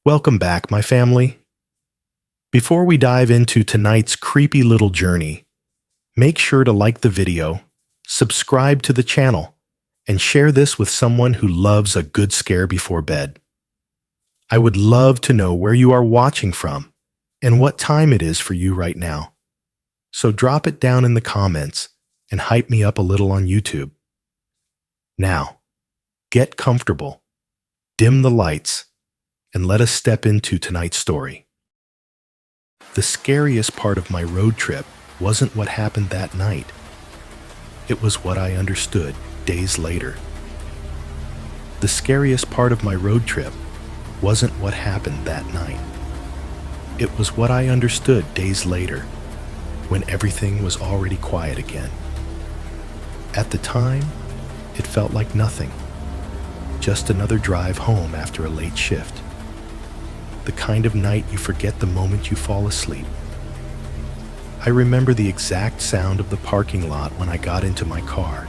Welcome back, my family. Before we dive into tonight's creepy little journey, make sure to like the video, subscribe to the channel, and share this with someone who loves a good scare before bed. I would love to know where you are watching from and what time it is for you right now. So drop it down in the comments and hype me up a little on YouTube. Now, get comfortable, dim the lights, and let us step into tonight's story. The scariest part of my road trip wasn't what happened that night. It was what I understood days later. The scariest part of my road trip wasn't what happened that night. It was what I understood days later, when everything was already quiet again. At the time, it felt like nothing. Just another drive home after a late shift. The kind of night you forget the moment you fall asleep. I remember the exact sound of the parking lot when I got into my car.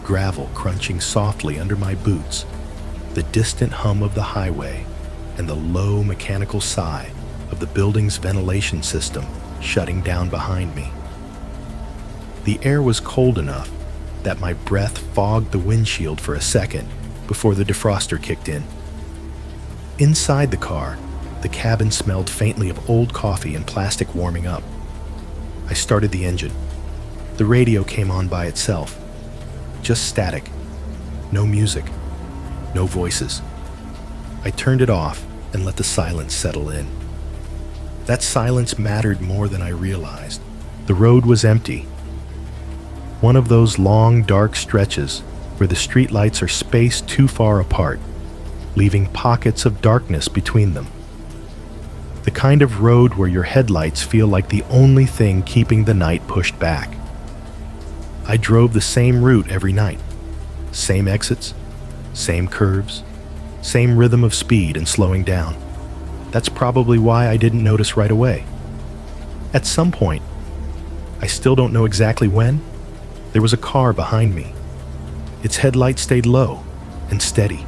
Gravel crunching softly under my boots, the distant hum of the highway, and the low mechanical sigh of the building's ventilation system shutting down behind me. The air was cold enough that my breath fogged the windshield for a second before the defroster kicked in. Inside the car, the cabin smelled faintly of old coffee and plastic warming up. I started the engine. The radio came on by itself. Just static. No music. No voices. I turned it off and let the silence settle in. That silence mattered more than I realized. The road was empty. One of those long, dark stretches where the streetlights are spaced too far apart, leaving pockets of darkness between them. The kind of road where your headlights feel like the only thing keeping the night pushed back. I drove the same route every night. Same exits, same curves, same rhythm of speed and slowing down. That's probably why I didn't notice right away. At some point, I still don't know exactly when, there was a car behind me. Its headlights stayed low and steady.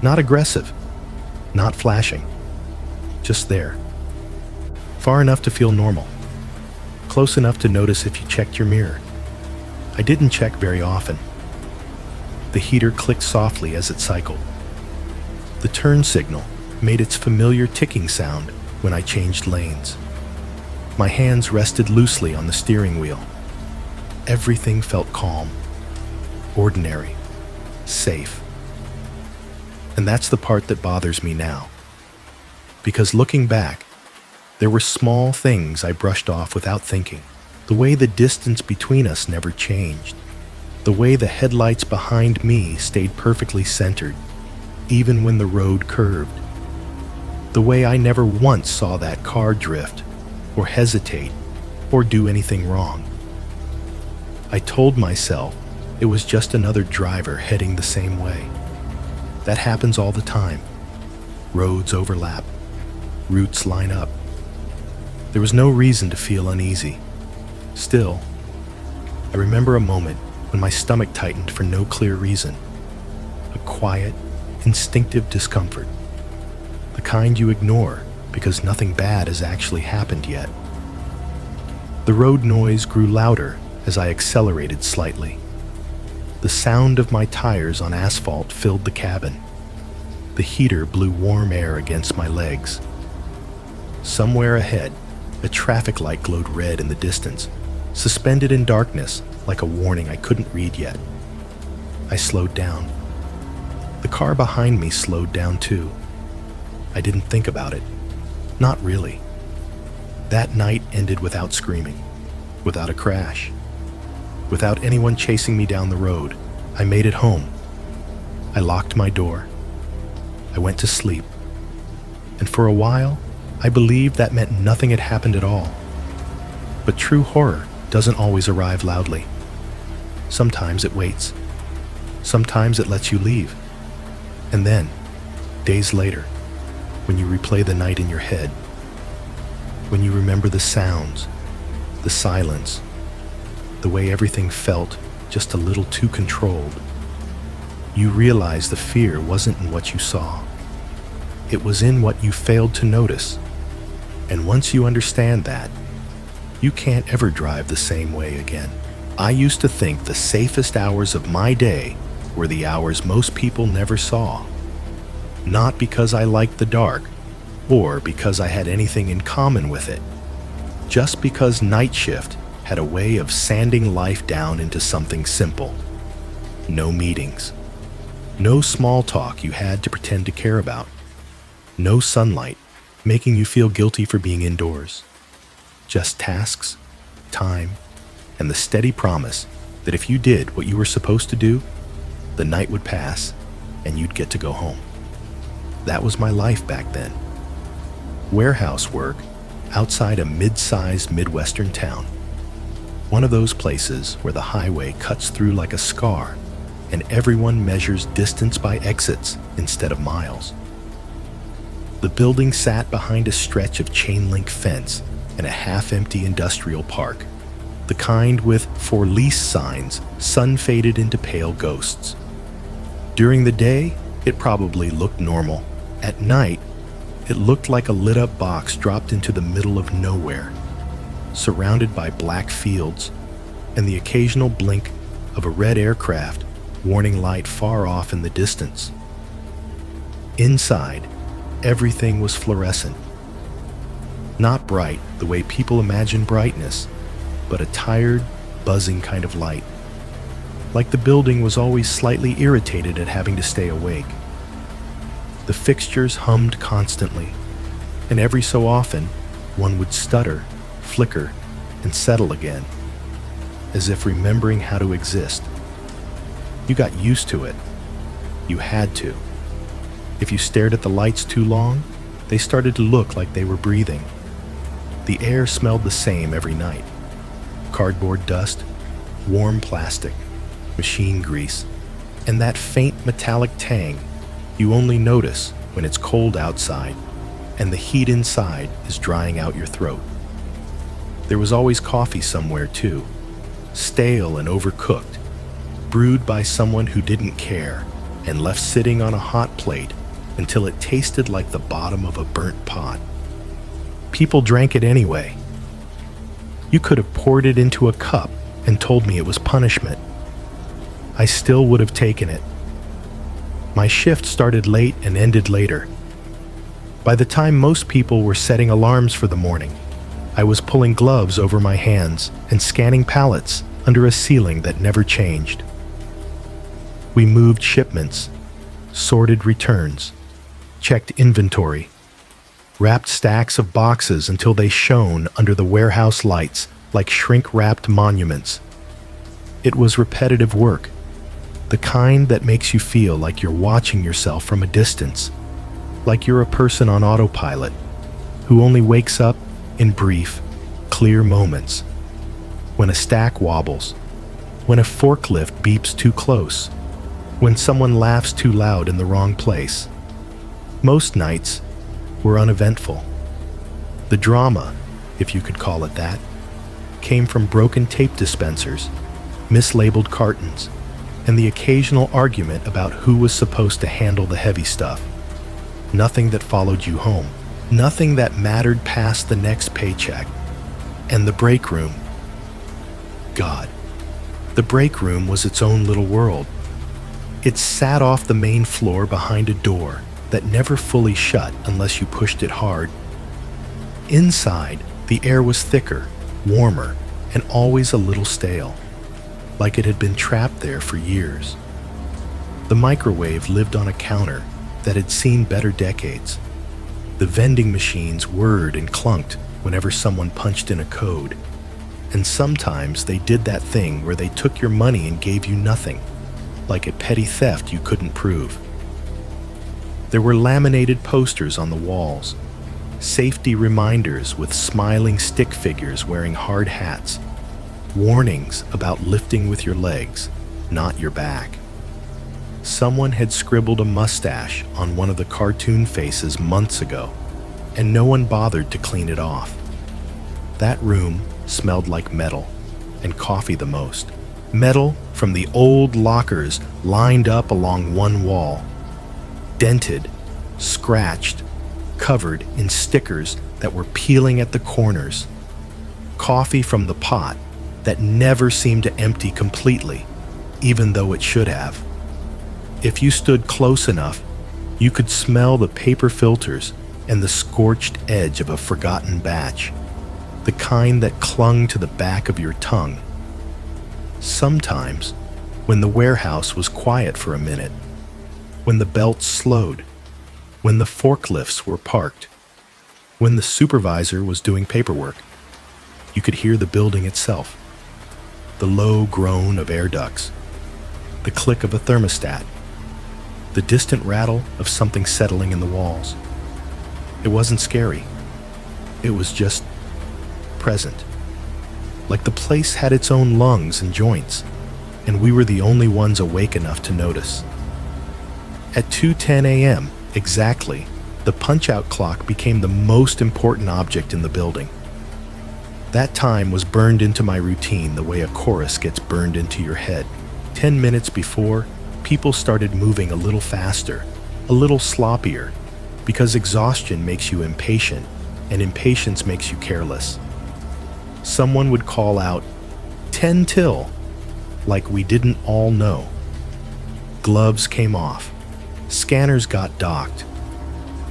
Not aggressive, not flashing, just there. Far enough to feel normal, close enough to notice if you checked your mirror. I didn't check very often. The heater clicked softly as it cycled. The turn signal made its familiar ticking sound when I changed lanes. My hands rested loosely on the steering wheel. Everything felt calm, ordinary, safe. And that's the part that bothers me now. Because looking back, there were small things I brushed off without thinking. The way the distance between us never changed. The way the headlights behind me stayed perfectly centered, even when the road curved. The way I never once saw that car drift, or hesitate, or do anything wrong. I told myself it was just another driver heading the same way. That happens all the time. Roads overlap. Routes line up. There was no reason to feel uneasy. Still, I remember a moment when my stomach tightened for no clear reason. A quiet, instinctive discomfort. The kind you ignore because nothing bad has actually happened yet. The road noise grew louder as I accelerated slightly. The sound of my tires on asphalt filled the cabin. The heater blew warm air against my legs. Somewhere ahead, a traffic light glowed red in the distance, suspended in darkness like a warning I couldn't read yet. I slowed down. The car behind me slowed down too. I didn't think about it. Not really. That night ended without screaming, without a crash. Without anyone chasing me down the road, I made it home. I locked my door. I went to sleep. And for a while, I believed that meant nothing had happened at all. But true horror doesn't always arrive loudly. Sometimes it waits. Sometimes it lets you leave. And then, days later, when you replay the night in your head, when you remember the sounds, the silence, the way everything felt just a little too controlled, you realize the fear wasn't in what you saw. It was in what you failed to notice. And once you understand that, you can't ever drive the same way again. I used to think the safest hours of my day were the hours most people never saw. Not because I liked the dark, or because I had anything in common with it. Just because night shift had a way of sanding life down into something simple. No meetings. No small talk you had to pretend to care about. No sunlight, making you feel guilty for being indoors. Just tasks, time, and the steady promise that if you did what you were supposed to do, the night would pass and you'd get to go home. That was my life back then. Warehouse work outside a mid-sized Midwestern town. One of those places where the highway cuts through like a scar and everyone measures distance by exits instead of miles. The building sat behind a stretch of chain-link fence and a half-empty industrial park, the kind with "for lease" signs sun-faded into pale ghosts. During the day, it probably looked normal. At night, it looked like a lit-up box dropped into the middle of nowhere, surrounded by black fields and the occasional blink of a red aircraft warning light far off in the distance. Inside, everything was fluorescent. Not bright the way people imagine brightness, but a tired, buzzing kind of light. Like the building was always slightly irritated at having to stay awake. The fixtures hummed constantly, and every so often, one would stutter, flicker, and settle again, as if remembering how to exist. You got used to it. You had to. If you stared at the lights too long, they started to look like they were breathing. The air smelled the same every night. Cardboard dust, warm plastic, machine grease, and that faint metallic tang you only notice when it's cold outside and the heat inside is drying out your throat. There was always coffee somewhere too, stale and overcooked, brewed by someone who didn't care and left sitting on a hot plate until it tasted like the bottom of a burnt pot. People drank it anyway. You could have poured it into a cup and told me it was punishment. I still would have taken it. My shift started late and ended later. By the time most people were setting alarms for the morning, I was pulling gloves over my hands and scanning pallets under a ceiling that never changed. We moved shipments, sorted returns, checked inventory, wrapped stacks of boxes until they shone under the warehouse lights like shrink-wrapped monuments. It was repetitive work, the kind that makes you feel like you're watching yourself from a distance, like you're a person on autopilot who only wakes up in brief, clear moments. When a stack wobbles, when a forklift beeps too close, when someone laughs too loud in the wrong place. Most nights were uneventful. The drama, if you could call it that, came from broken tape dispensers, mislabeled cartons, and the occasional argument about who was supposed to handle the heavy stuff. Nothing that followed you home. Nothing that mattered past the next paycheck. And the break room. God, the break room was its own little world. It sat off the main floor behind a door that never fully shut unless you pushed it hard. Inside, the air was thicker, warmer, and always a little stale, like it had been trapped there for years. The microwave lived on a counter that had seen better decades. The vending machines whirred and clunked whenever someone punched in a code. And sometimes they did that thing where they took your money and gave you nothing, like a petty theft you couldn't prove. There were laminated posters on the walls, safety reminders with smiling stick figures wearing hard hats, warnings about lifting with your legs, not your back. Someone had scribbled a mustache on one of the cartoon faces months ago, and no one bothered to clean it off. That room smelled like metal, and coffee the most. Metal from the old lockers lined up along one wall. Dented, scratched, covered in stickers that were peeling at the corners. Coffee from the pot that never seemed to empty completely, even though it should have. If you stood close enough, you could smell the paper filters and the scorched edge of a forgotten batch, the kind that clung to the back of your tongue. Sometimes, when the warehouse was quiet for a minute, when the belts slowed, when the forklifts were parked, when the supervisor was doing paperwork, you could hear the building itself, the low groan of air ducts, the click of a thermostat, the distant rattle of something settling in the walls. It wasn't scary. It was just present. Like the place had its own lungs and joints, and we were the only ones awake enough to notice. At 2:10 a.m. exactly, the punch-out clock became the most important object in the building. That time was burned into my routine the way a chorus gets burned into your head. 10 minutes before, people started moving a little faster, a little sloppier, because exhaustion makes you impatient, and impatience makes you careless. Someone would call out, 10 till, like we didn't all know. Gloves came off. Scanners got docked.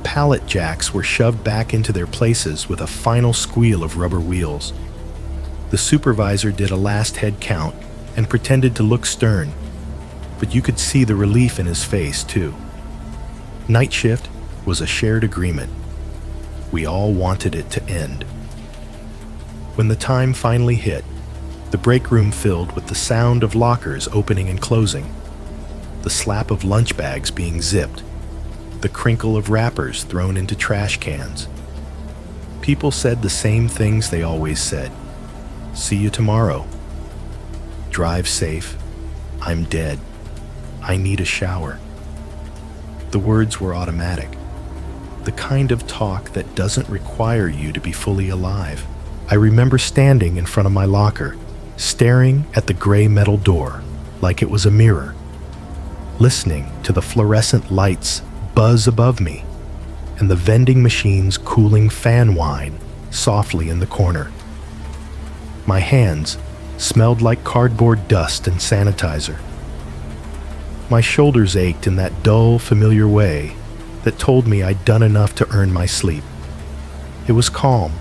Pallet jacks were shoved back into their places with a final squeal of rubber wheels. The supervisor did a last head count and pretended to look stern, but you could see the relief in his face, too. Night shift was a shared agreement. We all wanted it to end. When the time finally hit, the break room filled with the sound of lockers opening and closing, the slap of lunch bags being zipped, the crinkle of wrappers thrown into trash cans. People said the same things they always said. See you tomorrow. Drive safe. I'm dead. I need a shower. The words were automatic. The kind of talk that doesn't require you to be fully alive. I remember standing in front of my locker, staring at the gray metal door like it was a mirror, listening to the fluorescent lights buzz above me and the vending machine's cooling fan whine softly in the corner. My hands smelled like cardboard dust and sanitizer. My shoulders ached in that dull, familiar way that told me I'd done enough to earn my sleep. It was calm,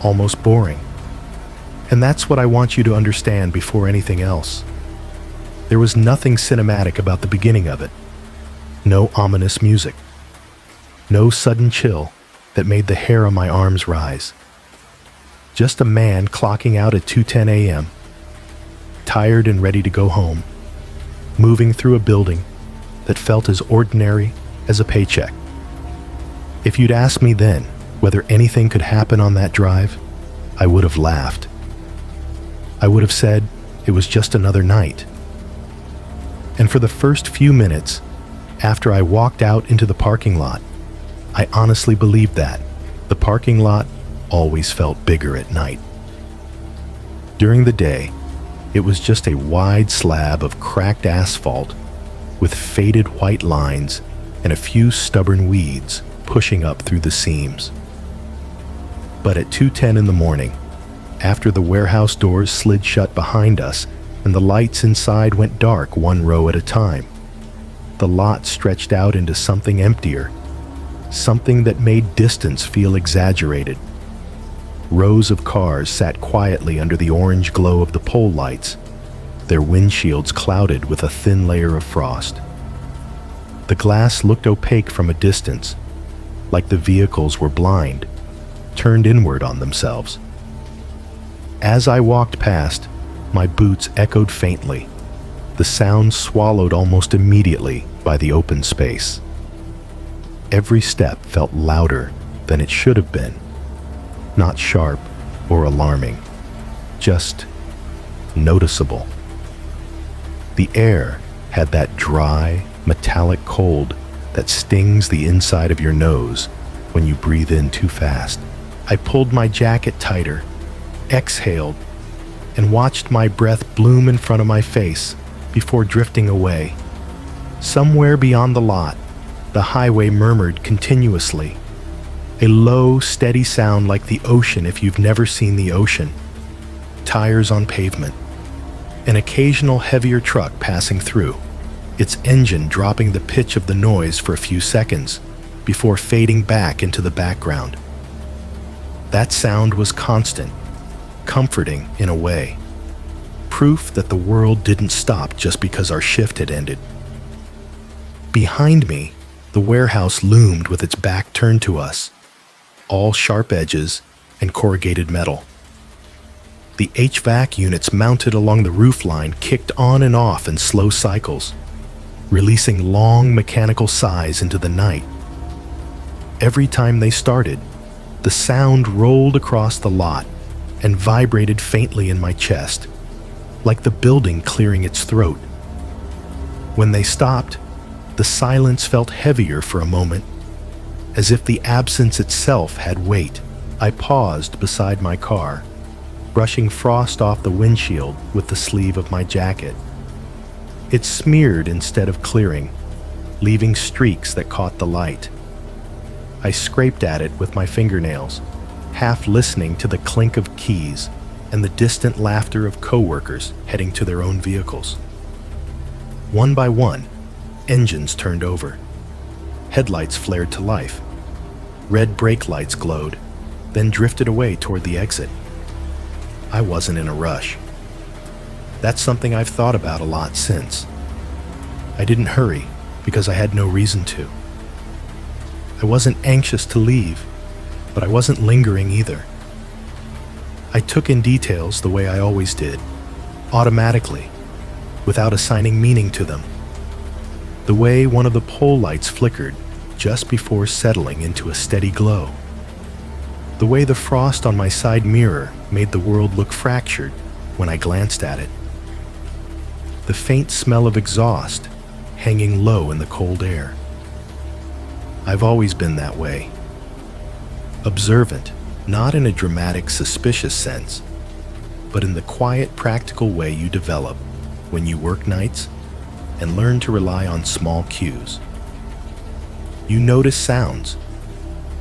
almost boring. And that's what I want you to understand before anything else. There was nothing cinematic about the beginning of it. No ominous music. No sudden chill that made the hair on my arms rise. Just a man clocking out at 2:10 a.m., tired and ready to go home, moving through a building that felt as ordinary as a paycheck. If you'd asked me then whether anything could happen on that drive, I would have laughed. I would have said it was just another night. And for the first few minutes, after I walked out into the parking lot, I honestly believed that. The parking lot always felt bigger at night. During the day, it was just a wide slab of cracked asphalt with faded white lines and a few stubborn weeds pushing up through the seams. But at 2:10 in the morning, after the warehouse doors slid shut behind us and the lights inside went dark one row at a time, the lot stretched out into something emptier, something that made distance feel exaggerated. Rows of cars sat quietly under the orange glow of the pole lights, their windshields clouded with a thin layer of frost. The glass looked opaque from a distance, like the vehicles were blind, turned inward on themselves. As I walked past, my boots echoed faintly, the sound swallowed almost immediately by the open space. Every step felt louder than it should have been, not sharp or alarming, just noticeable. The air had that dry, metallic cold that stings the inside of your nose when you breathe in too fast. I pulled my jacket tighter, exhaled, and watched my breath bloom in front of my face before drifting away. Somewhere beyond the lot, the highway murmured continuously, A low, steady sound like the ocean if you've never seen the ocean. Tires on pavement. An occasional heavier truck passing through, its engine dropping the pitch of the noise for a few seconds before fading back into the background. That sound was constant, comforting in a way. Proof that the world didn't stop just because our shift had ended. Behind me, the warehouse loomed with its back turned to us, all sharp edges and corrugated metal. The HVAC units mounted along the roofline kicked on and off in slow cycles, releasing long mechanical sighs into the night. Every time they started, the sound rolled across the lot and vibrated faintly in my chest, like the building clearing its throat. When they stopped, the silence felt heavier for a moment, as if the absence itself had weight. I paused beside my car, brushing frost off the windshield with the sleeve of my jacket. It smeared instead of clearing, leaving streaks that caught the light. I scraped at it with my fingernails, half listening to the clink of keys and the distant laughter of coworkers heading to their own vehicles. One by one, engines turned over. Headlights flared to life. Red brake lights glowed, then drifted away toward the exit. I wasn't in a rush. That's something I've thought about a lot since. I didn't hurry because I had no reason to. I wasn't anxious to leave, but I wasn't lingering either. I took in details the way I always did, automatically, without assigning meaning to them. The way one of the pole lights flickered just before settling into a steady glow. The way the frost on my side mirror made the world look fractured when I glanced at it. The faint smell of exhaust hanging low in the cold air. I've always been that way. Observant, not in a dramatic, suspicious sense, but in the quiet, practical way you develop when you work nights and learn to rely on small cues. You notice sounds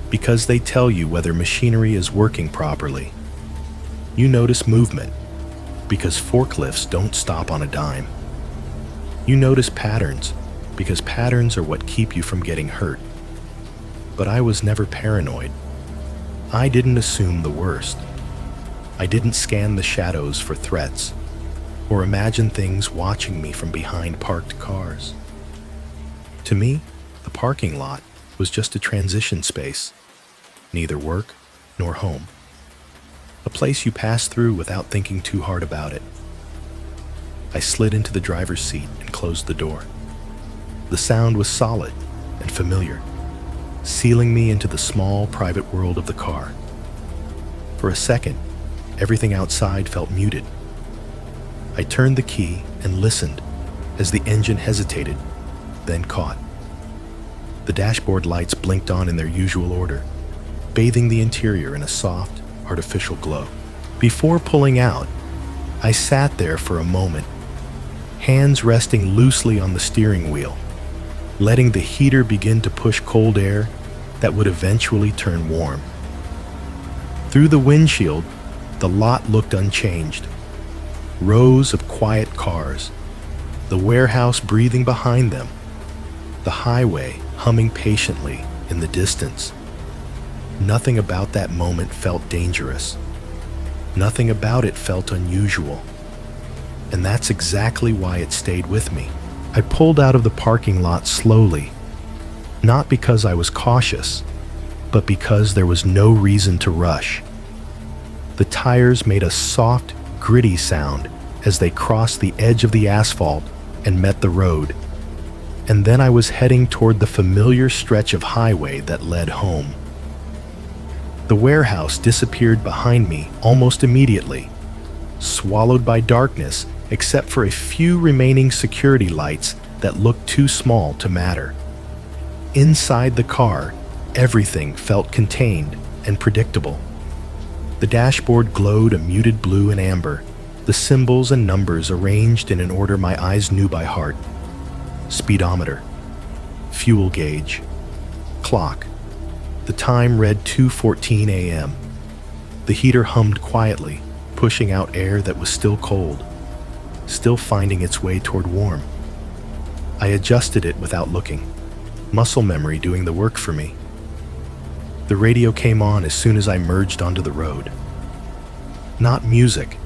because they tell you whether machinery is working properly. You notice movement because forklifts don't stop on a dime. You notice patterns because patterns are what keep you from getting hurt. But I was never paranoid. I didn't assume the worst. I didn't scan the shadows for threats or imagine things watching me from behind parked cars. To me, the parking lot was just a transition space, neither work nor home. A place you pass through without thinking too hard about it. I slid into the driver's seat and closed the door. The sound was solid and familiar, sealing me into the small, private world of the car. For a second, everything outside felt muted. I turned the key and listened as the engine hesitated, then caught. The dashboard lights blinked on in their usual order, bathing the interior in a soft, artificial glow. Before pulling out, I sat there for a moment, hands resting loosely on the steering wheel, letting the heater begin to push cold air that would eventually turn warm. Through the windshield, the lot looked unchanged. Rows of quiet cars, the warehouse breathing behind them, the highway humming patiently in the distance. Nothing about that moment felt dangerous. Nothing about it felt unusual. And that's exactly why it stayed with me. I pulled out of the parking lot slowly, not because I was cautious, but because there was no reason to rush. The tires made a soft, gritty sound as they crossed the edge of the asphalt and met the road. And then I was heading toward the familiar stretch of highway that led home. The warehouse disappeared behind me almost immediately, swallowed by darkness except for a few remaining security lights that looked too small to matter. Inside the car, everything felt contained and predictable. The dashboard glowed a muted blue and amber, the symbols and numbers arranged in an order my eyes knew by heart. Speedometer, fuel gauge, clock, The time read 2:14 a.m. The heater hummed quietly, pushing out air that was still cold, still finding its way toward warm. I adjusted it without looking, muscle memory doing the work for me. The radio came on as soon as I merged onto the road. Not music,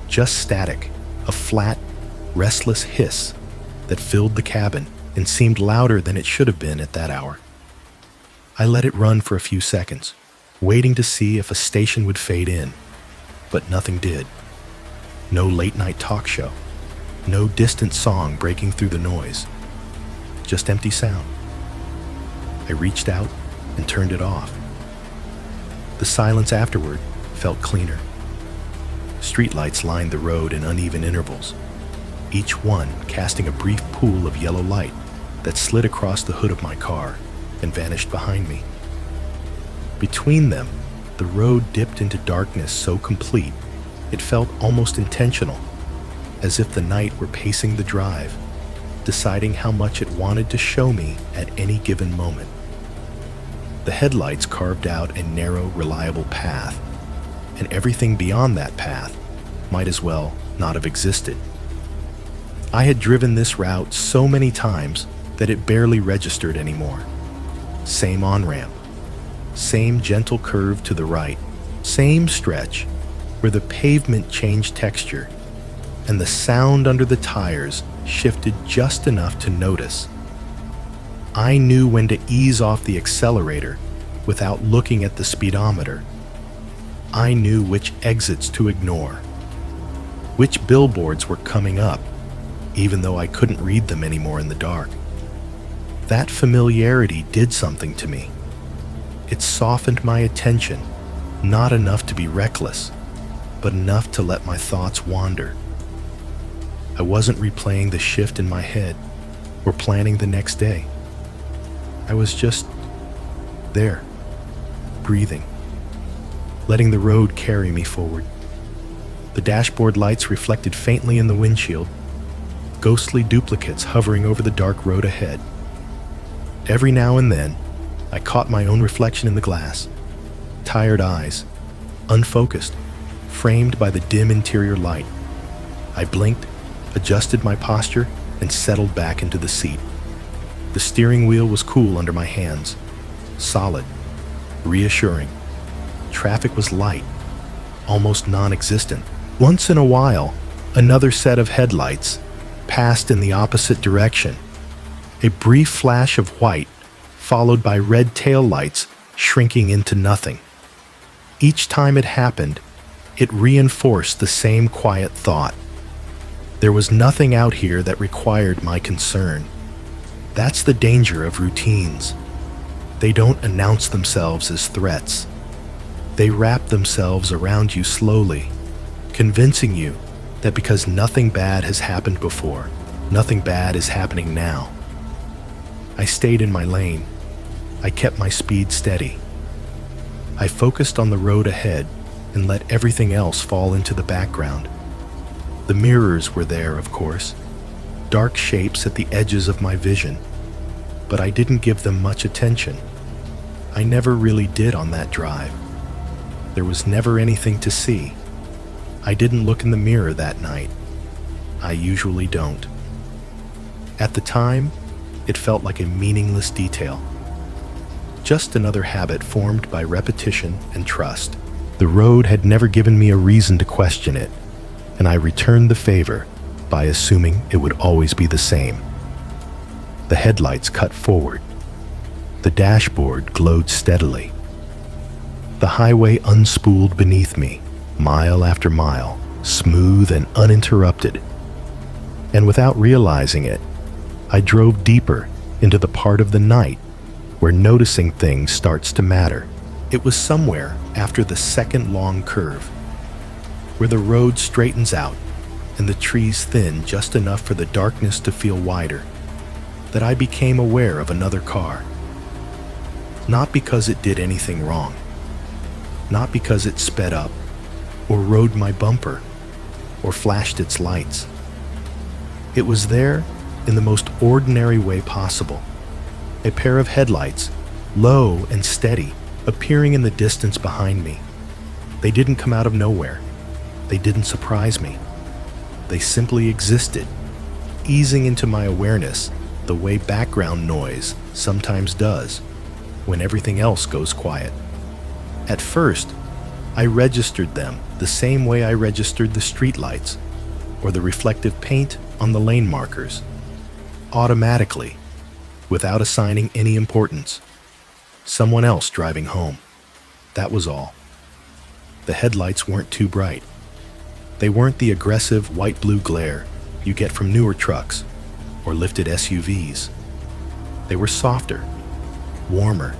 just static, a flat, restless hiss that filled the cabin and seemed louder than it should have been at that hour. I let it run for a few seconds, waiting to see if a station would fade in, but nothing did. No late-night talk show, no distant song breaking through the noise, just empty sound. I reached out and turned it off. The silence afterward felt cleaner. Streetlights lined the road in uneven intervals, each one casting a brief pool of yellow light that slid across the hood of my car and vanished behind me. Between them, the road dipped into darkness so complete it felt almost intentional, as if the night were pacing the drive, deciding how much it wanted to show me at any given moment. The headlights carved out a narrow, reliable path, and everything beyond that path might as well not have existed. I had driven this route so many times that it barely registered anymore. Same on-ramp, same gentle curve to the right, same stretch where the pavement changed texture and the sound under the tires shifted just enough to notice. I knew when to ease off the accelerator without looking at the speedometer. I knew which exits to ignore, which billboards were coming up, even though I couldn't read them anymore in the dark. That familiarity did something to me. It softened my attention, not enough to be reckless, but enough to let my thoughts wander. I wasn't replaying the shift in my head or planning the next day. I was just there, breathing, letting the road carry me forward. The dashboard lights reflected faintly in the windshield, ghostly duplicates hovering over the dark road ahead. Every now and then, I caught my own reflection in the glass, tired eyes, unfocused, framed by the dim interior light. I blinked, adjusted my posture, and settled back into the seat. The steering wheel was cool under my hands, solid, reassuring. Traffic was light, almost non-existent. Once in a while, another set of headlights passed in the opposite direction. A brief flash of white, followed by red taillights shrinking into nothing. Each time it happened, it reinforced the same quiet thought. There was nothing out here that required my concern. That's the danger of routines. They don't announce themselves as threats. They wrap themselves around you slowly, convincing you that because nothing bad has happened before, nothing bad is happening now. I stayed in my lane. I kept my speed steady. I focused on the road ahead and let everything else fall into the background. The mirrors were there, of course, dark shapes at the edges of my vision, but I didn't give them much attention. I never really did on that drive. There was never anything to see. I didn't look in the mirror that night. I usually don't. At the time, it felt like a meaningless detail. Just another habit formed by repetition and trust. The road had never given me a reason to question it, and I returned the favor by assuming it would always be the same. The headlights cut forward. The dashboard glowed steadily. The highway unspooled beneath me, mile after mile, smooth and uninterrupted. And without realizing it, I drove deeper into the part of the night where noticing things starts to matter. It was somewhere after the second long curve, where the road straightens out and the trees thin just enough for the darkness to feel wider, that I became aware of another car. Not because it did anything wrong, not because it sped up, or rode my bumper, or flashed its lights. It was there in the most ordinary way possible. A pair of headlights, low and steady, appearing in the distance behind me. They didn't come out of nowhere. They didn't surprise me. They simply existed, easing into my awareness the way background noise sometimes does when everything else goes quiet. At first, I registered them the same way I registered the streetlights or the reflective paint on the lane markers, automatically, without assigning any importance. Someone else driving home. That was all. The headlights weren't too bright. They weren't the aggressive white-blue glare you get from newer trucks or lifted SUVs. They were softer, warmer,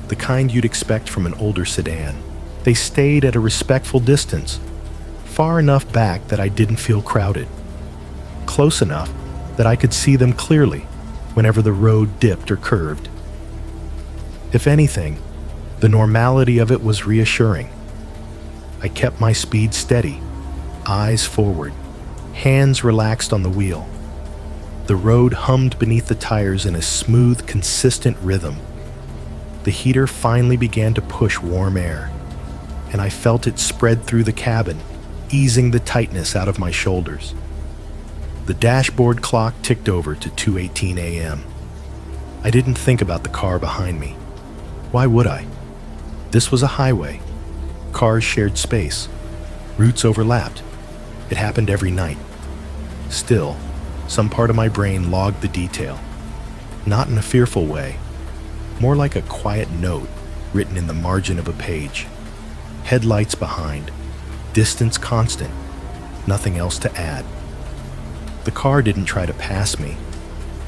the kind you'd expect from an older sedan. They stayed at a respectful distance, far enough back that I didn't feel crowded, close enough that I could see them clearly whenever the road dipped or curved. If anything, the normality of it was reassuring. I kept my speed steady, eyes forward, hands relaxed on the wheel. The road hummed beneath the tires in a smooth, consistent rhythm. The heater finally began to push warm air, and I felt it spread through the cabin, easing the tightness out of my shoulders. The dashboard clock ticked over to 2:18 a.m. I didn't think about the car behind me. Why would I? This was a highway. Cars shared space. Routes overlapped. It happened every night. Still, some part of my brain logged the detail. Not in a fearful way. More like a quiet note written in the margin of a page. Headlights behind. Distance constant. Nothing else to add. The car didn't try to pass me,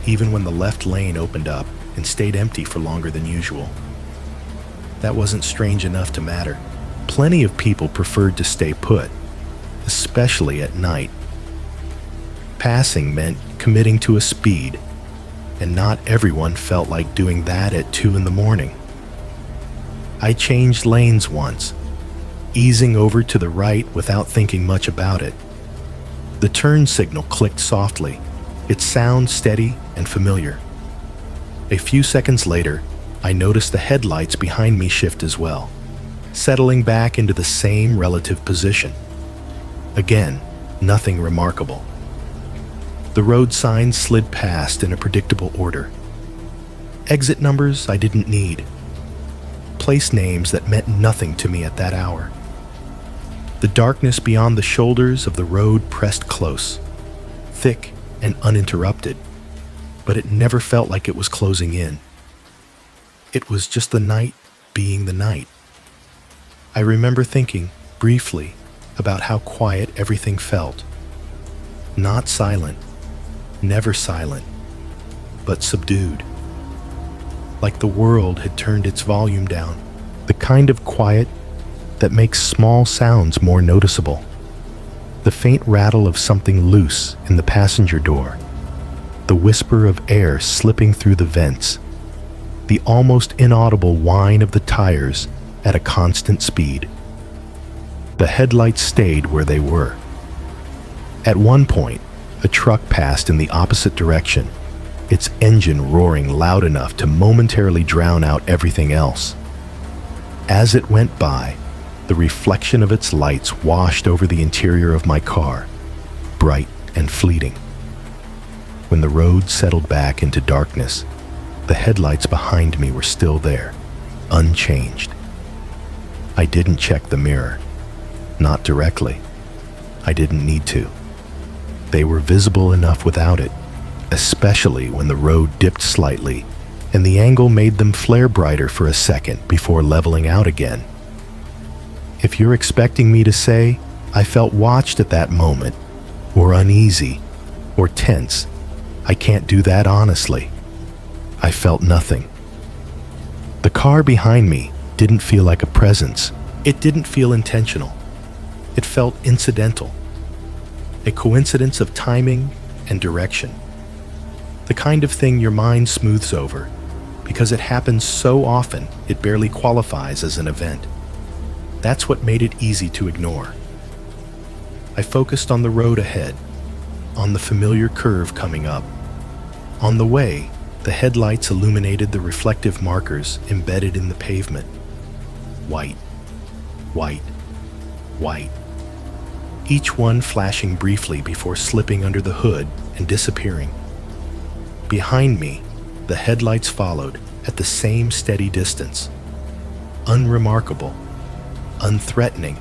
even when the left lane opened up and stayed empty for longer than usual. That wasn't strange enough to matter. Plenty of people preferred to stay put, especially at night. Passing meant committing to a speed, and not everyone felt like doing that at 2 in the morning. I changed lanes once, easing over to the right without thinking much about it. The turn signal clicked softly, its sound steady and familiar. A few seconds later, I noticed the headlights behind me shift as well, settling back into the same relative position. Again, nothing remarkable. The road signs slid past in a predictable order. Exit numbers I didn't need. Place names that meant nothing to me at that hour. The darkness beyond the shoulders of the road pressed close, thick and uninterrupted, but it never felt like it was closing in. It was just the night being the night. I remember thinking, briefly, about how quiet everything felt. Not silent, never silent, but subdued. Like the world had turned its volume down, the kind of quiet that makes small sounds more noticeable. The faint rattle of something loose in the passenger door, the whisper of air slipping through the vents, the almost inaudible whine of the tires at a constant speed. The headlights stayed where they were. At one point, a truck passed in the opposite direction, its engine roaring loud enough to momentarily drown out everything else. As it went by, the reflection of its lights washed over the interior of my car, bright and fleeting. When the road settled back into darkness, the headlights behind me were still there, unchanged. I didn't check the mirror. Not directly. I didn't need to. They were visible enough without it, especially when the road dipped slightly and the angle made them flare brighter for a second before leveling out again. If you're expecting me to say I felt watched at that moment, or uneasy, or tense, I can't do that honestly. I felt nothing. The car behind me didn't feel like a presence. It didn't feel intentional. It felt incidental. A coincidence of timing and direction. The kind of thing your mind smooths over because it happens so often it barely qualifies as an event. That's what made it easy to ignore. I focused on the road ahead, on the familiar curve coming up. On the way, the headlights illuminated the reflective markers embedded in the pavement. white, white, white, each one flashing briefly before slipping under the hood and disappearing. Behind me, the headlights followed at the same steady distance, unremarkable, unthreatening,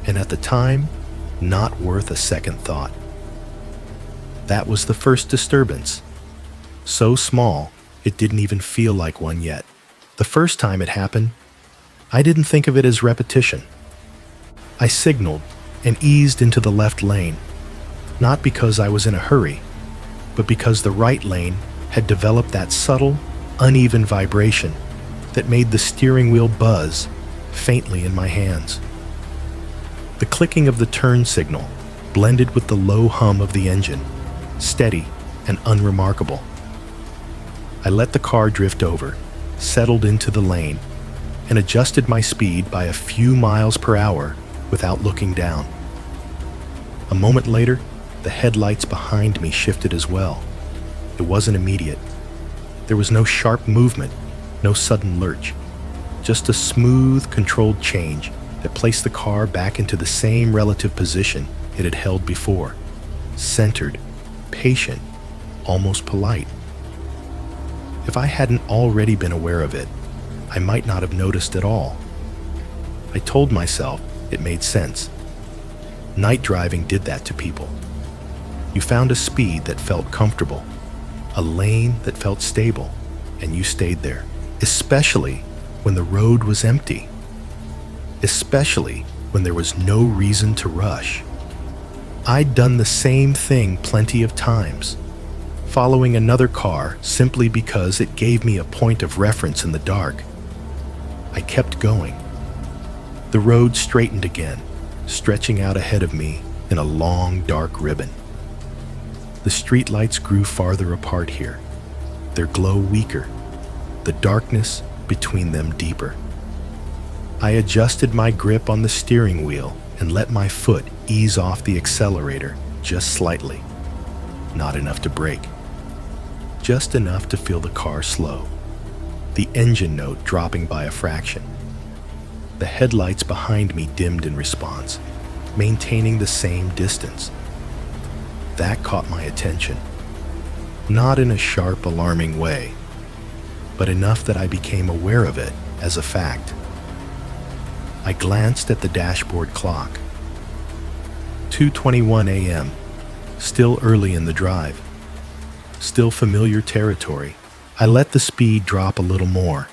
and at the time, not worth a second thought. That was the first disturbance. So small, it didn't even feel like one yet. The first time it happened, I didn't think of it as repetition. I signaled and eased into the left lane, not because I was in a hurry, but because the right lane had developed that subtle, uneven vibration that made the steering wheel buzz faintly in my hands. The clicking of the turn signal blended with the low hum of the engine, steady and unremarkable. I let the car drift over, settled into the lane, and adjusted my speed by a few miles per hour without looking down. A moment later, the headlights behind me shifted as well. It wasn't immediate. There was no sharp movement, no sudden lurch, just a smooth, controlled change that placed the car back into the same relative position it had held before, centered, patient, almost polite. If I hadn't already been aware of it, I might not have noticed at all. I told myself it made sense. Night driving did that to people. You found a speed that felt comfortable, a lane that felt stable, and you stayed there, especially when the road was empty, especially when there was no reason to rush. I'd done the same thing plenty of times, following another car simply because it gave me a point of reference in the dark. I kept going. The road straightened again, stretching out ahead of me in a long, dark ribbon. The streetlights grew farther apart here, their glow weaker, the darkness between them deeper. I adjusted my grip on the steering wheel and let my foot ease off the accelerator just slightly. Not enough to brake, just enough to feel the car slow, the engine note dropping by a fraction. The headlights behind me dimmed in response, maintaining the same distance. That caught my attention, not in a sharp, alarming way, but enough that I became aware of it as a fact. I glanced at the dashboard clock. 2:21 a.m., still early in the drive, still familiar territory. I let the speed drop a little more,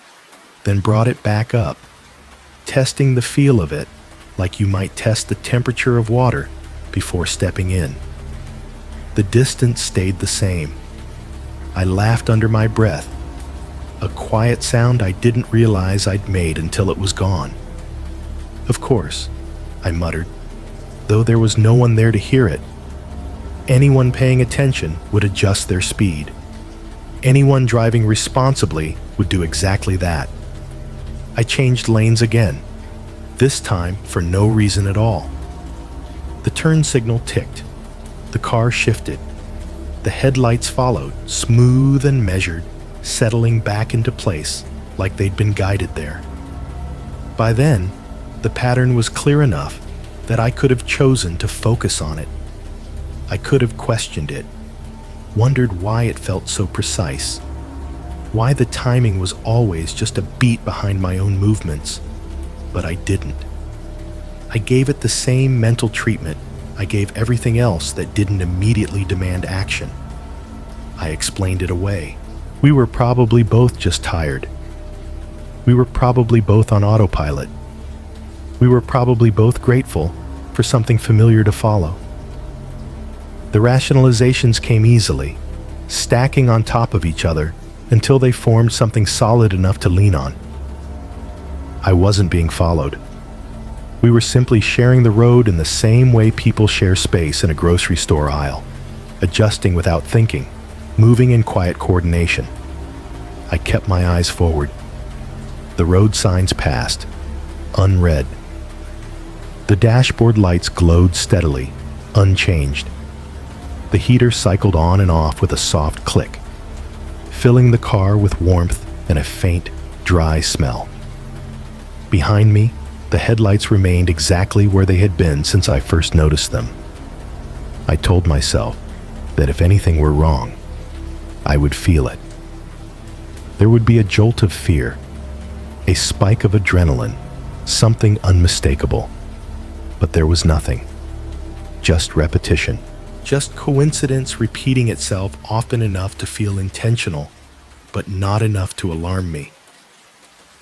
then brought it back up, testing the feel of it like you might test the temperature of water before stepping in. The distance stayed the same. I laughed under my breath, a quiet sound I didn't realize I'd made until it was gone. Of course, I muttered, though there was no one there to hear it. Anyone paying attention would adjust their speed. Anyone driving responsibly would do exactly that. I changed lanes again, this time for no reason at all. The turn signal ticked. The car shifted. The headlights followed, smooth and measured, settling back into place like they'd been guided there. By then, the pattern was clear enough that I could have chosen to focus on it. I could have questioned it, wondered why it felt so precise, why the timing was always just a beat behind my own movements, but I didn't. I gave it the same mental treatment I gave everything else that didn't immediately demand action. I explained it away. We were probably both just tired. We were probably both on autopilot. We were probably both grateful for something familiar to follow. The rationalizations came easily, stacking on top of each other until they formed something solid enough to lean on. I wasn't being followed. We were simply sharing the road in the same way people share space in a grocery store aisle, adjusting without thinking, moving in quiet coordination. I kept my eyes forward. The road signs passed, unread. The dashboard lights glowed steadily, unchanged. The heater cycled on and off with a soft click, filling the car with warmth and a faint, dry smell. Behind me, the headlights remained exactly where they had been since I first noticed them. I told myself that if anything were wrong, I would feel it. There would be a jolt of fear, a spike of adrenaline, something unmistakable. But there was nothing. Just repetition. Just coincidence repeating itself often enough to feel intentional, but not enough to alarm me.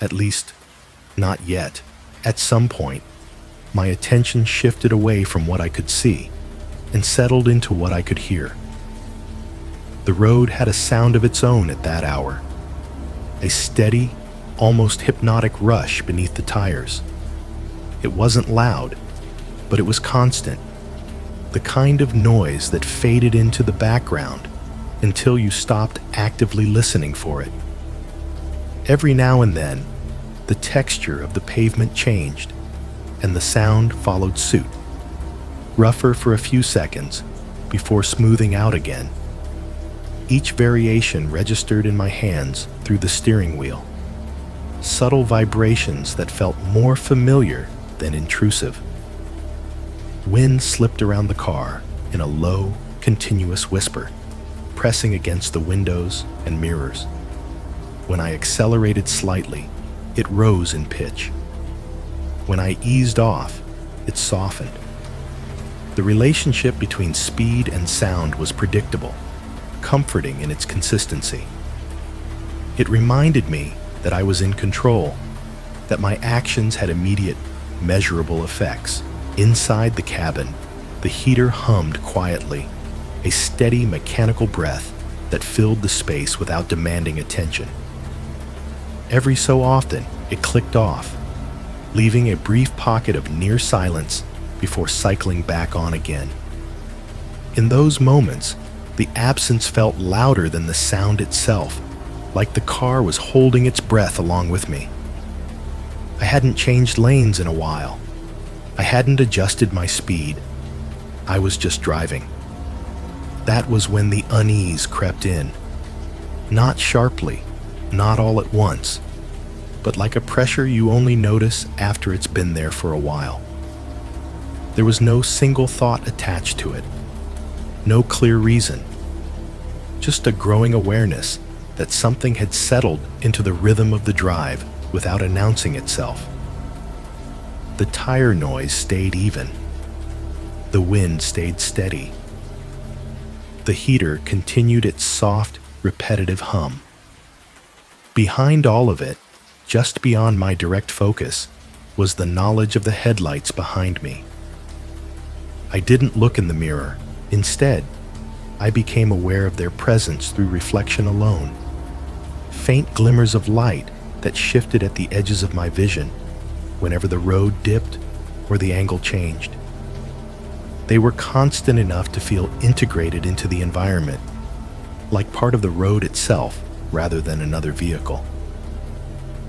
At least, not yet. At some point, my attention shifted away from what I could see and settled into what I could hear. The road had a sound of its own at that hour. A steady, almost hypnotic rush beneath the tires. It wasn't loud, but it was constant. The kind of noise that faded into the background until you stopped actively listening for it. Every now and then, the texture of the pavement changed, and the sound followed suit. Rougher for a few seconds, before smoothing out again. Each variation registered in my hands through the steering wheel. Subtle vibrations that felt more familiar than intrusive. Wind slipped around the car in a low, continuous whisper, pressing against the windows and mirrors. When I accelerated slightly, it rose in pitch. When I eased off, it softened. The relationship between speed and sound was predictable, comforting in its consistency. It reminded me that I was in control, that my actions had immediate, measurable effects. Inside the cabin, the heater hummed quietly, a steady mechanical breath that filled the space without demanding attention. Every so often, it clicked off, leaving a brief pocket of near silence before cycling back on again. In those moments, the absence felt louder than the sound itself, like the car was holding its breath along with me. I hadn't changed lanes in a while. I hadn't adjusted my speed. I was just driving. That was when the unease crept in. Not sharply, not all at once, but like a pressure you only notice after it's been there for a while. There was no single thought attached to it. No clear reason. Just a growing awareness that something had settled into the rhythm of the drive without announcing itself. The tire noise stayed even. The wind stayed steady. The heater continued its soft, repetitive hum. Behind all of it, just beyond my direct focus, was the knowledge of the headlights behind me. I didn't look in the mirror. Instead, I became aware of their presence through reflection alone. Faint glimmers of light that shifted at the edges of my vision whenever the road dipped or the angle changed. They were constant enough to feel integrated into the environment, like part of the road itself rather than another vehicle.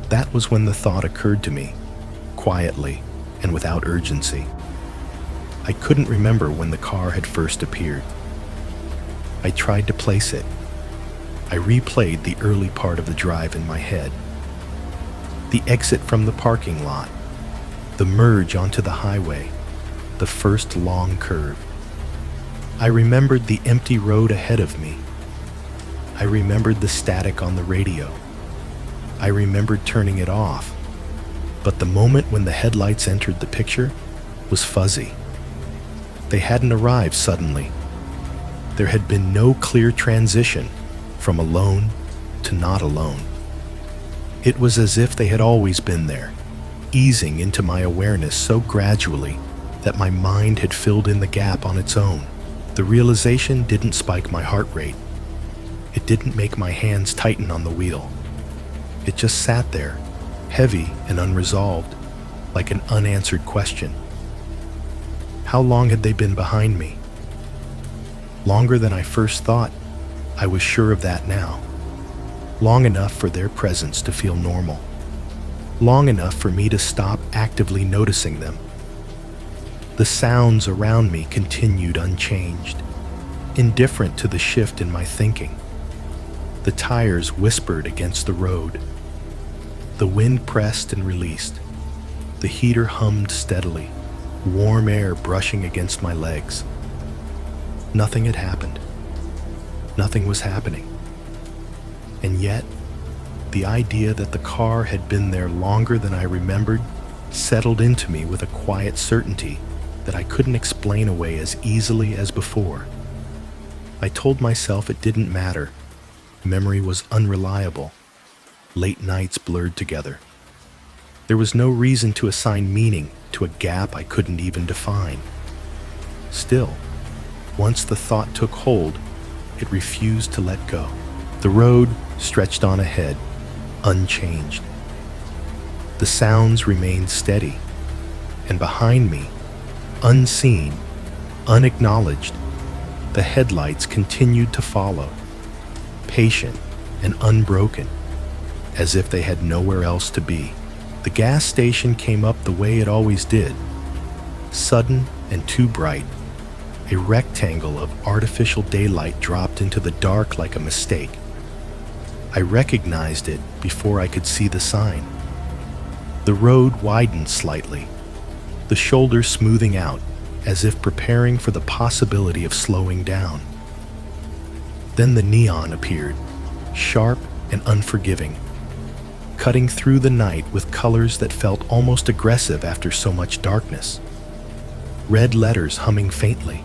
That was when the thought occurred to me, quietly and without urgency. I couldn't remember when the car had first appeared. I tried to place it. I replayed the early part of the drive in my head. The exit from the parking lot, the merge onto the highway, the first long curve. I remembered the empty road ahead of me. I remembered the static on the radio. I remembered turning it off, but the moment when the headlights entered the picture was fuzzy. They hadn't arrived suddenly. There had been no clear transition from alone to not alone. It was as if they had always been there, easing into my awareness so gradually that my mind had filled in the gap on its own. The realization didn't spike my heart rate. It didn't make my hands tighten on the wheel. It just sat there, heavy and unresolved, like an unanswered question. How long had they been behind me? Longer than I first thought. I was sure of that now. Long enough for their presence to feel normal. Long enough for me to stop actively noticing them. The sounds around me continued unchanged, indifferent to the shift in my thinking. The tires whispered against the road. The wind pressed and released, The heater hummed steadily, warm air brushing against my legs. Nothing had happened. Nothing was happening. And yet, the idea that the car had been there longer than I remembered settled into me with a quiet certainty that I couldn't explain away as easily as before. I told myself it didn't matter. Memory was unreliable. Late nights blurred together. There was no reason to assign meaning to a gap I couldn't even define. Still, once the thought took hold, it refused to let go. The road stretched on ahead, unchanged. The sounds remained steady, and behind me, unseen, unacknowledged, the headlights continued to follow, patient and unbroken, as if they had nowhere else to be. The gas station came up the way it always did, sudden and too bright. A rectangle of artificial daylight dropped into the dark like a mistake. I recognized it before I could see the sign. The road widened slightly, the shoulder smoothing out, as if preparing for the possibility of slowing down. Then the neon appeared, sharp and unforgiving, cutting through the night with colors that felt almost aggressive after so much darkness. Red letters humming faintly,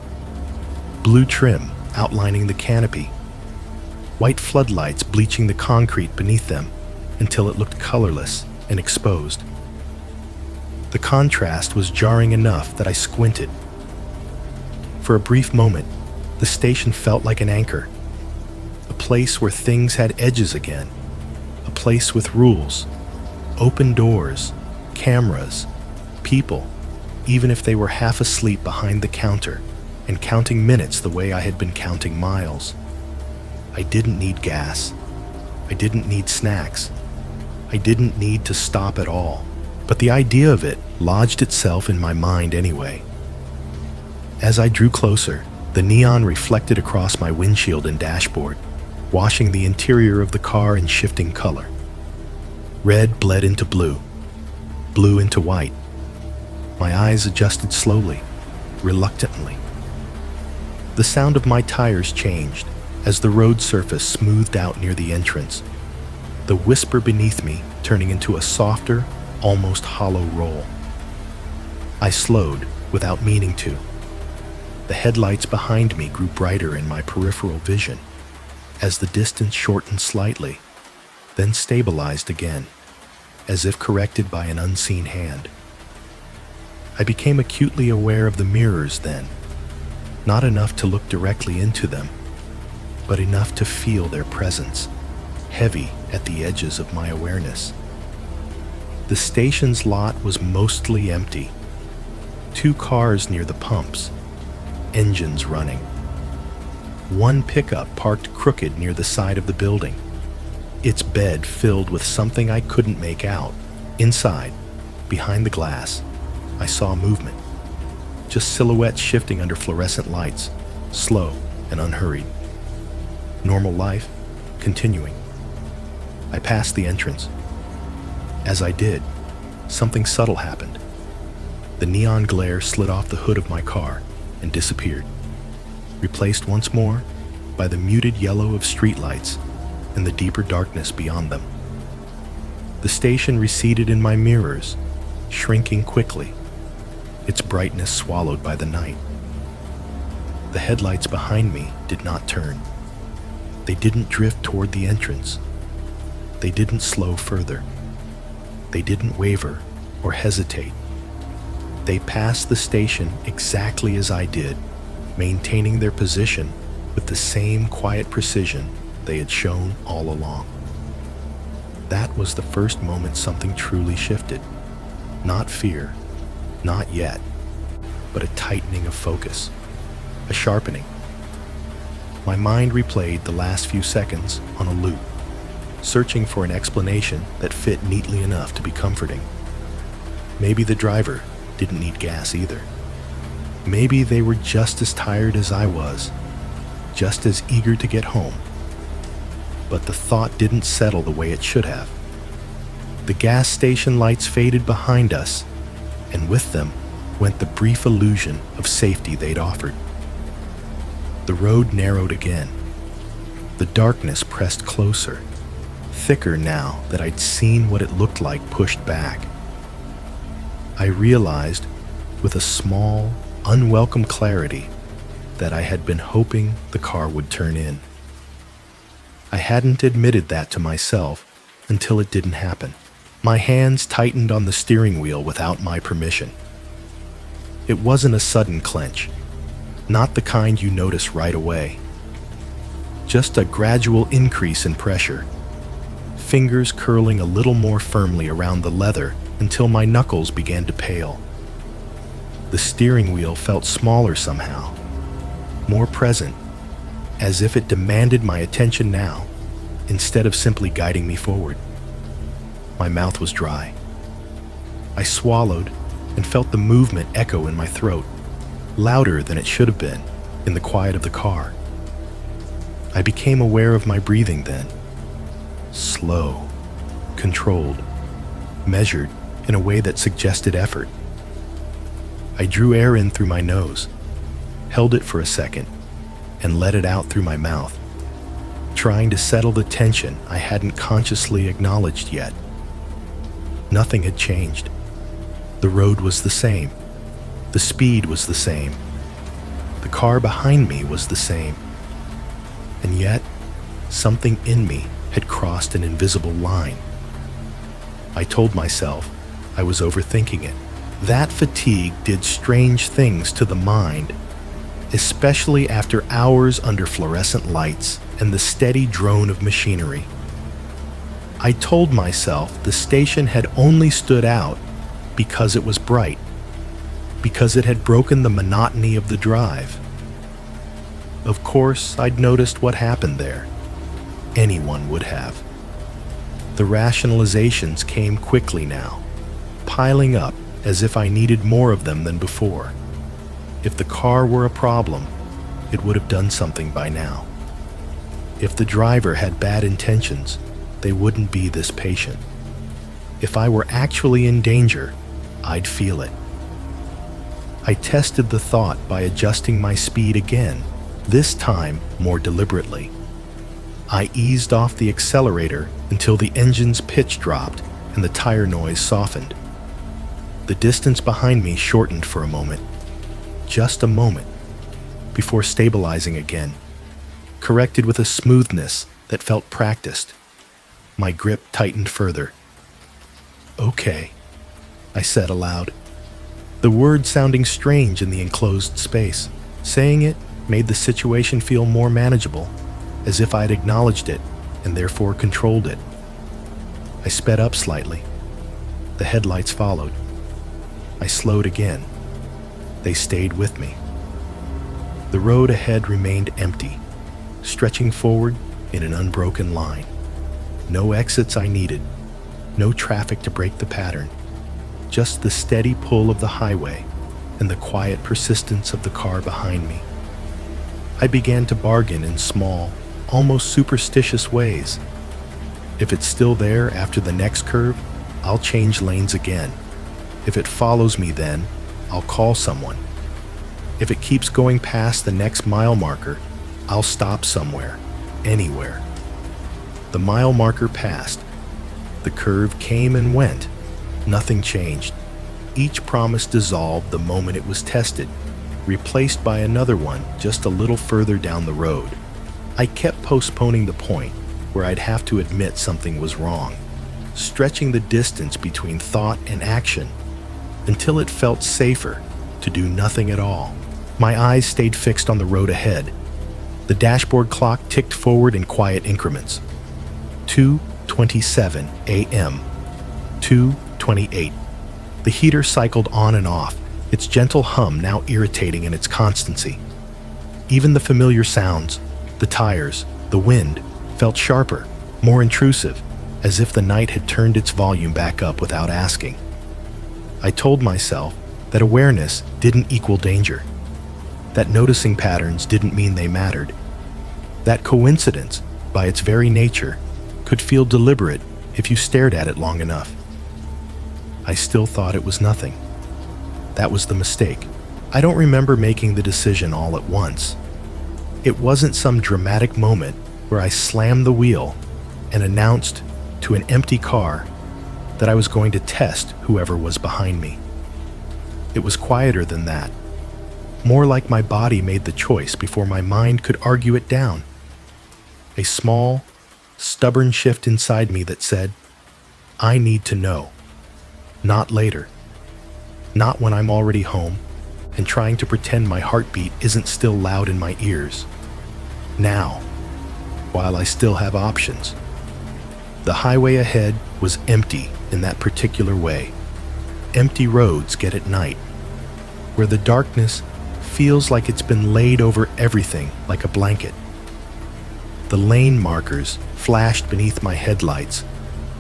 blue trim outlining the canopy, white floodlights bleaching the concrete beneath them until it looked colorless and exposed. The contrast was jarring enough that I squinted. For a brief moment, the station felt like an anchor, a place where things had edges again, a place with rules, open doors, cameras, people, even if they were half asleep behind the counter and counting minutes the way I had been counting miles. I didn't need gas. I didn't need snacks. I didn't need to stop at all. But the idea of it lodged itself in my mind anyway. As I drew closer, the neon reflected across my windshield and dashboard, washing the interior of the car in shifting color. Red bled into blue, blue into white. My eyes adjusted slowly, reluctantly. The sound of my tires changed as the road surface smoothed out near the entrance, the whisper beneath me turning into a softer, almost hollow roll. I slowed without meaning to. The headlights behind me grew brighter in my peripheral vision as the distance shortened slightly, then stabilized again, as if corrected by an unseen hand. I became acutely aware of the mirrors then, not enough to look directly into them, but enough to feel their presence, heavy at the edges of my awareness. The station's lot was mostly empty. 2 cars near the pumps, engines running. 1 pickup parked crooked near the side of the building, its bed filled with something I couldn't make out. Inside, behind the glass, I saw movement, just silhouettes shifting under fluorescent lights, slow and unhurried. Normal life, continuing. I passed the entrance. As I did, something subtle happened. The neon glare slid off the hood of my car and disappeared, replaced once more by the muted yellow of streetlights and the deeper darkness beyond them. The station receded in my mirrors, shrinking quickly, its brightness swallowed by the night. The headlights behind me did not turn. They didn't drift toward the entrance. They didn't slow further. They didn't waver or hesitate. They passed the station exactly as I did, maintaining their position with the same quiet precision they had shown all along. That was the first moment something truly shifted. Not fear, not yet, but a tightening of focus, a sharpening. My mind replayed the last few seconds on a loop, searching for an explanation that fit neatly enough to be comforting. Maybe the driver didn't need gas either. Maybe they were just as tired as I was, just as eager to get home. But the thought didn't settle the way it should have. The gas station lights faded behind us, and with them went the brief illusion of safety they'd offered. The road narrowed again. The darkness pressed closer, thicker now that I'd seen what it looked like pushed back. I realized, with a small, unwelcome clarity, that I had been hoping the car would turn in. I hadn't admitted that to myself until it didn't happen. My hands tightened on the steering wheel without my permission. It wasn't a sudden clench, not the kind you notice right away. Just a gradual increase in pressure, fingers curling a little more firmly around the leather until my knuckles began to pale. The steering wheel felt smaller somehow, more present, as if it demanded my attention now, instead of simply guiding me forward. My mouth was dry. I swallowed and felt the movement echo in my throat, louder than it should have been in the quiet of the car. I became aware of my breathing then. Slow, controlled, measured in a way that suggested effort. I drew air in through my nose, held it for a second, and let it out through my mouth, trying to settle the tension I hadn't consciously acknowledged yet. Nothing had changed. The road was the same. The speed was the same. The car behind me was the same. And yet, something in me had crossed an invisible line. I told myself I was overthinking it. That fatigue did strange things to the mind, especially after hours under fluorescent lights and the steady drone of machinery. I told myself the station had only stood out because it was bright, because it had broken the monotony of the drive. Of course, I'd noticed what happened there. Anyone would have. The rationalizations came quickly now, piling up as if I needed more of them than before. If the car were a problem, it would have done something by now. If the driver had bad intentions, they wouldn't be this patient. If I were actually in danger, I'd feel it. I tested the thought by adjusting my speed again, this time more deliberately. I eased off the accelerator until the engine's pitch dropped and the tire noise softened. The distance behind me shortened for a moment, just a moment, before stabilizing again, corrected with a smoothness that felt practiced. My grip tightened further. "Okay," I said aloud, the word sounding strange in the enclosed space. Saying it made the situation feel more manageable, as if I'd acknowledged it and therefore controlled it. I sped up slightly. The headlights followed. I slowed again. They stayed with me. The road ahead remained empty, stretching forward in an unbroken line. No exits I needed, no traffic to break the pattern, just the steady pull of the highway and the quiet persistence of the car behind me. I began to bargain in small, almost superstitious ways. If it's still there after the next curve, I'll change lanes again. If it follows me then, I'll call someone. If it keeps going past the next mile marker, I'll stop somewhere, anywhere. The mile marker passed. The curve came and went. Nothing changed. Each promise dissolved the moment it was tested, replaced by another one just a little further down the road. I kept postponing the point where I'd have to admit something was wrong, stretching the distance between thought and action until it felt safer to do nothing at all. My eyes stayed fixed on the road ahead. The dashboard clock ticked forward in quiet increments. 2:27 a.m. 2:28. The heater cycled on and off, its gentle hum now irritating in its constancy. Even the familiar sounds, the tires, the wind, felt sharper, more intrusive, as if the night had turned its volume back up without asking. I told myself that awareness didn't equal danger, that noticing patterns didn't mean they mattered, that coincidence, by its very nature, could feel deliberate if you stared at it long enough. I still thought it was nothing. That was the mistake. I don't remember making the decision all at once. It wasn't some dramatic moment where I slammed the wheel and announced to an empty car that I was going to test whoever was behind me. It was quieter than that. More like my body made the choice before my mind could argue it down. A small, stubborn shift inside me that said, I need to know. Not later. Not when I'm already home and trying to pretend my heartbeat isn't still loud in my ears. Now, while I still have options. The highway ahead was empty in that particular way. Empty roads get at night, where the darkness feels like it's been laid over everything like a blanket. The lane markers flashed beneath my headlights,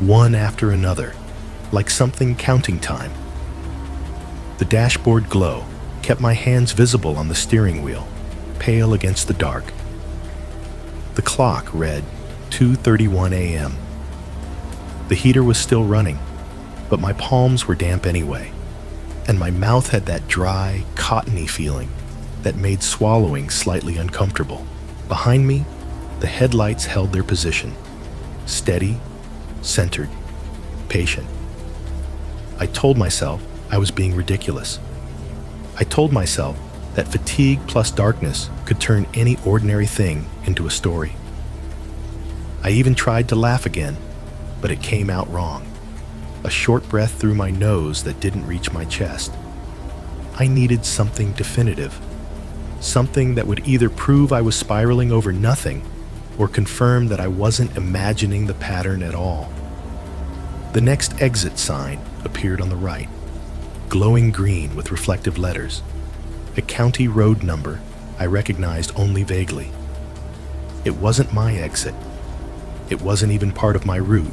one after another, like something counting time. The dashboard glow kept my hands visible on the steering wheel, pale against the dark. The clock read 2:31 a.m. The heater was still running, but my palms were damp anyway, and my mouth had that dry, cottony feeling that made swallowing slightly uncomfortable. Behind me, the headlights held their position, steady, centered, patient. I told myself I was being ridiculous. I told myself that fatigue plus darkness could turn any ordinary thing into a story. I even tried to laugh again, but it came out wrong. A short breath through my nose that didn't reach my chest. I needed something definitive, something that would either prove I was spiraling over nothing or confirm that I wasn't imagining the pattern at all. The next exit sign appeared on the right, glowing green with reflective letters. A county road number I recognized only vaguely. It wasn't my exit. It wasn't even part of my route.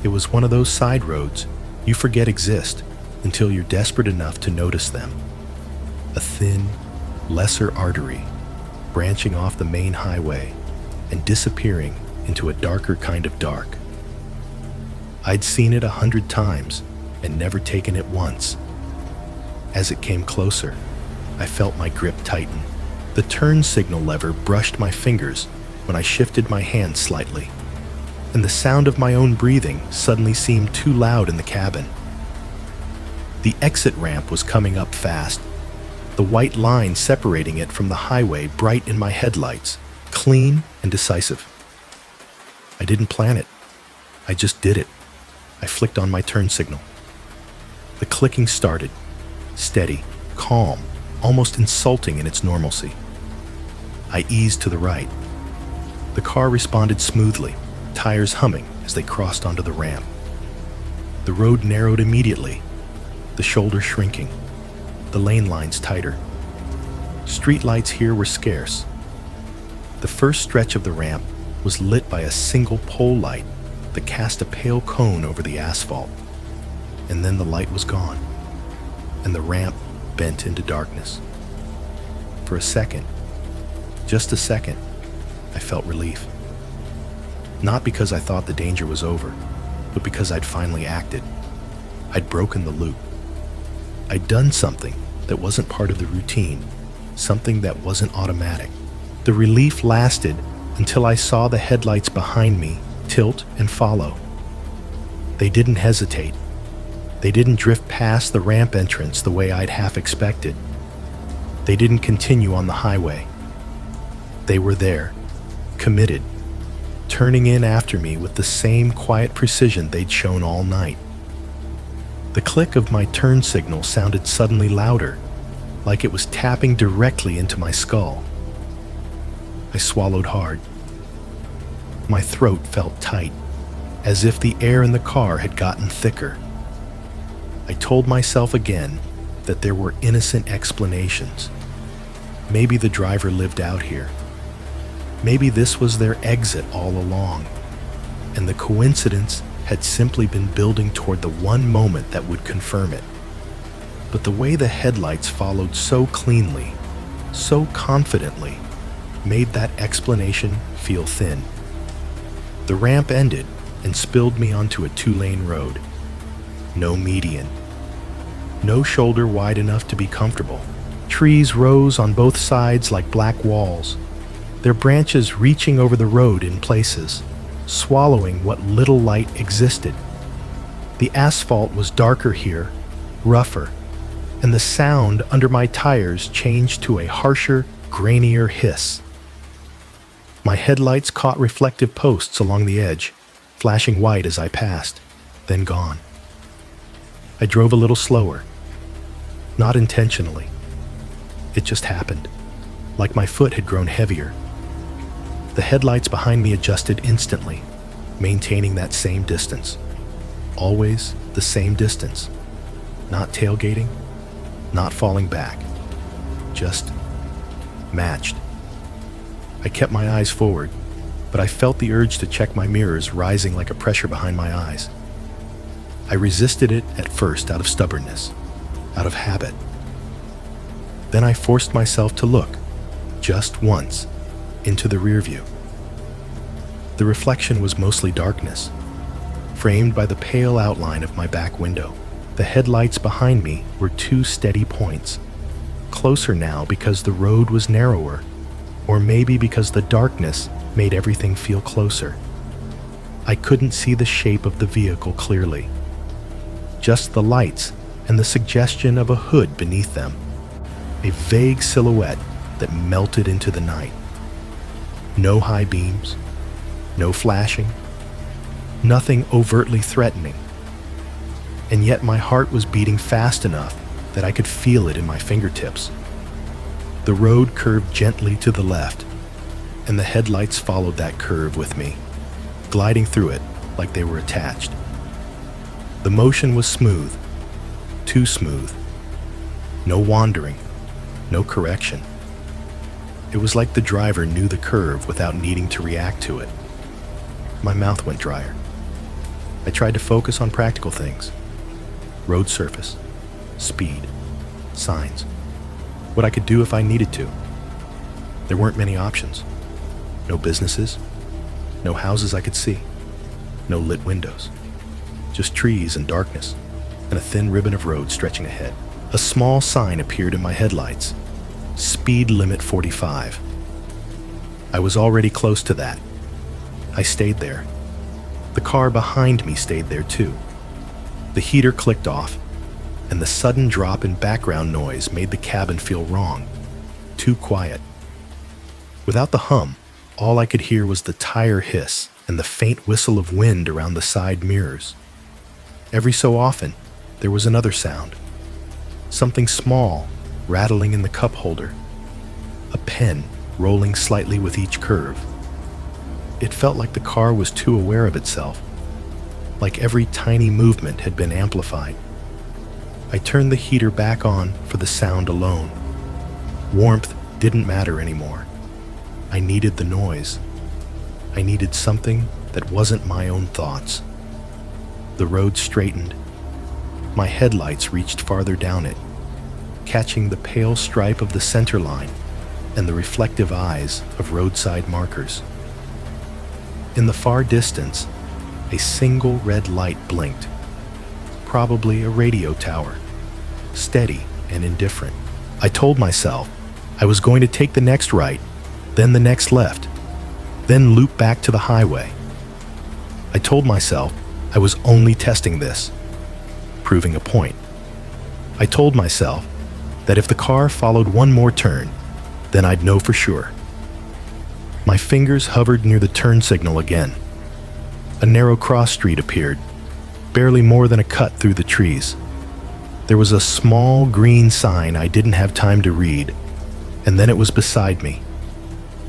It was one of those side roads you forget exist until you're desperate enough to notice them. A thin, lesser artery branching off the main highway and disappearing into a darker kind of dark. I'd seen it 100 times and never taken it once. As it came closer, I felt my grip tighten. The turn signal lever brushed my fingers when I shifted my hand slightly, and the sound of my own breathing suddenly seemed too loud in the cabin. The exit ramp was coming up fast, the white line separating it from the highway bright in my headlights, clean and decisive. I didn't plan it. I just did it. I flicked on my turn signal. The clicking started, steady, calm, almost insulting in its normalcy. I eased to the right. The car responded smoothly, tires humming as they crossed onto the ramp. The road narrowed immediately, the shoulder shrinking, the lane lines tighter. Street lights here were scarce. The first stretch of the ramp was lit by a single pole light that cast a pale cone over the asphalt, and then the light was gone, and the ramp bent into darkness. For a second, just a second, I felt relief. Not because I thought the danger was over, but because I'd finally acted. I'd broken the loop. I'd done something that wasn't part of the routine, something that wasn't automatic. The relief lasted until I saw the headlights behind me tilt and follow. They didn't hesitate. They didn't drift past the ramp entrance the way I'd half expected. They didn't continue on the highway. They were there, committed, turning in after me with the same quiet precision they'd shown all night. The click of my turn signal sounded suddenly louder, like it was tapping directly into my skull. I swallowed hard. My throat felt tight, as if the air in the car had gotten thicker. I told myself again that there were innocent explanations. Maybe the driver lived out here. Maybe this was their exit all along, and the coincidence had simply been building toward the one moment that would confirm it. But the way the headlights followed so cleanly, so confidently, made that explanation feel thin. The ramp ended and spilled me onto a two-lane road. No median. no shoulder wide enough to be comfortable. Trees rose on both sides like black walls, their branches reaching over the road in places, swallowing what little light existed. The asphalt was darker here, rougher, and the sound under my tires changed to a harsher, grainier hiss. My headlights caught reflective posts along the edge, flashing white as I passed, then gone. I drove a little slower. Not intentionally. It just happened, like my foot had grown heavier. The headlights behind me adjusted instantly, maintaining that same distance. Always the same distance. Not tailgating, not falling back. Just matched. I kept my eyes forward, but I felt the urge to check my mirrors rising like a pressure behind my eyes. I resisted it at first out of stubbornness, out of habit. Then I forced myself to look, just once, into the rear view. The reflection was mostly darkness, framed by the pale outline of my back window. The headlights behind me were two steady points, closer now because the road was narrower, or maybe because the darkness made everything feel closer. I couldn't see the shape of the vehicle clearly, just the lights and the suggestion of a hood beneath them, a vague silhouette that melted into the night. No high beams, no flashing, nothing overtly threatening. And yet my heart was beating fast enough that I could feel it in my fingertips. The road curved gently to the left, and the headlights followed that curve with me, gliding through it like they were attached. The motion was smooth, too smooth. No wandering, no correction. It was like the driver knew the curve without needing to react to it. My mouth went drier. I tried to focus on practical things. Road surface, speed, signs, what I could do if I needed to. There weren't many options. No businesses, no houses I could see, no lit windows, just trees and darkness, and a thin ribbon of road stretching ahead. A small sign appeared in my headlights, speed limit 45. I was already close to that. I stayed there. The car behind me stayed there too. The heater clicked off, and the sudden drop in background noise made the cabin feel wrong, too quiet. Without the hum, all I could hear was the tire hiss and the faint whistle of wind around the side mirrors. Every so often, there was another sound. Something small rattling in the cup holder. A pen rolling slightly with each curve. It felt like the car was too aware of itself, like every tiny movement had been amplified. I turned the heater back on for the sound alone. Warmth didn't matter anymore. I needed the noise. I needed something that wasn't my own thoughts. The road straightened. My headlights reached farther down it, catching the pale stripe of the center line and the reflective eyes of roadside markers. In the far distance, a single red light blinked, probably a radio tower, steady and indifferent. I told myself I was going to take the next right, then the next left, then loop back to the highway. I told myself I was only testing this, proving a point. I told myself that if the car followed one more turn, then I'd know for sure. My fingers hovered near the turn signal again. A narrow cross street appeared, barely more than a cut through the trees. There was a small green sign I didn't have time to read, and then it was beside me.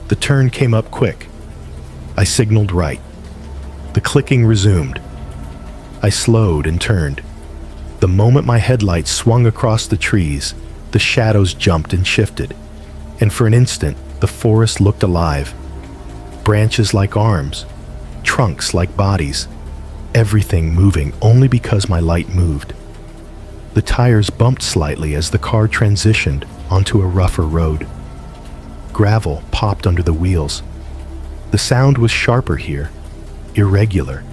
The turn came up quick. I signaled right. The clicking resumed. I slowed and turned. The moment my headlights swung across the trees, the shadows jumped and shifted, and for an instant, the forest looked alive. Branches like arms, trunks like bodies, everything moving only because my light moved. The tires bumped slightly as the car transitioned onto a rougher road. Gravel popped under the wheels. The sound was sharper here, irregular,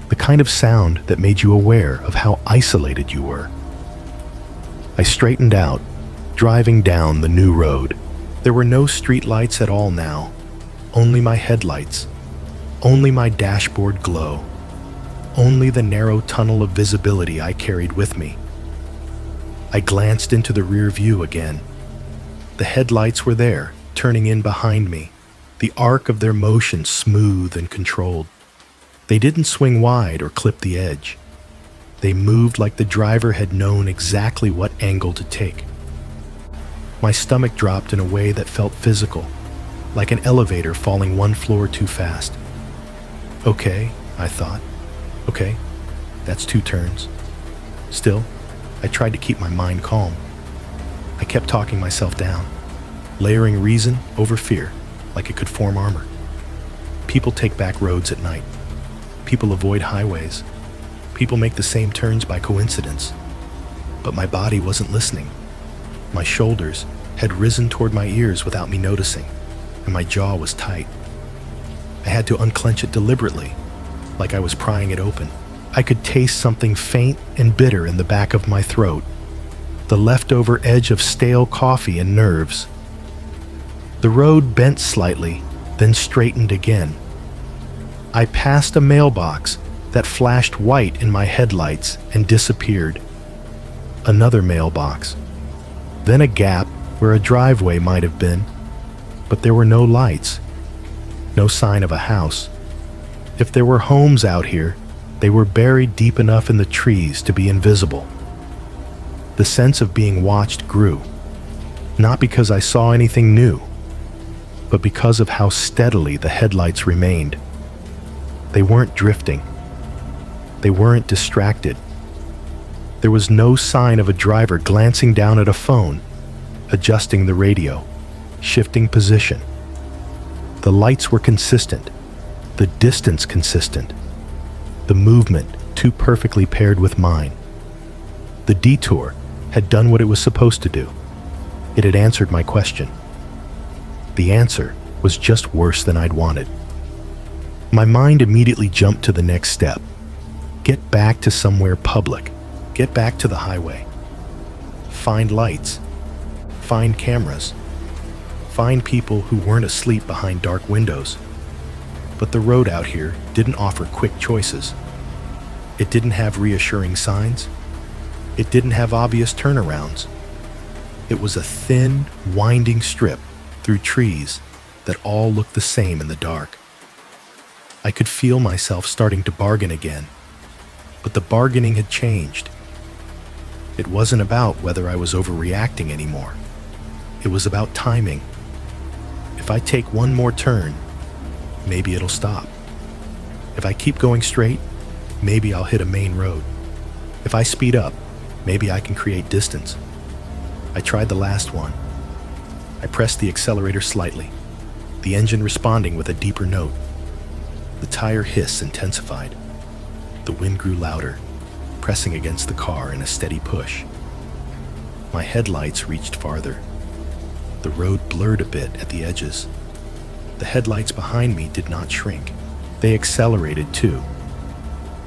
the kind of sound that made you aware of how isolated you were. I straightened out, driving down the new road. There were no street lights at all now, only my headlights, only my dashboard glow, only the narrow tunnel of visibility I carried with me. I glanced into the rear view again. The headlights were there, turning in behind me, the arc of their motion smooth and controlled. They didn't swing wide or clip the edge. They moved like the driver had known exactly what angle to take. My stomach dropped in a way that felt physical, like an elevator falling one floor too fast. Okay, I thought. Okay, that's 2 turns. Still, I tried to keep my mind calm. I kept talking myself down, layering reason over fear like it could form armor. People take back roads at night. People avoid highways. People make the same turns by coincidence. But my body wasn't listening. My shoulders had risen toward my ears without me noticing, and my jaw was tight. I had to unclench it deliberately, like I was prying it open. I could taste something faint and bitter in the back of my throat, the leftover edge of stale coffee and nerves. The road bent slightly, then straightened again. I passed a mailbox that flashed white in my headlights and disappeared. Another mailbox. Then a gap where a driveway might have been, but there were no lights, no sign of a house. If there were homes out here, they were buried deep enough in the trees to be invisible. The sense of being watched grew, not because I saw anything new, but because of how steadily the headlights remained. They weren't drifting. They weren't distracted. There was no sign of a driver glancing down at a phone, adjusting the radio, shifting position. The lights were consistent, the distance consistent, the movement too perfectly paired with mine. The detour had done what it was supposed to do. It had answered my question. The answer was just worse than I'd wanted. My mind immediately jumped to the next step. Get back to somewhere public. Get back to the highway. Find lights. Find cameras. Find people who weren't asleep behind dark windows. But the road out here didn't offer quick choices. It didn't have reassuring signs. It didn't have obvious turnarounds. It was a thin, winding strip through trees that all looked the same in the dark. I could feel myself starting to bargain again, but the bargaining had changed. It wasn't about whether I was overreacting anymore. It was about timing. If I take one more turn, maybe it'll stop. If I keep going straight, maybe I'll hit a main road. If I speed up, maybe I can create distance. I tried the last one. I pressed the accelerator slightly, the engine responding with a deeper note. The tire hiss intensified. The wind grew louder, pressing against the car in a steady push. My headlights reached farther. The road blurred a bit at the edges. The headlights behind me did not shrink. They accelerated too,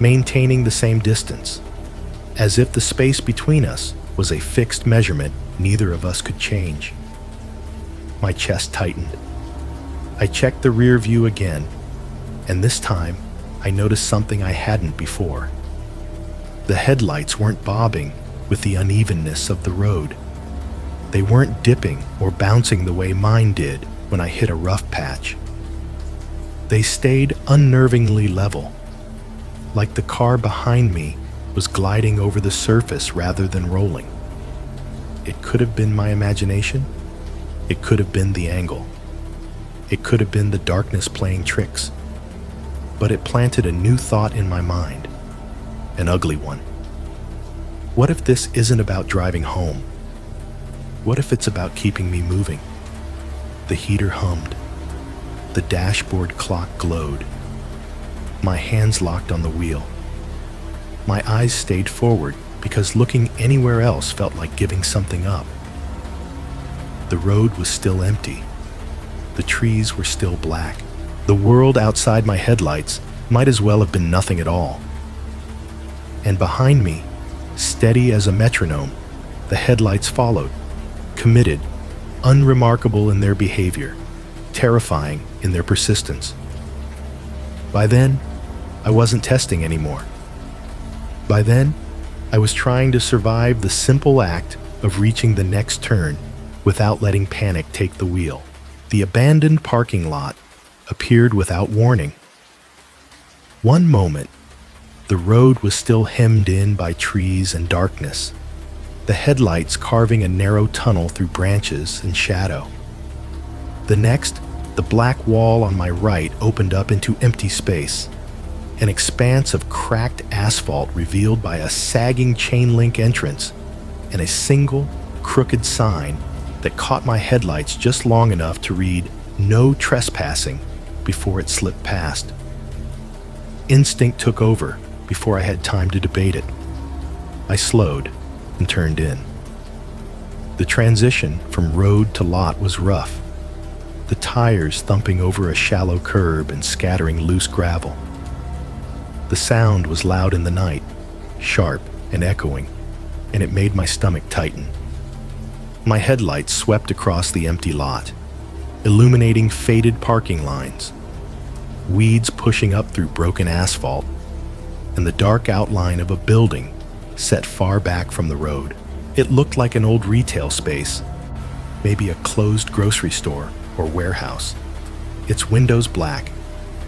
maintaining the same distance, as if the space between us was a fixed measurement neither of us could change. My chest tightened. I checked the rear view again, and this time I noticed something I hadn't before. The headlights weren't bobbing with the unevenness of the road. They weren't dipping or bouncing the way mine did when I hit a rough patch. They stayed unnervingly level, like the car behind me was gliding over the surface rather than rolling. It could have been my imagination. It could have been the angle. It could have been the darkness playing tricks. But it planted a new thought in my mind, an ugly one. What if this isn't about driving home? What if it's about keeping me moving? The heater hummed. The dashboard clock glowed. My hands locked on the wheel. My eyes stayed forward because looking anywhere else felt like giving something up. The road was still empty. The trees were still black. The world outside my headlights might as well have been nothing at all. And behind me, steady as a metronome, The headlights followed, committed, unremarkable in their behavior, terrifying in their persistence. By then, I wasn't testing anymore. By then, I was trying to survive the simple act of reaching the next turn without letting panic take the wheel. The abandoned parking lot appeared without warning. One moment, the road was still hemmed in by trees and darkness, the headlights carving a narrow tunnel through branches and shadow. The next, the black wall on my right opened up into empty space, an expanse of cracked asphalt revealed by a sagging chain link entrance and a single, crooked sign that caught my headlights just long enough to read "No trespassing" before it slipped past. Instinct took over before I had time to debate it. I slowed and turned in. The transition from road to lot was rough, the tires thumping over a shallow curb and scattering loose gravel. The sound was loud in the night, sharp and echoing, and it made my stomach tighten. My headlights swept across the empty lot, illuminating faded parking lines, weeds pushing up through broken asphalt, and the dark outline of a building set far back from the road. It looked like an old retail space, maybe a closed grocery store or warehouse, its windows black,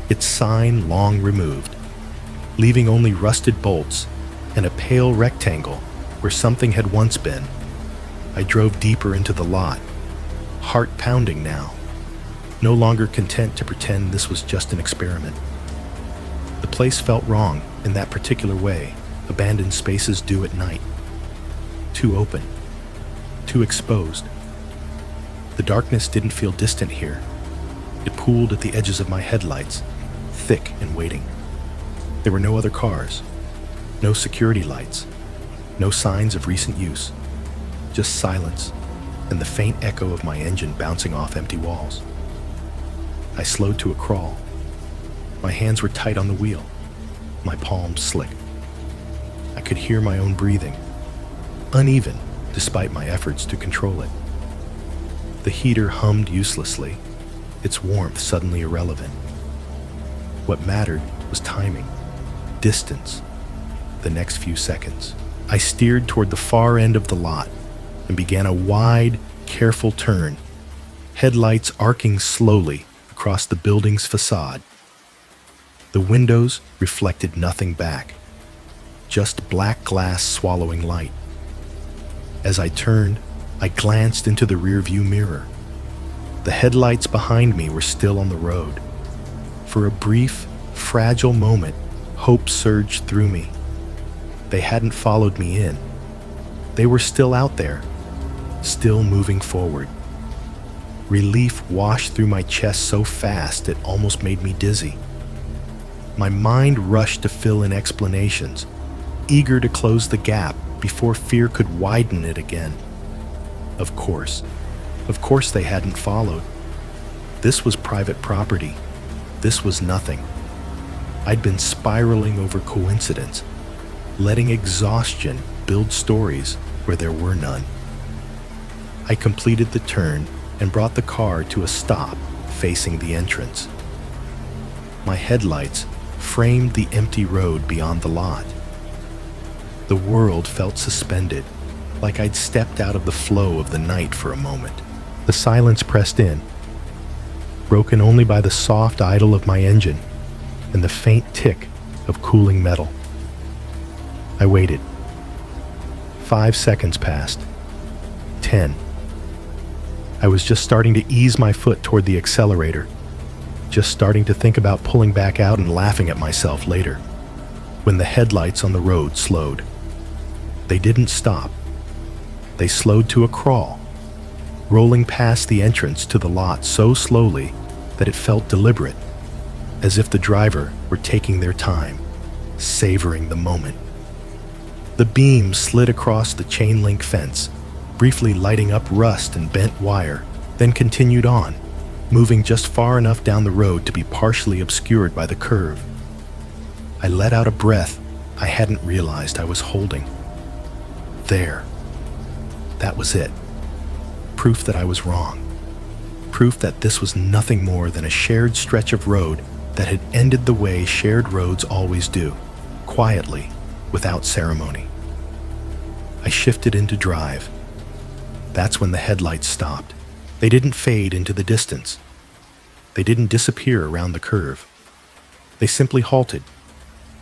its sign long removed, leaving only rusted bolts and a pale rectangle where something had once been. I drove deeper into the lot, heart pounding now, no longer content to pretend this was just an experiment. The place felt wrong in that particular way abandoned spaces do at night. Too open, too exposed. The darkness didn't feel distant here. It pooled at the edges of my headlights, thick and waiting. There were no other cars, no security lights, no signs of recent use, just silence and the faint echo of my engine bouncing off empty walls. I slowed to a crawl. My hands were tight on the wheel, my palms slick. I could hear my own breathing, uneven despite my efforts to control it. The heater hummed uselessly, its warmth suddenly irrelevant. What mattered was timing, distance, the next few seconds. I steered toward the far end of the lot and began a wide, careful turn, headlights arcing slowly across the building's facade. The windows reflected nothing back, just black glass swallowing light. As I turned, I glanced into the rearview mirror. The headlights behind me were still on the road. For a brief, fragile moment, hope surged through me. They hadn't followed me in. They were still out there, still moving forward. Relief washed through my chest so fast it almost made me dizzy. My mind rushed to fill in explanations, eager to close the gap before fear could widen it again. Of course they hadn't followed. This was private property. This was nothing. I'd been spiraling over coincidence, letting exhaustion build stories where there were none. I completed the turn and brought the car to a stop facing the entrance. My headlights framed the empty road beyond the lot. The world felt suspended, like I'd stepped out of the flow of the night for a moment. The silence pressed in, broken only by the soft idle of my engine and the faint tick of cooling metal. I waited. 5 seconds passed. 10. I was just starting to ease my foot toward the accelerator, just starting to think about pulling back out and laughing at myself later, when the headlights on the road slowed. They didn't stop. They slowed to a crawl, rolling past the entrance to the lot so slowly that it felt deliberate, as if the driver were taking their time, savoring the moment. The beam slid across the chain link fence, briefly lighting up rust and bent wire, then continued on, moving just far enough down the road to be partially obscured by the curve. I let out a breath I hadn't realized I was holding. There, That was it. Proof that I was wrong. Proof that this was nothing more than a shared stretch of road that had ended the way shared roads always do, quietly, without ceremony. I shifted into drive. That's when the headlights stopped. They didn't fade into the distance. They didn't disappear around the curve. They simply halted,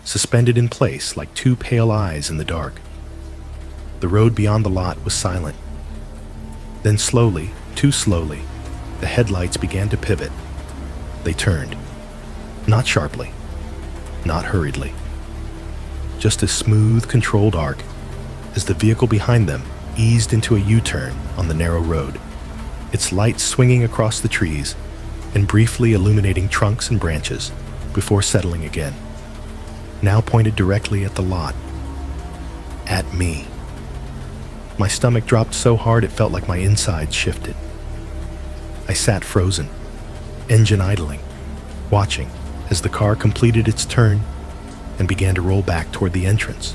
suspended in place like two pale eyes in the dark. The road beyond the lot was silent. Then slowly, too slowly, the headlights began to pivot. They turned. Not sharply, not hurriedly. Just a smooth, controlled arc as the vehicle behind them eased into a U-turn on the narrow road, its lights swinging across the trees and briefly illuminating trunks and branches before settling again, now pointed directly at the lot. At me. My stomach dropped so hard it felt like my insides shifted. I sat frozen, engine idling, watching as the car completed its turn and began to roll back toward the entrance.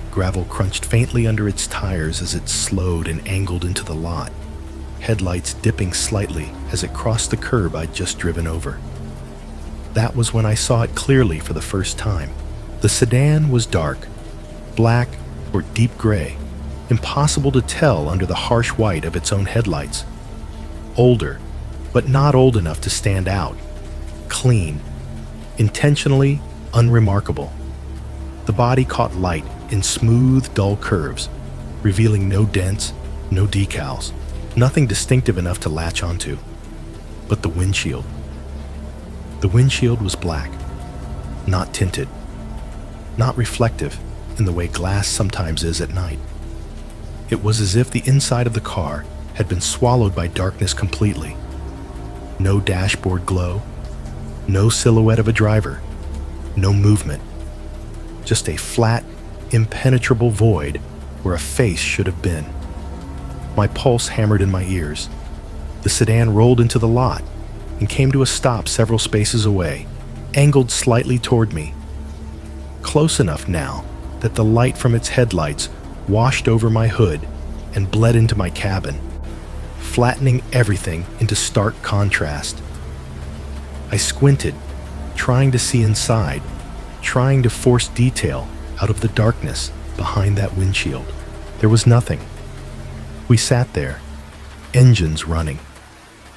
Gravel crunched faintly under its tires as it slowed and angled into the lot, headlights dipping slightly as it crossed the curb I'd just driven over. That was when I saw it clearly for the first time. The sedan was dark, black or deep gray, impossible to tell under the harsh white of its own headlights. Older, but not old enough to stand out. Clean, intentionally unremarkable. The body caught light in smooth, dull curves, revealing no dents, no decals, nothing distinctive enough to latch onto. But the windshield. The windshield was black, not tinted, not reflective in the way glass sometimes is at night. It was as if the inside of the car had been swallowed by darkness completely. No dashboard glow, no silhouette of a driver, no movement. Just a flat, impenetrable void where a face should have been. My pulse hammered in my ears. The sedan rolled into the lot and came to a stop several spaces away, angled slightly toward me. Close enough now that the light from its headlights washed over my hood and bled into my cabin, flattening everything into stark contrast. I squinted, trying to see inside, trying to force detail out of the darkness behind that windshield. There was nothing. We sat there, engines running,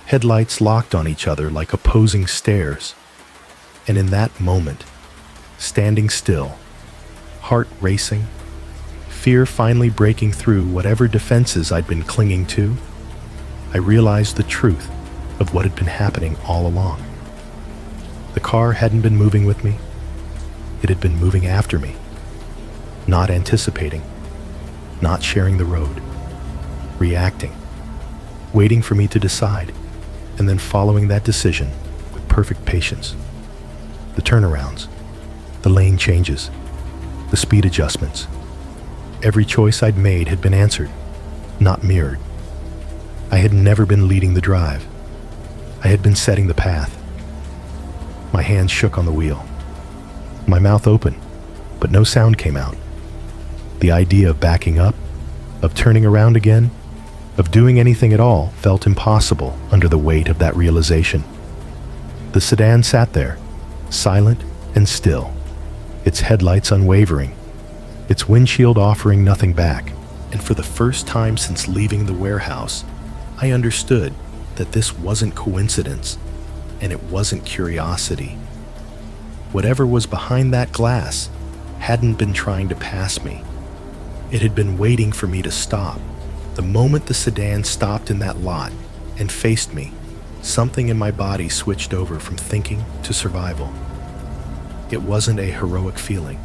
headlights locked on each other like opposing stares. And in that moment, standing still, heart racing, fear finally breaking through whatever defenses I'd been clinging to, I realized the truth of what had been happening all along. The car hadn't been moving with me. It had been moving after me, not anticipating, not sharing the road, reacting, waiting for me to decide, and then following that decision with perfect patience. The turnarounds, the lane changes, the speed adjustments. Every choice I'd made had been answered, not mirrored. I had never been leading the drive. I had been setting the path. My hands shook on the wheel. My mouth open, but no sound came out. The idea of backing up, of turning around again, of doing anything at all felt impossible under the weight of that realization. The sedan sat there, silent and still, its headlights unwavering, its windshield offering nothing back. And for the first time since leaving the warehouse, I understood that this wasn't coincidence, and it wasn't curiosity. Whatever was behind that glass hadn't been trying to pass me. It had been waiting for me to stop. The moment the sedan stopped in that lot and faced me, something in my body switched over from thinking to survival. It wasn't a heroic feeling.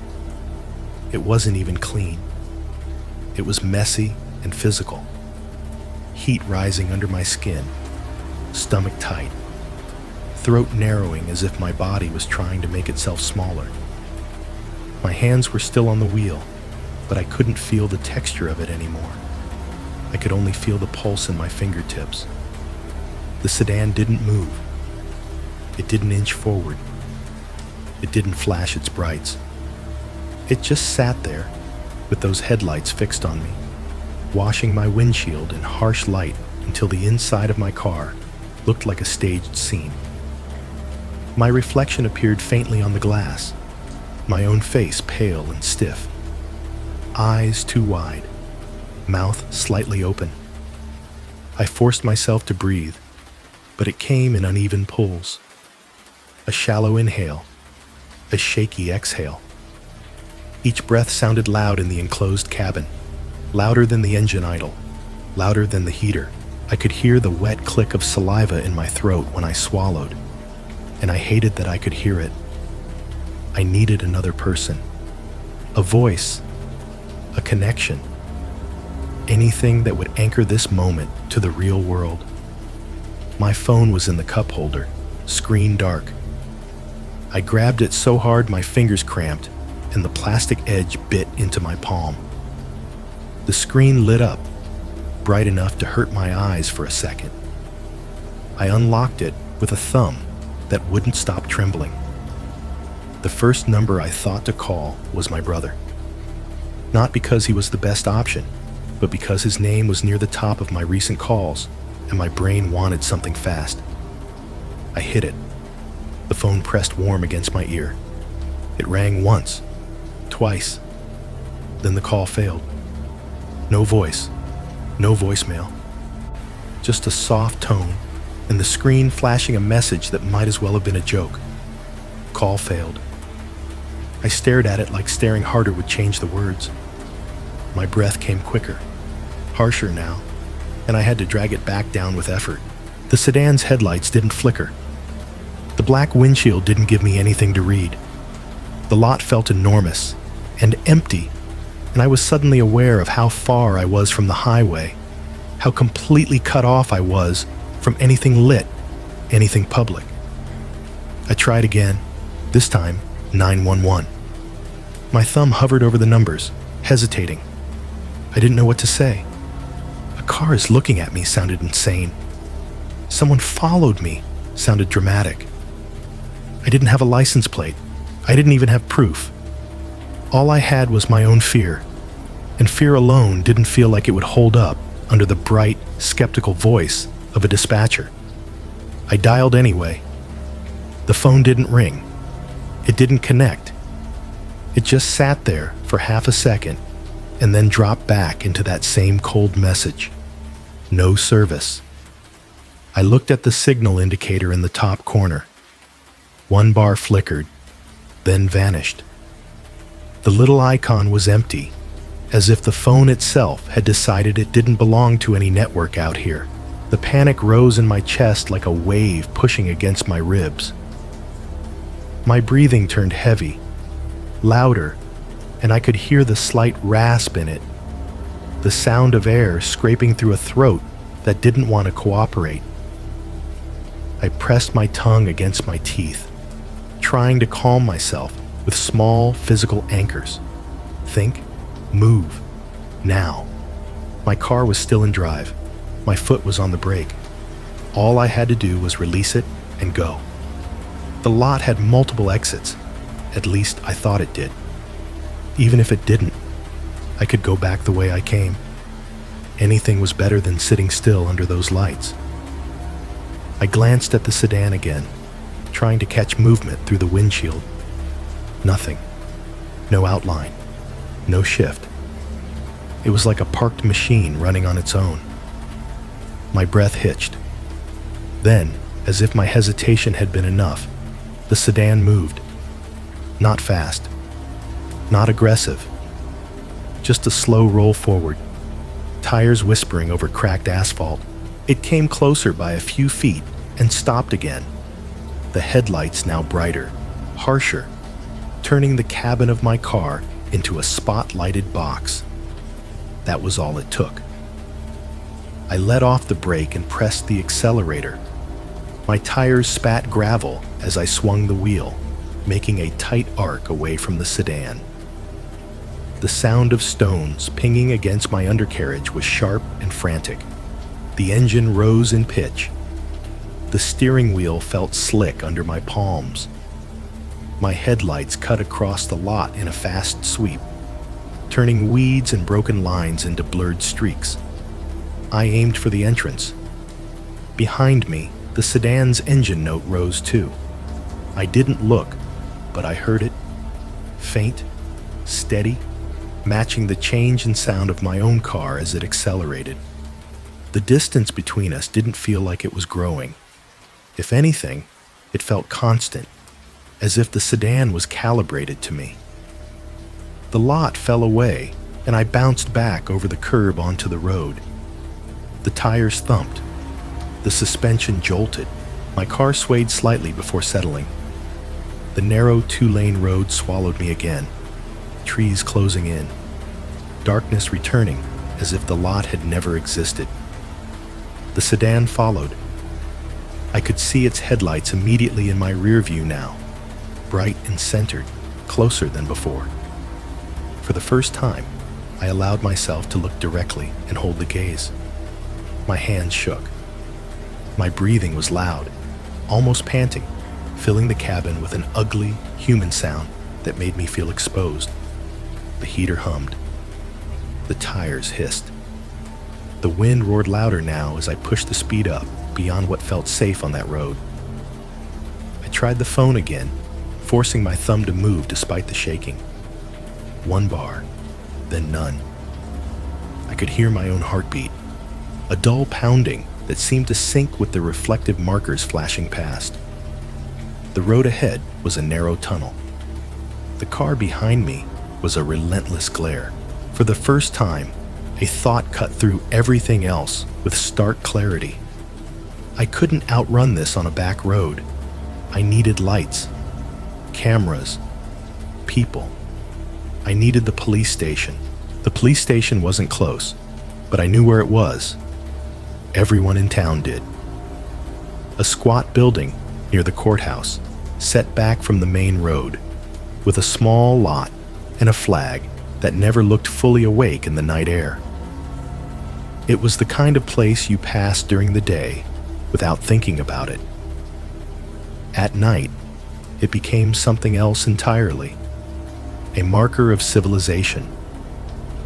It wasn't even clean. It was messy and physical. Heat rising under my skin, stomach tight, throat narrowing as if my body was trying to make itself smaller. My hands were still on the wheel, but I couldn't feel the texture of it anymore. I could only feel the pulse in my fingertips. The sedan didn't move. It didn't inch forward. It didn't flash its brights. It just sat there, with those headlights fixed on me, washing my windshield in harsh light until the inside of my car looked like a staged scene. My reflection appeared faintly on the glass, my own face pale and stiff, eyes too wide, mouth slightly open. I forced myself to breathe, but it came in uneven pulls. A shallow inhale, a shaky exhale. Each breath sounded loud in the enclosed cabin, louder than the engine idle, louder than the heater. I could hear the wet click of saliva in my throat when I swallowed, and I hated that I could hear it. I needed another person, a voice, a connection, anything that would anchor this moment to the real world. My phone was in the cup holder, screen dark. I grabbed it so hard my fingers cramped and the plastic edge bit into my palm. The screen lit up, bright enough to hurt my eyes for a second. I unlocked it with a thumb that wouldn't stop trembling. The first number I thought to call was my brother. Not because he was the best option, but because his name was near the top of my recent calls and my brain wanted something fast. I hit it. The phone pressed warm against my ear. It rang once, twice. Then the call failed. No voice, no voicemail. Just a soft tone and the screen flashing a message that might as well have been a joke. Call failed. I stared at it like staring harder would change the words. My breath came quicker, harsher now, and I had to drag it back down with effort. The sedan's headlights didn't flicker. The black windshield didn't give me anything to read. The lot felt enormous and empty, and I was suddenly aware of how far I was from the highway, how completely cut off I was from anything lit, anything public. I tried again, this time 911. My thumb hovered over the numbers, hesitating. I didn't know what to say. A car is looking at me sounded insane. Someone followed me sounded dramatic. I didn't have a license plate. I didn't even have proof. All I had was my own fear, and fear alone didn't feel like it would hold up under the bright, skeptical voice of a dispatcher. I dialed anyway. The phone didn't ring. It didn't connect. It just sat there for half a second and then dropped back into that same cold message. No service. I looked at the signal indicator in the top corner. One bar flickered, then vanished. The little icon was empty, as if the phone itself had decided it didn't belong to any network out here. The panic rose in my chest like a wave pushing against my ribs. My breathing turned heavy, louder, and I could hear the slight rasp in it, the sound of air scraping through a throat that didn't want to cooperate. I pressed my tongue against my teeth, trying to calm myself with small physical anchors. Think, move, now. My car was still in drive. My foot was on the brake. All I had to do was release it and go. The lot had multiple exits. At least I thought it did. Even if it didn't, I could go back the way I came. Anything was better than sitting still under those lights. I glanced at the sedan again, trying to catch movement through the windshield. Nothing. No outline. No shift. It was like a parked machine running on its own. My breath hitched. Then, as if my hesitation had been enough, the sedan moved. Not fast. Not aggressive. Just a slow roll forward, tires whispering over cracked asphalt. It came closer by a few feet and stopped again, the headlights now brighter, harsher, turning the cabin of my car into a spotlighted box. That was all it took. I let off the brake and pressed the accelerator. My tires spat gravel as I swung the wheel, making a tight arc away from the sedan. The sound of stones pinging against my undercarriage was sharp and frantic. The engine rose in pitch. The steering wheel felt slick under my palms. My headlights cut across the lot in a fast sweep. turning weeds and broken lines into blurred streaks. I aimed for the entrance. Behind me, the sedan's engine note rose too. I didn't look, but I heard it, faint, steady, matching the change in sound of my own car as it accelerated. The distance between us didn't feel like it was growing. If anything, it felt constant, as if the sedan was calibrated to me. The lot fell away, and I bounced back over the curb onto the road. The tires thumped. The suspension jolted. My car swayed slightly before settling. The narrow two-lane road swallowed me again, trees closing in, darkness returning as if the lot had never existed. The sedan followed. I could see its headlights immediately in my rear view now, bright and centered, closer than before. For the first time, I allowed myself to look directly and hold the gaze. My hands shook. My breathing was loud, almost panting, filling the cabin with an ugly, human sound that made me feel exposed. The heater hummed. The tires hissed. The wind roared louder now as I pushed the speed up beyond what felt safe on that road. I tried the phone again, forcing my thumb to move despite the shaking. One bar, then none. I could hear my own heartbeat, a dull pounding that seemed to sync with the reflective markers flashing past. The road ahead was a narrow tunnel. The car behind me was a relentless glare. For the first time, a thought cut through everything else with stark clarity. I couldn't outrun this on a back road. I needed lights, cameras, people. I needed the police station. The police station wasn't close, but I knew where it was. Everyone in town did. A squat building near the courthouse, set back from the main road, with a small lot and a flag that never looked fully awake in the night air. It was the kind of place you passed during the day without thinking about it. At night, it became something else entirely, a marker of civilization,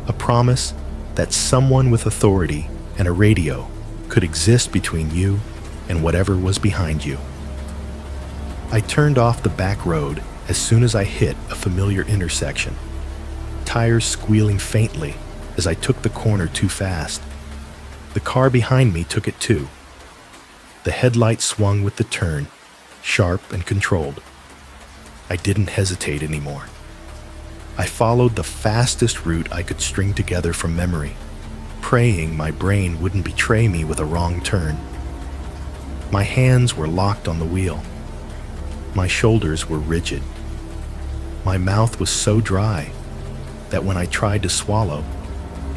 a promise that someone with authority and a radio could exist between you and whatever was behind you. I turned off the back road as soon as I hit a familiar intersection, tires squealing faintly as I took the corner too fast. The car behind me took it too. The headlight swung with the turn, sharp and controlled. I didn't hesitate anymore. I followed the fastest route I could string together from memory, praying my brain wouldn't betray me with a wrong turn. My hands were locked on the wheel. My shoulders were rigid. My mouth was so dry that when I tried to swallow,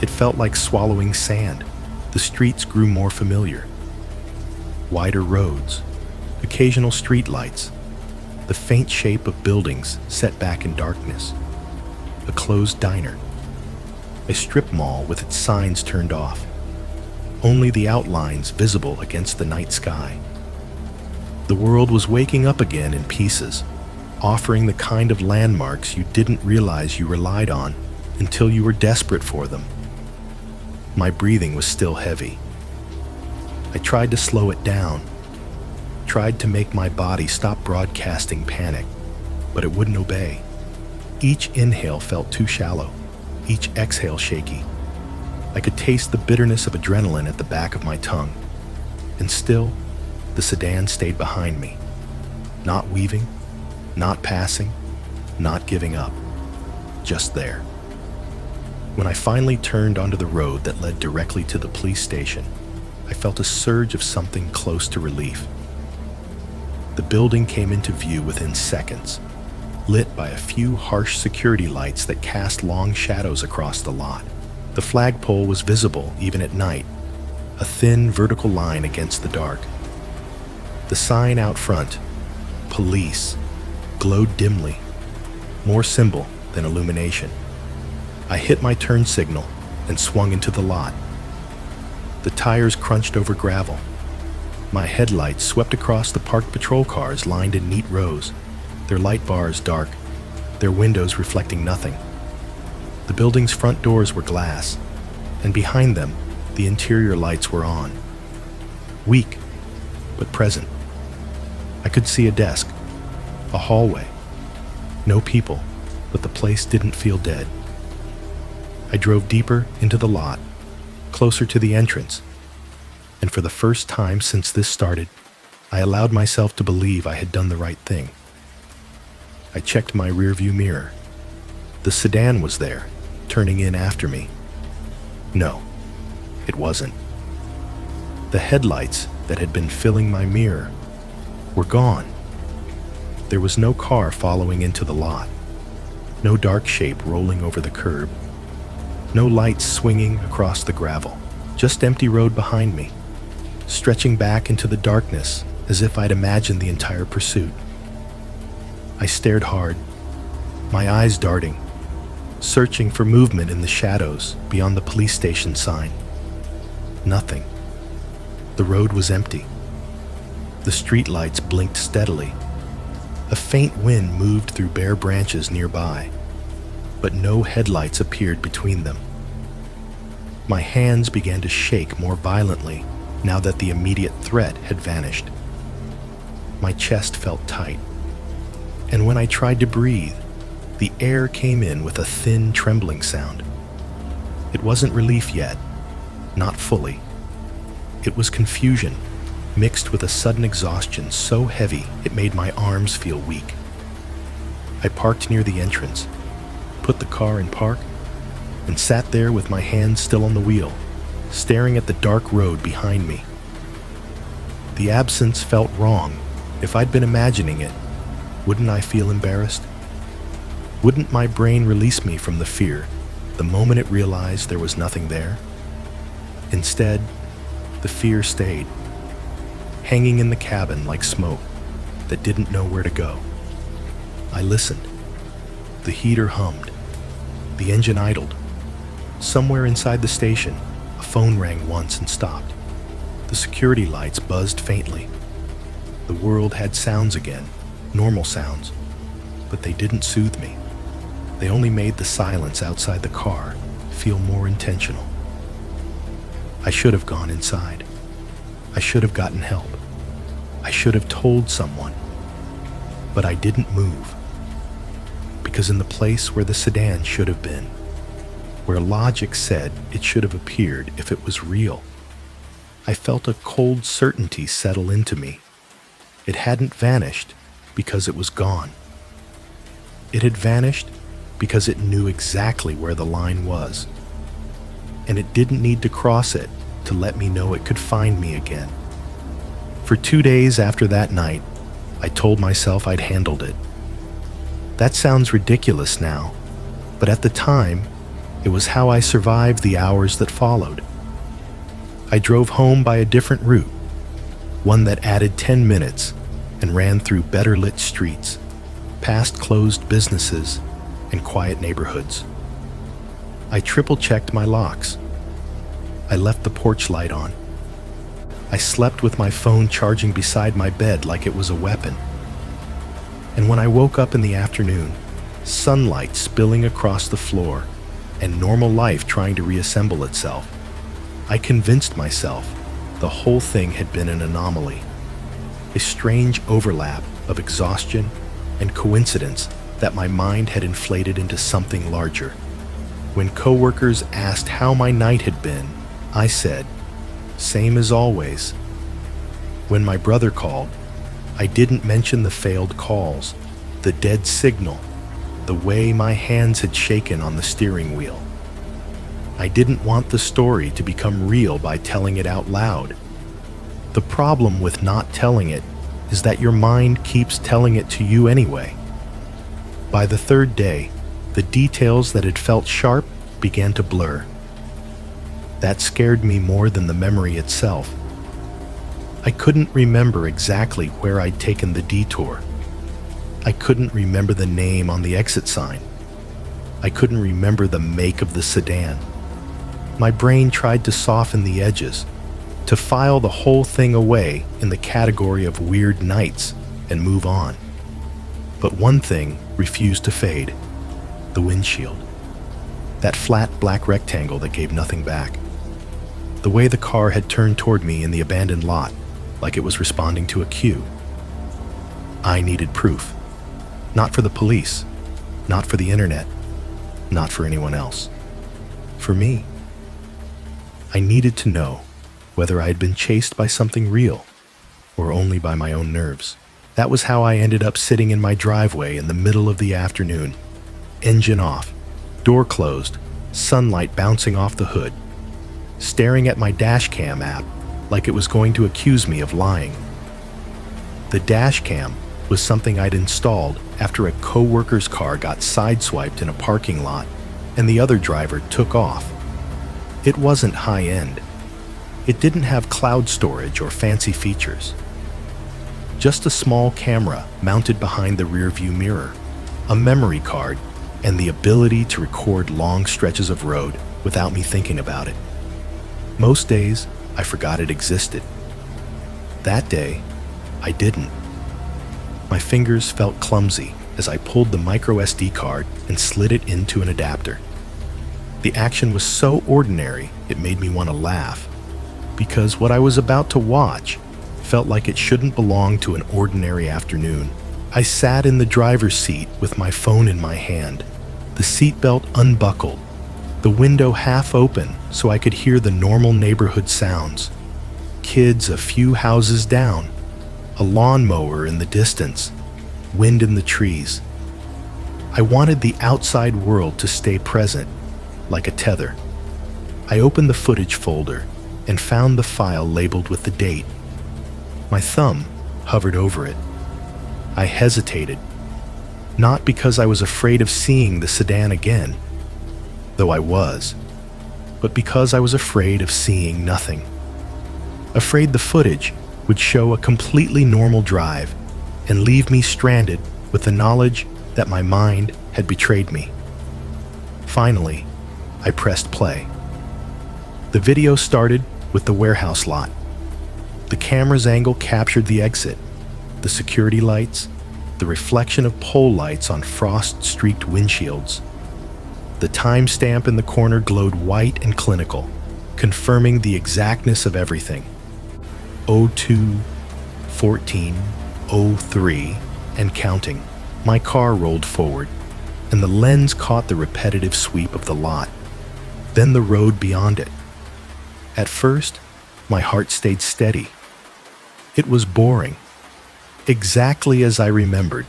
it felt like swallowing sand. The streets grew more familiar. Wider roads, occasional street lights, the faint shape of buildings set back in darkness, a closed diner, a strip mall with its signs turned off, only the outlines visible against the night sky. The world was waking up again in pieces, offering the kind of landmarks you didn't realize you relied on until you were desperate for them. My breathing was still heavy. I tried to slow it down, tried to make my body stop broadcasting panic, but it wouldn't obey. Each inhale felt too shallow, each exhale shaky. I could taste the bitterness of adrenaline at the back of my tongue. And still, the sedan stayed behind me, not weaving, not passing, not giving up, just there. When I finally turned onto the road that led directly to the police station, I felt a surge of something close to relief. The building came into view within seconds, lit by a few harsh security lights that cast long shadows across the lot. The flagpole was visible even at night, a thin vertical line against the dark. The sign out front, "Police," glowed dimly, more symbol than illumination. I hit my turn signal and swung into the lot. The tires crunched over gravel. My headlights swept across the parked patrol cars lined in neat rows, their light bars dark, their windows reflecting nothing. The building's front doors were glass, and behind them, the interior lights were on. Weak, but present. I could see a desk, a hallway. No people, but the place didn't feel dead. I drove deeper into the lot, closer to the entrance, and for the first time since this started, I allowed myself to believe I had done the right thing. I checked my rearview mirror. The sedan was there, turning in after me. No, it wasn't. The headlights that had been filling my mirror were gone. There was no car following into the lot, no dark shape rolling over the curb, no lights swinging across the gravel, just empty road behind me, stretching back into the darkness as if I'd imagined the entire pursuit. I stared hard, my eyes darting, searching for movement in the shadows beyond the police station sign. Nothing. The road was empty. The streetlights blinked steadily. A faint wind moved through bare branches nearby, but no headlights appeared between them. My hands began to shake more violently now that the immediate threat had vanished. My chest felt tight, and when I tried to breathe, the air came in with a thin, trembling sound. It wasn't relief yet, not fully. It was confusion, mixed with a sudden exhaustion so heavy it made my arms feel weak. I parked near the entrance, put the car in park, and sat there with my hands still on the wheel, staring at the dark road behind me. The absence felt wrong. If I'd been imagining it, wouldn't I feel embarrassed? Wouldn't my brain release me from the fear the moment it realized there was nothing there? Instead, the fear stayed, hanging in the cabin like smoke that didn't know where to go. I listened. The heater hummed. The engine idled. Somewhere inside the station, a phone rang once and stopped. The security lights buzzed faintly. The world had sounds again, normal sounds, but they didn't soothe me. They only made the silence outside the car feel more intentional. I should have gone inside. I should have gotten help. I should have told someone. But I didn't move. Because in the place where the sedan should have been, where logic said it should have appeared if it was real, I felt a cold certainty settle into me. It hadn't vanished because it was gone. It had vanished because it knew exactly where the line was, and it didn't need to cross it to let me know it could find me again. For 2 days after that night, I told myself I'd handled it. That sounds ridiculous now, but at the time, it was how I survived the hours that followed. I drove home by a different route, one that added 10 minutes and ran through better lit streets, past closed businesses, and quiet neighborhoods. I triple-checked my locks. I left the porch light on. I slept with my phone charging beside my bed like it was a weapon. And when I woke up in the afternoon, sunlight spilling across the floor and normal life trying to reassemble itself, I convinced myself the whole thing had been an anomaly, a strange overlap of exhaustion and coincidence that my mind had inflated into something larger. When coworkers asked how my night had been, I said, "Same as always." When my brother called, I didn't mention the failed calls, the dead signal, the way my hands had shaken on the steering wheel. I didn't want the story to become real by telling it out loud. The problem with not telling it is that your mind keeps telling it to you anyway. By the third day, the details that had felt sharp began to blur. That scared me more than the memory itself. I couldn't remember exactly where I'd taken the detour. I couldn't remember the name on the exit sign. I couldn't remember the make of the sedan. My brain tried to soften the edges, to file the whole thing away in the category of weird nights and move on. But one thing refused to fade: the windshield. that flat black rectangle that gave nothing back. The way the car had turned toward me in the abandoned lot, like it was responding to a cue. I needed proof. Not for the police, not for the internet, not for anyone else. For me. I needed to know whether I had been chased by something real or only by my own nerves. That was how I ended up sitting in my driveway in the middle of the afternoon, engine off, door closed, sunlight bouncing off the hood, staring at my dash cam app like it was going to accuse me of lying. The dash cam was something I'd installed after a co-worker's car got sideswiped in a parking lot and the other driver took off. It wasn't high-end. It didn't have cloud storage or fancy features. Just a small camera mounted behind the rearview mirror, a memory card, and the ability to record long stretches of road without me thinking about it. Most days, I forgot it existed. That day, I didn't. My fingers felt clumsy as I pulled the micro SD card and slid it into an adapter. The action was so ordinary, it made me want to laugh, because what I was about to watch felt like it shouldn't belong to an ordinary afternoon. I sat in the driver's seat with my phone in my hand, the seatbelt unbuckled, the window half open so I could hear the normal neighborhood sounds. Kids a few houses down, a lawnmower in the distance, wind in the trees. I wanted the outside world to stay present, like a tether. I opened the footage folder and found the file labeled with the date. My thumb hovered over it. I hesitated, not because I was afraid of seeing the sedan again, though I was, but because I was afraid of seeing nothing. Afraid the footage would show a completely normal drive and leave me stranded with the knowledge that my mind had betrayed me. Finally, I pressed play. The video started with the warehouse lot. The camera's angle captured the exit, the security lights, the reflection of pole lights on frost-streaked windshields. The timestamp in the corner glowed white and clinical, confirming the exactness of everything. 02:14:03 and counting. My car rolled forward, and the lens caught the repetitive sweep of the lot, then the road beyond it. At first, my heart stayed steady. It was boring, exactly as I remembered.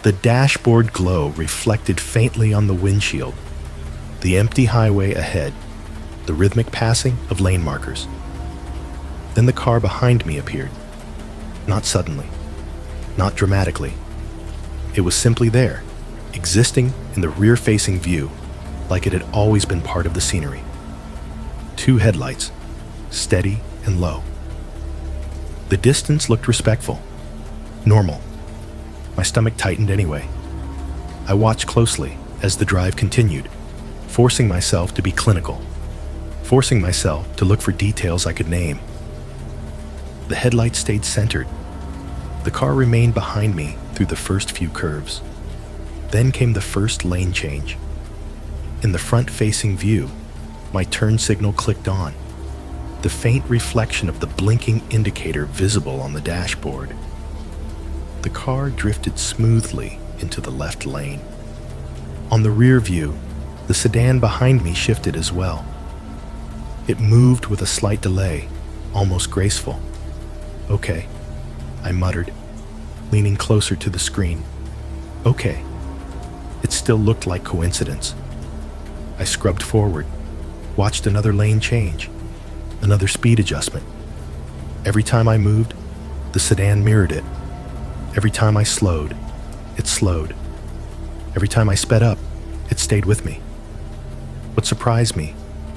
The dashboard glow reflected faintly on the windshield, the empty highway ahead, the rhythmic passing of lane markers. Then the car behind me appeared. Not suddenly, not dramatically. It was simply there, existing in the rear-facing view, like it had always been part of the scenery. Two headlights, steady and low. The distance looked respectful, normal. My stomach tightened anyway. I watched closely as the drive continued, forcing myself to be clinical, forcing myself to look for details I could name. The headlights stayed centered. The car remained behind me through the first few curves. Then came the first lane change. In the front-facing view, my turn signal clicked on, the faint reflection of the blinking indicator visible on the dashboard. The car drifted smoothly into the left lane. On the rear view, the sedan behind me shifted as well. It moved with a slight delay, almost graceful. "Okay," I muttered, leaning closer to the screen. "Okay." It still looked like coincidence. I scrubbed forward, watched another lane change, another speed adjustment. Every time I moved, the sedan mirrored it. Every time I slowed, it slowed. Every time I sped up, it stayed with me. What surprised me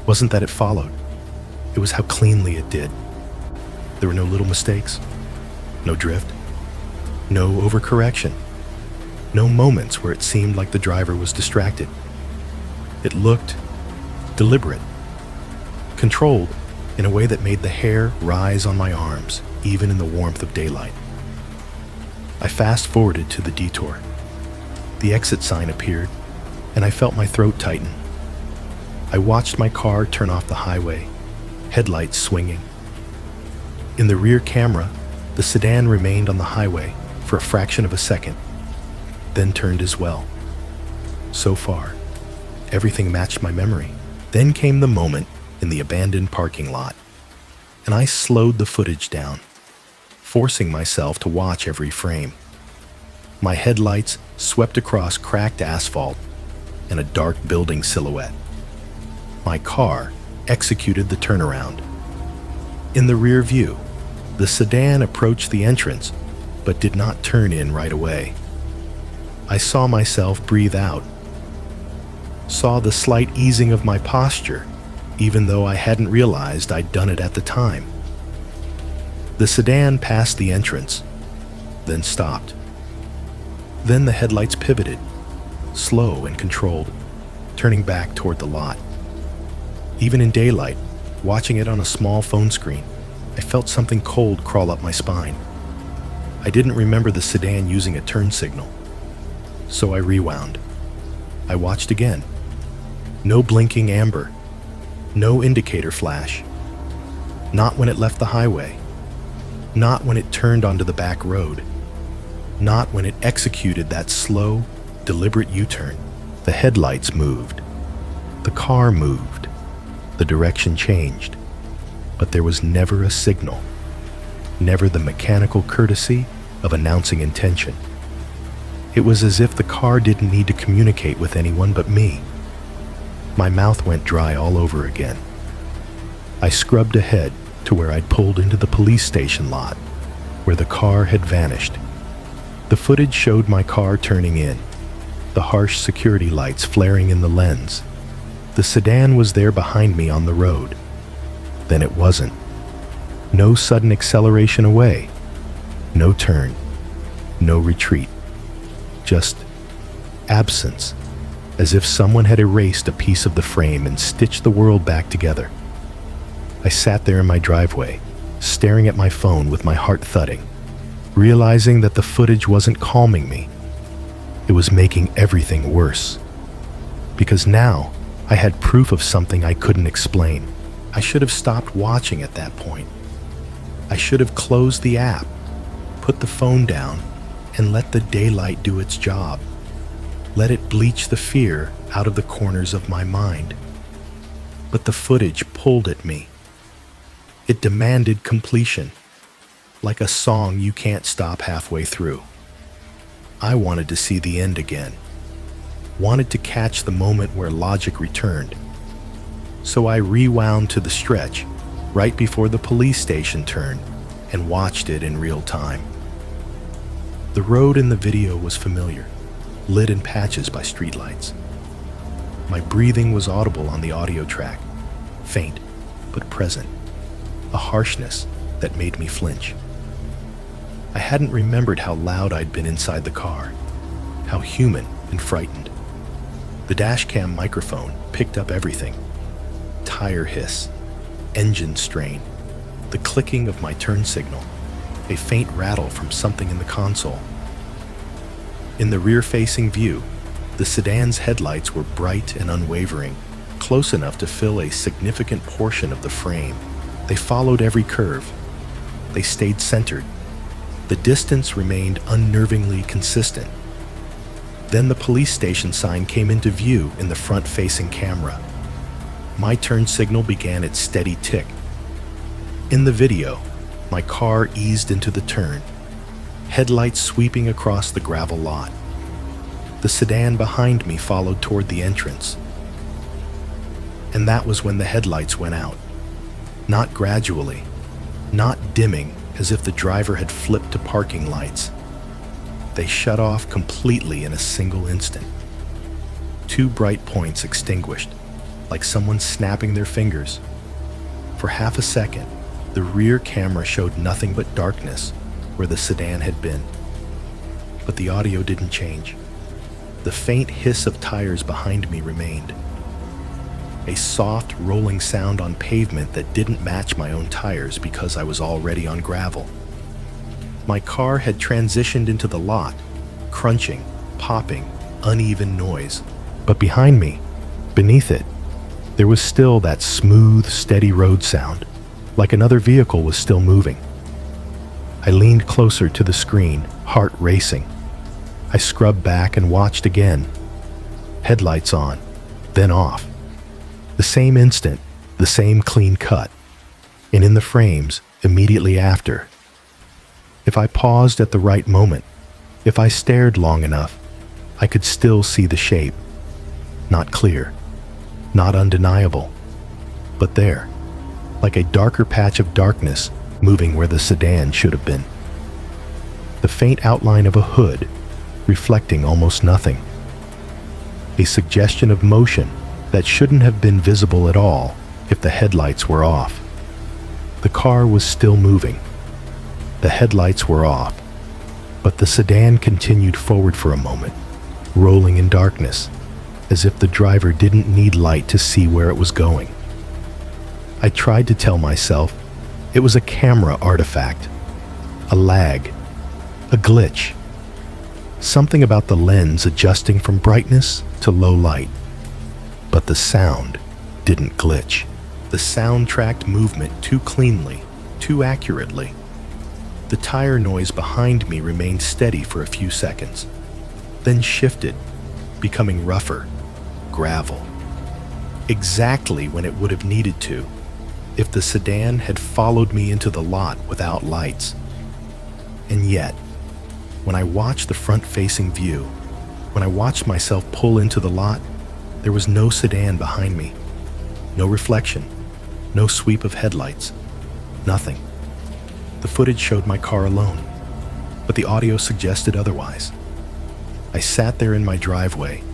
wasn't that it followed. It was how cleanly it did. There were no little mistakes, no drift, no overcorrection, no moments where it seemed like the driver was distracted. It looked deliberate, controlled in a way that made the hair rise on my arms, even in the warmth of daylight. I fast-forwarded to the detour. The exit sign appeared, and I felt my throat tighten. I watched my car turn off the highway, headlights swinging. In the rear camera, the sedan remained on the highway for a fraction of a second, then turned as well. So far, everything matched my memory. Then came the moment in the abandoned parking lot, and I slowed the footage down, forcing myself to watch every frame. My headlights swept across cracked asphalt and a dark building silhouette. My car executed the turnaround. In the rear view, the sedan approached the entrance, but did not turn in right away. I saw myself breathe out, saw the slight easing of my posture, even though I hadn't realized I'd done it at the time. The sedan passed the entrance, then stopped. Then the headlights pivoted, slow and controlled, turning back toward the lot. Even in daylight, watching it on a small phone screen, I felt something cold crawl up my spine. I didn't remember the sedan using a turn signal, so I rewound. I watched again. No blinking amber, no indicator flash. Not when it left the highway, not when it turned onto the back road, not when it executed that slow, deliberate U-turn. The headlights moved, the car moved, the direction changed, but there was never a signal, never the mechanical courtesy of announcing intention. It was as if the car didn't need to communicate with anyone but me. My mouth went dry all over again. I scrubbed ahead to where I'd pulled into the police station lot, where the car had vanished. The footage showed my car turning in, the harsh security lights flaring in the lens. The sedan was there behind me on the road. Then it wasn't. No sudden acceleration away, no turn, no retreat. Just absence, as if someone had erased a piece of the frame and stitched the world back together. I sat there in my driveway, staring at my phone with my heart thudding, realizing that the footage wasn't calming me. It was making everything worse. Because now I had proof of something I couldn't explain. I should have stopped watching at that point. I should have closed the app, put the phone down, and let the daylight do its job. Let it bleach the fear out of the corners of my mind. But the footage pulled at me. It demanded completion, like a song you can't stop halfway through. I wanted to see the end again, wanted to catch the moment where logic returned. So I rewound to the stretch right before the police station turn and watched it in real time. The road in the video was familiar, lit in patches by streetlights. My breathing was audible on the audio track, faint but present, a harshness that made me flinch. I hadn't remembered how loud I'd been inside the car, how human and frightened. The dashcam microphone picked up everything: tire hiss, engine strain, the clicking of my turn signal, a faint rattle from something in the console. In the rear-facing view, the sedan's headlights were bright and unwavering, close enough to fill a significant portion of the frame. They followed every curve. They stayed centered. The distance remained unnervingly consistent. Then the police station sign came into view in the front-facing camera. My turn signal began its steady tick. In the video, my car eased into the turn, headlights sweeping across the gravel lot. The sedan behind me followed toward the entrance. And that was when the headlights went out. Not gradually, not dimming as if the driver had flipped to parking lights. They shut off completely in a single instant. 2 bright points extinguished, like someone snapping their fingers. For half a second, the rear camera showed nothing but darkness where the sedan had been. But the audio didn't change. The faint hiss of tires behind me remained. A soft, rolling sound on pavement that didn't match my own tires because I was already on gravel. My car had transitioned into the lot, crunching, popping, uneven noise. But behind me, beneath it, There was still that smooth, steady road sound, like another vehicle was still moving. I leaned closer to the screen, heart racing. I scrubbed back and watched again. Headlights on, then off. The same instant, the same clean cut. And in the frames, immediately after. If I paused at the right moment, if I stared long enough, I could still see the shape. Not clear, not undeniable, but there, like a darker patch of darkness moving where the sedan should have been. The faint outline of a hood, reflecting almost nothing. A suggestion of motion that shouldn't have been visible at all if the headlights were off. The car was still moving. The headlights were off, but the sedan continued forward for a moment, rolling in darkness, as if the driver didn't need light to see where it was going. I tried to tell myself it was a camera artifact, a lag, a glitch, something about the lens adjusting from brightness to low light. But the sound didn't glitch. The sound tracked movement too cleanly, too accurately. The tire noise behind me remained steady for a few seconds, then shifted, becoming rougher, gravel. Exactly when it would have needed to, if the sedan had followed me into the lot without lights. And yet, when I watched the front-facing view, when I watched myself pull into the lot, there was no sedan behind me, no reflection, no sweep of headlights, nothing. The footage showed my car alone, but the audio suggested otherwise. I sat there in my driveway,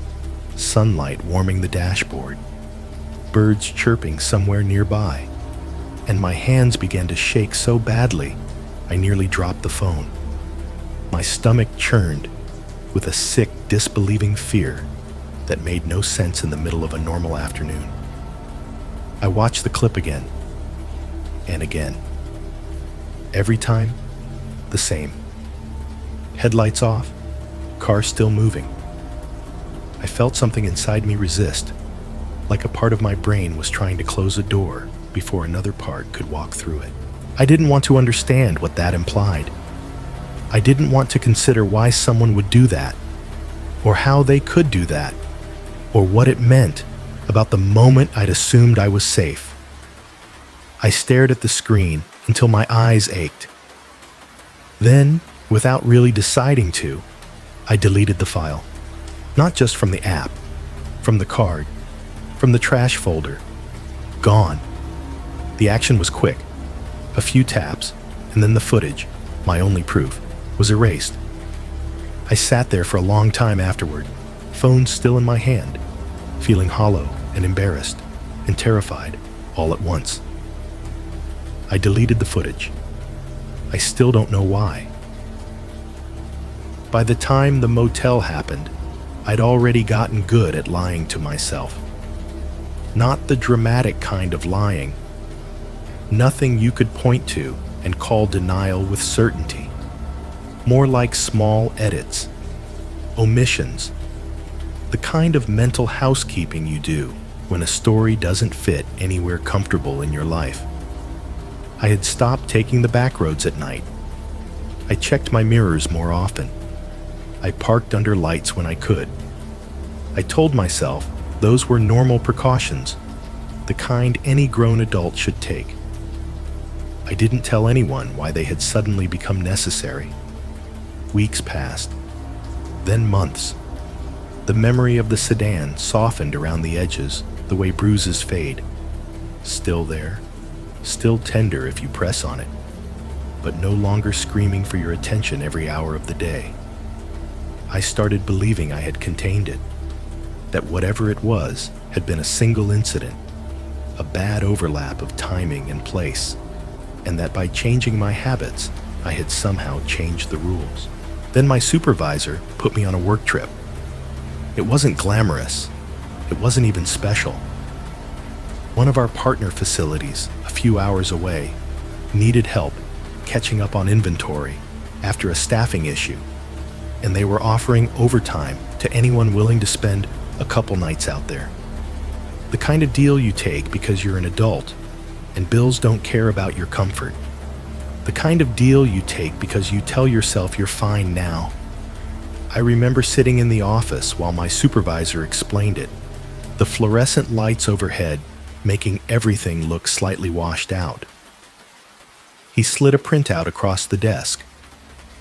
sunlight warming the dashboard, birds chirping somewhere nearby, and my hands began to shake so badly I nearly dropped the phone. My stomach churned with a sick, disbelieving fear that made no sense in the middle of a normal afternoon. I watched the clip again and again. Every time, the same. Headlights off, car still moving. I felt something inside me resist, like a part of my brain was trying to close a door before another part could walk through it. I didn't want to understand what that implied. I didn't want to consider why someone would do that, or how they could do that, or what it meant about the moment I'd assumed I was safe. I stared at the screen until my eyes ached. Then, without really deciding to, I deleted the file. Not just from the app, from the card, from the trash folder. Gone. The action was quick. A few taps, and then the footage, my only proof, was erased. I sat there for a long time afterward, phone still in my hand, feeling hollow and embarrassed and terrified all at once. I deleted the footage. I still don't know why. By the time the motel happened, I'd already gotten good at lying to myself. Not the dramatic kind of lying. Nothing you could point to and call denial with certainty. More like small edits, omissions, the kind of mental housekeeping you do when a story doesn't fit anywhere comfortable in your life. I had stopped taking the back roads at night. I checked my mirrors more often. I parked under lights when I could. I told myself those were normal precautions, the kind any grown adult should take. I didn't tell anyone why they had suddenly become necessary. Weeks passed, then months. The memory of the sedan softened around the edges, the way bruises fade. Still there, still tender if you press on it, but no longer screaming for your attention every hour of the day. I started believing I had contained it, that whatever it was had been a single incident, a bad overlap of timing and place, and that by changing my habits, I had somehow changed the rules. Then my supervisor put me on a work trip. It wasn't glamorous. It wasn't even special. One of our partner facilities, a few hours away, needed help catching up on inventory after a staffing issue, and they were offering overtime to anyone willing to spend a couple nights out there. The kind of deal you take because you're an adult and bills don't care about your comfort. The kind of deal you take because you tell yourself you're fine now. I remember sitting in the office while my supervisor explained it, the fluorescent lights overhead making everything look slightly washed out. He slid a printout across the desk.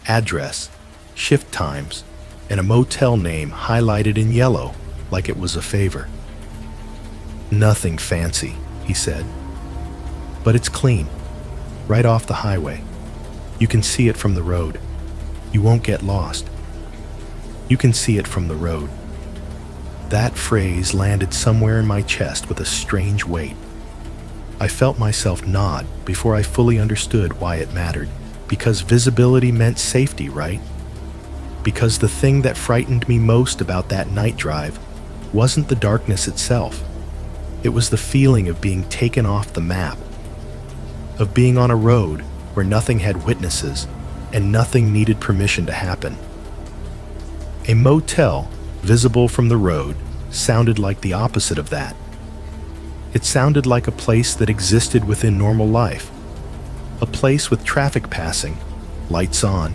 Address, shift times, and a motel name highlighted in yellow like it was a favor. Nothing fancy, he said. But it's clean, right off the highway. You can see it from the road. You won't get lost. You can see it from the road. That phrase landed somewhere in my chest with a strange weight. I felt myself nod before I fully understood why it mattered. Because visibility meant safety, right? Because the thing that frightened me most about that night drive wasn't the darkness itself. It was the feeling of being taken off the map, of being on a road where nothing had witnesses and nothing needed permission to happen. A motel, visible from the road, sounded like the opposite of that. It sounded like a place that existed within normal life. A place with traffic passing, lights on,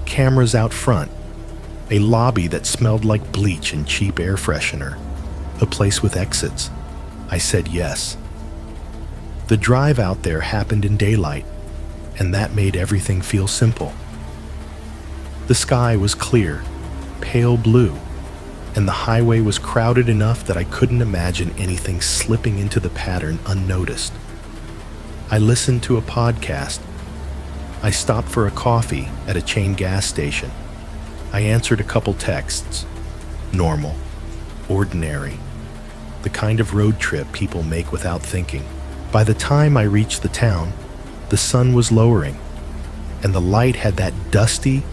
cameras out front, a lobby that smelled like bleach and cheap air freshener, a place with exits. I said yes. The drive out there happened in daylight, and that made everything feel simple. The sky was clear, pale blue, and the highway was crowded enough that I couldn't imagine anything slipping into the pattern unnoticed. I listened to a podcast. I stopped for a coffee at a chain gas station. I answered a couple texts. Normal, ordinary, the kind of road trip people make without thinking. By the time I reached the town, the sun was lowering, and the light had that dusty,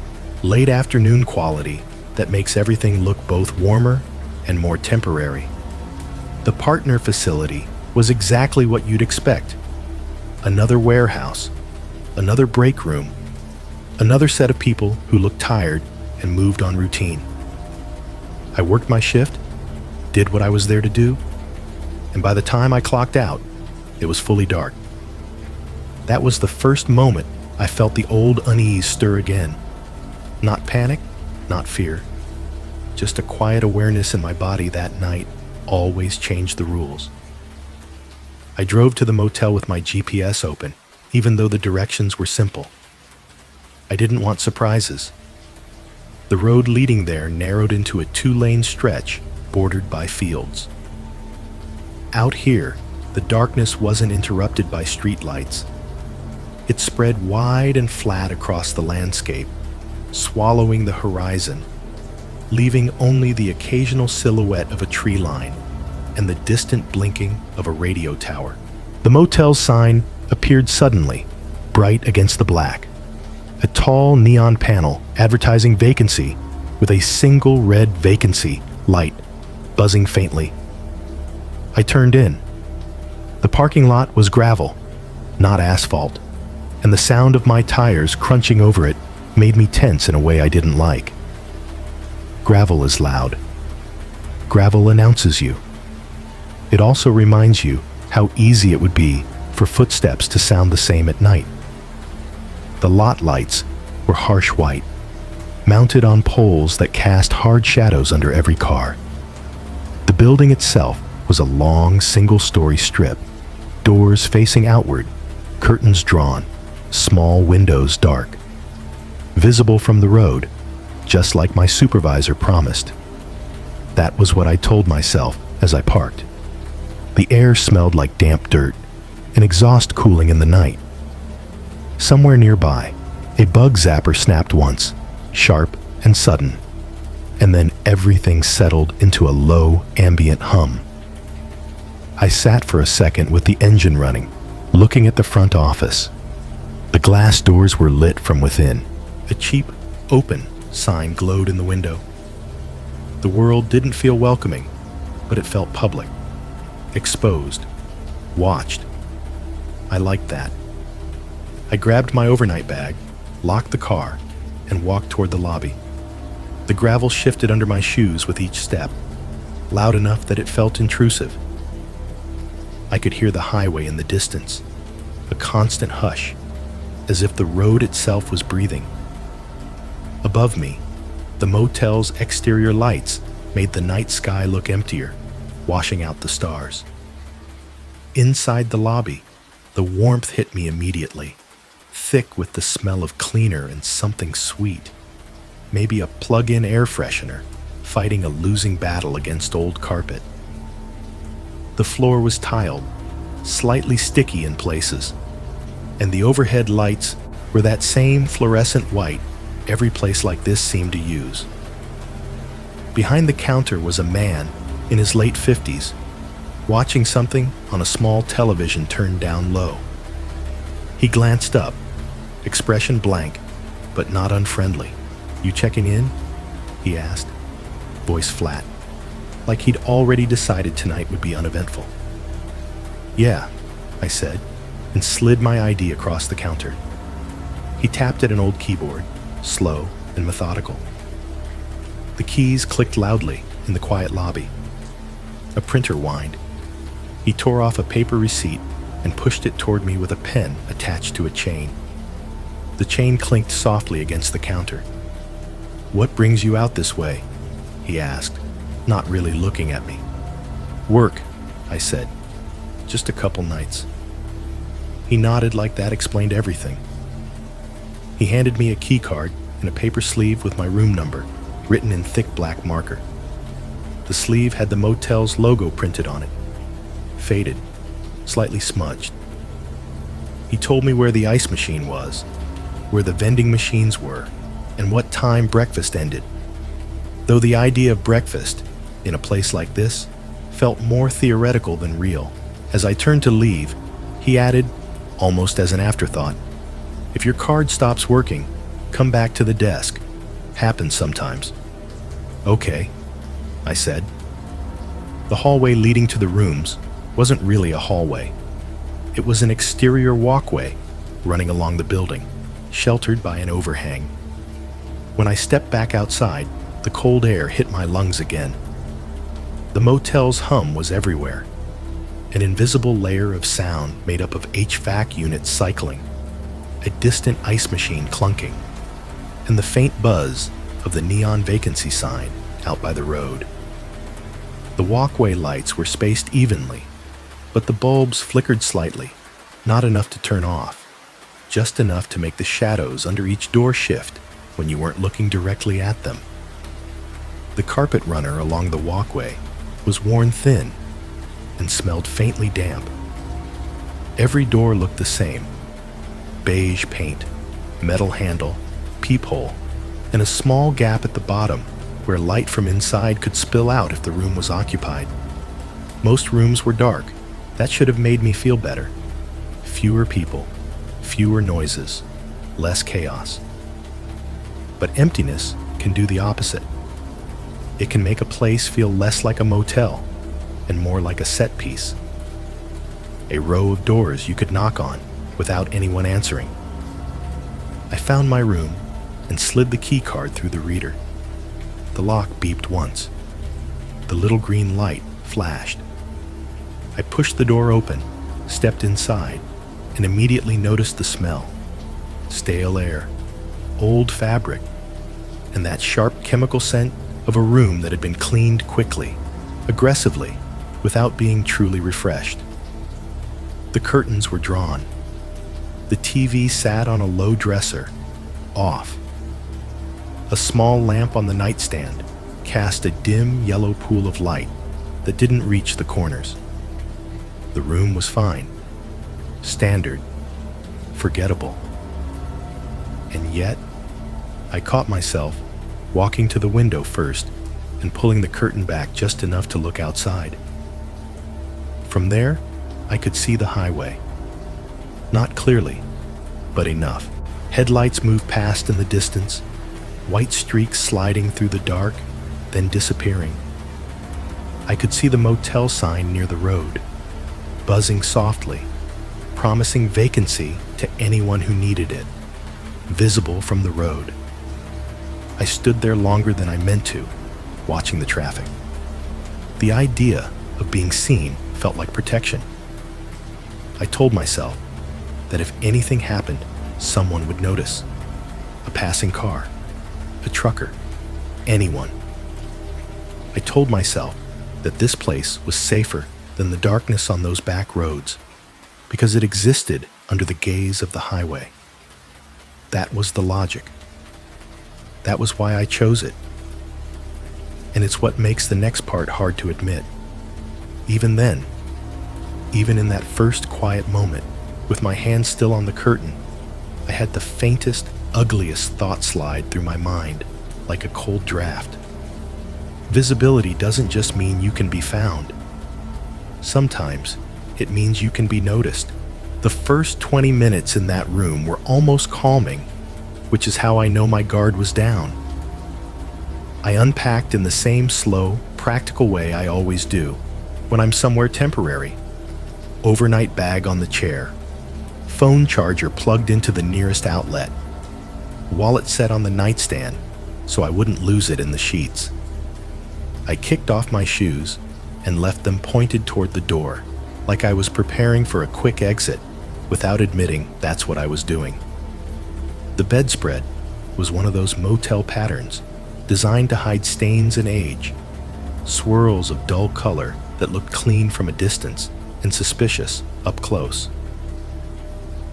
late afternoon quality that makes everything look both warmer and more temporary. The partner facility was exactly what you'd expect. Another warehouse, another break room, another set of people who looked tired and moved on routine. I worked my shift, did what I was there to do, and by the time I clocked out, it was fully dark. That was the first moment I felt the old unease stir again. Not panic, not fear, just a quiet awareness in my body that night always changed the rules. I drove to the motel with my GPS open, even though the directions were simple. I didn't want surprises. The road leading there narrowed into a 2-lane stretch bordered by fields. Out here, the darkness wasn't interrupted by streetlights. It spread wide and flat across the landscape, swallowing the horizon, leaving only the occasional silhouette of a tree line and the distant blinking of a radio tower. The motel's sign appeared suddenly, bright against the black. A tall neon panel advertising vacancy with a single red vacancy light buzzing faintly. I turned in. The parking lot was gravel, not asphalt, and the sound of my tires crunching over it made me tense in a way I didn't like. Gravel is loud. Gravel announces you. It also reminds you how easy it would be for footsteps to sound the same at night. The lot lights were harsh white, mounted on poles that cast hard shadows under every car. The building itself was a long, single-story strip, doors facing outward, curtains drawn, small windows dark. Visible from the road, just like my supervisor promised. That was what I told myself as I parked. The air smelled like damp dirt, an exhaust cooling in the night. Somewhere nearby, a bug zapper snapped once, sharp and sudden, and then everything settled into a low, ambient hum. I sat for a second with the engine running, looking at the front office. The glass doors were lit from within. A cheap, open sign glowed in the window. The world didn't feel welcoming, but it felt public, exposed, watched. I liked that. I grabbed my overnight bag, locked the car, and walked toward the lobby. The gravel shifted under my shoes with each step, loud enough that it felt intrusive. I could hear the highway in the distance, a constant hush, as if the road itself was breathing. Above me, the motel's exterior lights made the night sky look emptier, washing out the stars. Inside the lobby, the warmth hit me immediately, thick with the smell of cleaner and something sweet. Maybe a plug-in air freshener, fighting a losing battle against old carpet. The floor was tiled, slightly sticky in places, and the overhead lights were that same fluorescent white every place like this seemed to use. Behind the counter was a man in his late 50s, watching something on a small television turned down low. He glanced up, expression blank, but not unfriendly. "You checking in?" he asked, voice flat, like he'd already decided tonight would be uneventful. "Yeah," I said, and slid my ID across the counter. He tapped at an old keyboard, slow and methodical. The keys clicked loudly in the quiet lobby. A printer whined. He tore off a paper receipt and pushed it toward me with a pen attached to a chain. The chain clinked softly against the counter. "What brings you out this way?" he asked, not really looking at me. "Work," I said. "Just a couple nights." He nodded like that explained everything. He handed me a key card and a paper sleeve with my room number, written in thick black marker. The sleeve had the motel's logo printed on it, faded, slightly smudged. He told me where the ice machine was, where the vending machines were, and what time breakfast ended. Though the idea of breakfast, in a place like this, felt more theoretical than real. As I turned to leave, he added, almost as an afterthought, "If your card stops working, come back to the desk. Happens sometimes." "Okay," I said. The hallway leading to the rooms wasn't really a hallway. It was an exterior walkway running along the building, sheltered by an overhang. When I stepped back outside, the cold air hit my lungs again. The motel's hum was everywhere, an invisible layer of sound made up of HVAC units cycling, a distant ice machine clunking, and the faint buzz of the neon vacancy sign out by the road. The walkway lights were spaced evenly, but the bulbs flickered slightly, not enough to turn off, just enough to make the shadows under each door shift when you weren't looking directly at them. The carpet runner along the walkway was worn thin and smelled faintly damp. Every door looked the same: beige paint, metal handle, peephole, and a small gap at the bottom where light from inside could spill out if the room was occupied. Most rooms were dark. That should have made me feel better. Fewer people, fewer noises, less chaos. But emptiness can do the opposite. It can make a place feel less like a motel and more like a set piece. A row of doors you could knock on without anyone answering. I found my room and slid the key card through the reader. The lock beeped once. The little green light flashed. I pushed the door open, stepped inside, and immediately noticed the smell. Stale air, old fabric, and that sharp chemical scent of a room that had been cleaned quickly, aggressively, without being truly refreshed. The curtains were drawn. The TV sat on a low dresser, off. A small lamp on the nightstand cast a dim yellow pool of light that didn't reach the corners. The room was fine, standard, forgettable. And yet, I caught myself walking to the window first and pulling the curtain back just enough to look outside. From there, I could see the highway. Not clearly, but enough. Headlights moved past in the distance, white streaks sliding through the dark, then disappearing. I could see the motel sign near the road, buzzing softly, promising vacancy to anyone who needed it, visible from the road. I stood there longer than I meant to, watching the traffic. The idea of being seen felt like protection, I told myself that if anything happened, someone would notice. A passing car, a trucker, anyone. I told myself that this place was safer than the darkness on those back roads because it existed under the gaze of the highway. That was the logic. That was why I chose it. And it's what makes the next part hard to admit. Even then, even in that first quiet moment, with my hand still on the curtain, I had the faintest, ugliest thought slide through my mind, like a cold draft. Visibility doesn't just mean you can be found. Sometimes it means you can be noticed. The first 20 minutes in that room were almost calming, which is how I know my guard was down. I unpacked in the same slow, practical way I always do when I'm somewhere temporary. Overnight bag on the chair, phone charger plugged into the nearest outlet, wallet set on the nightstand so I wouldn't lose it in the sheets. I kicked off my shoes and left them pointed toward the door, like I was preparing for a quick exit, without admitting that's what I was doing. The bedspread was one of those motel patterns designed to hide stains and age, swirls of dull color that looked clean from a distance and suspicious up close.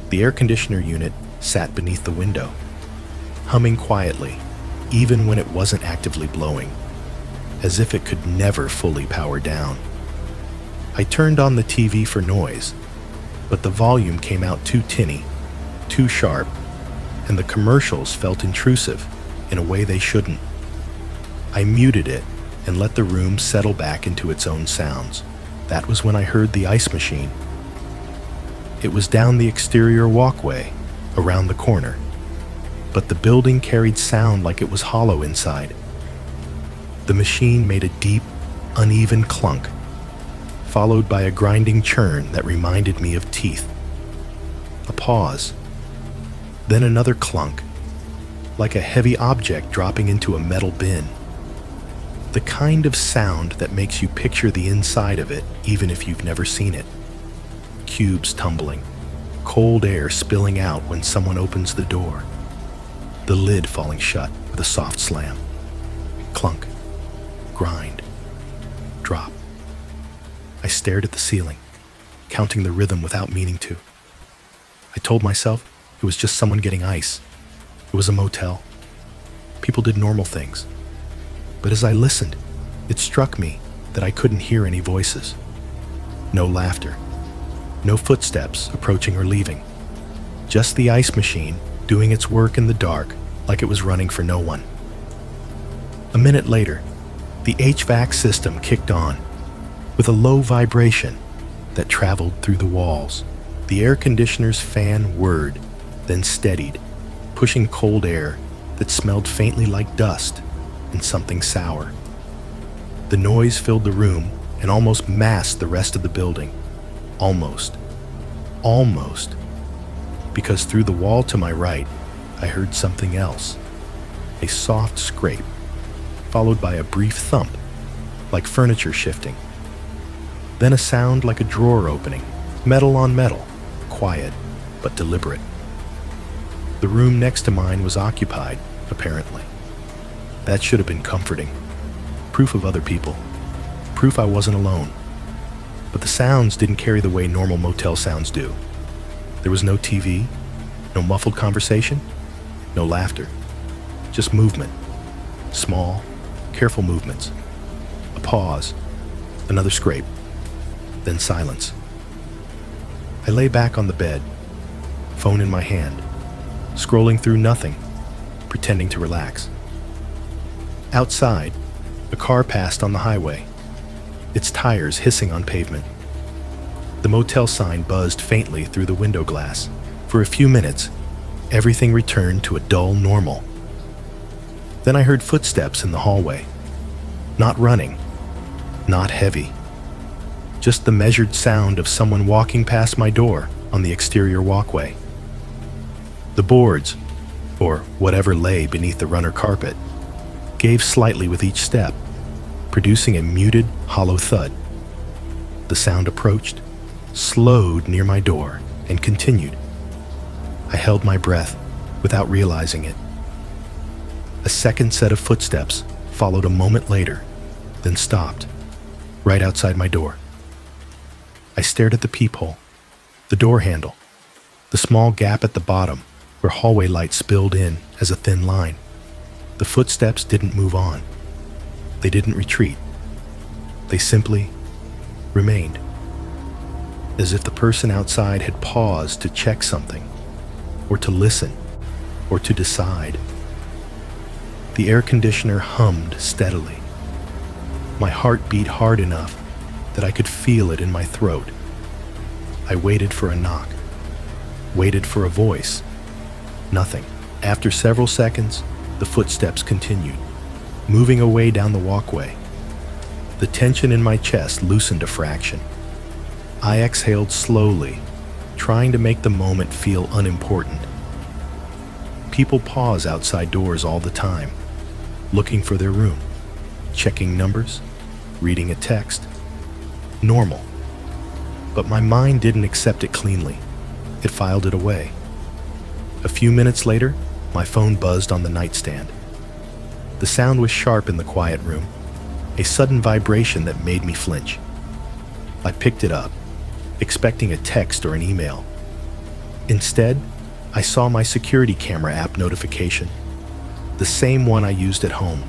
The air conditioner unit sat beneath the window, humming quietly, even when it wasn't actively blowing, as if it could never fully power down. I turned on the TV for noise, but the volume came out too tinny, too sharp, and the commercials felt intrusive in a way they shouldn't. I muted it and let the room settle back into its own sounds. That was when I heard the ice machine. It was down the exterior walkway, around the corner, but the building carried sound like it was hollow inside. The machine made a deep, uneven clunk, followed by a grinding churn that reminded me of teeth. A pause, then another clunk, like a heavy object dropping into a metal bin. The kind of sound that makes you picture the inside of it, even if you've never seen it. Cubes tumbling, cold air spilling out when someone opens the door, the lid falling shut with a soft slam. Clunk, grind, drop. I stared at the ceiling, counting the rhythm without meaning to. I told myself it was just someone getting ice. It was a motel. People did normal things. But as I listened, it struck me that I couldn't hear any voices. No laughter. No footsteps approaching or leaving. Just the ice machine doing its work in the dark like it was running for no one. A minute later, the HVAC system kicked on with a low vibration that traveled through the walls. The air conditioner's fan whirred, then steadied, pushing cold air that smelled faintly like dust and something sour. The noise filled the room and almost masked the rest of the building. Almost. Because through the wall to my right, I heard something else. A soft scrape, followed by a brief thump, like furniture shifting. Then a sound like a drawer opening, metal on metal, quiet but deliberate. The room next to mine was occupied, apparently. That should have been comforting. Proof of other people. Proof I wasn't alone. But the sounds didn't carry the way normal motel sounds do. There was no TV, no muffled conversation, no laughter. Just movement. Small, careful movements. A pause. Another scrape. Then silence. I lay back on the bed, phone in my hand, scrolling through nothing, pretending to relax. Outside, a car passed on the highway, its tires hissing on pavement. The motel sign buzzed faintly through the window glass. For a few minutes, everything returned to a dull normal. Then I heard footsteps in the hallway. Not running, not heavy. Just the measured sound of someone walking past my door on the exterior walkway. The boards, or whatever lay beneath the runner carpet, gave slightly with each step, producing a muted, hollow thud. The sound approached, slowed near my door and continued. I held my breath without realizing it. A second set of footsteps followed a moment later, then stopped, right outside my door. I stared at the peephole, the door handle, the small gap at the bottom where hallway light spilled in as a thin line. The footsteps didn't move on. They didn't retreat. They simply remained, as if the person outside had paused to check something, or to listen, or to decide. The air conditioner hummed steadily. My heart beat hard enough that I could feel it in my throat. I waited for a knock, waited for a voice. Nothing. After several seconds, the footsteps continued, moving away down the walkway. The tension in my chest loosened a fraction. I exhaled slowly, trying to make the moment feel unimportant. People pause outside doors all the time, looking for their room, checking numbers, reading a text. Normal. But my mind didn't accept it cleanly. It filed it away. A few minutes later, my phone buzzed on the nightstand. The sound was sharp in the quiet room, a sudden vibration that made me flinch. I picked it up, expecting a text or an email. Instead, I saw my security camera app notification, the same one I used at home.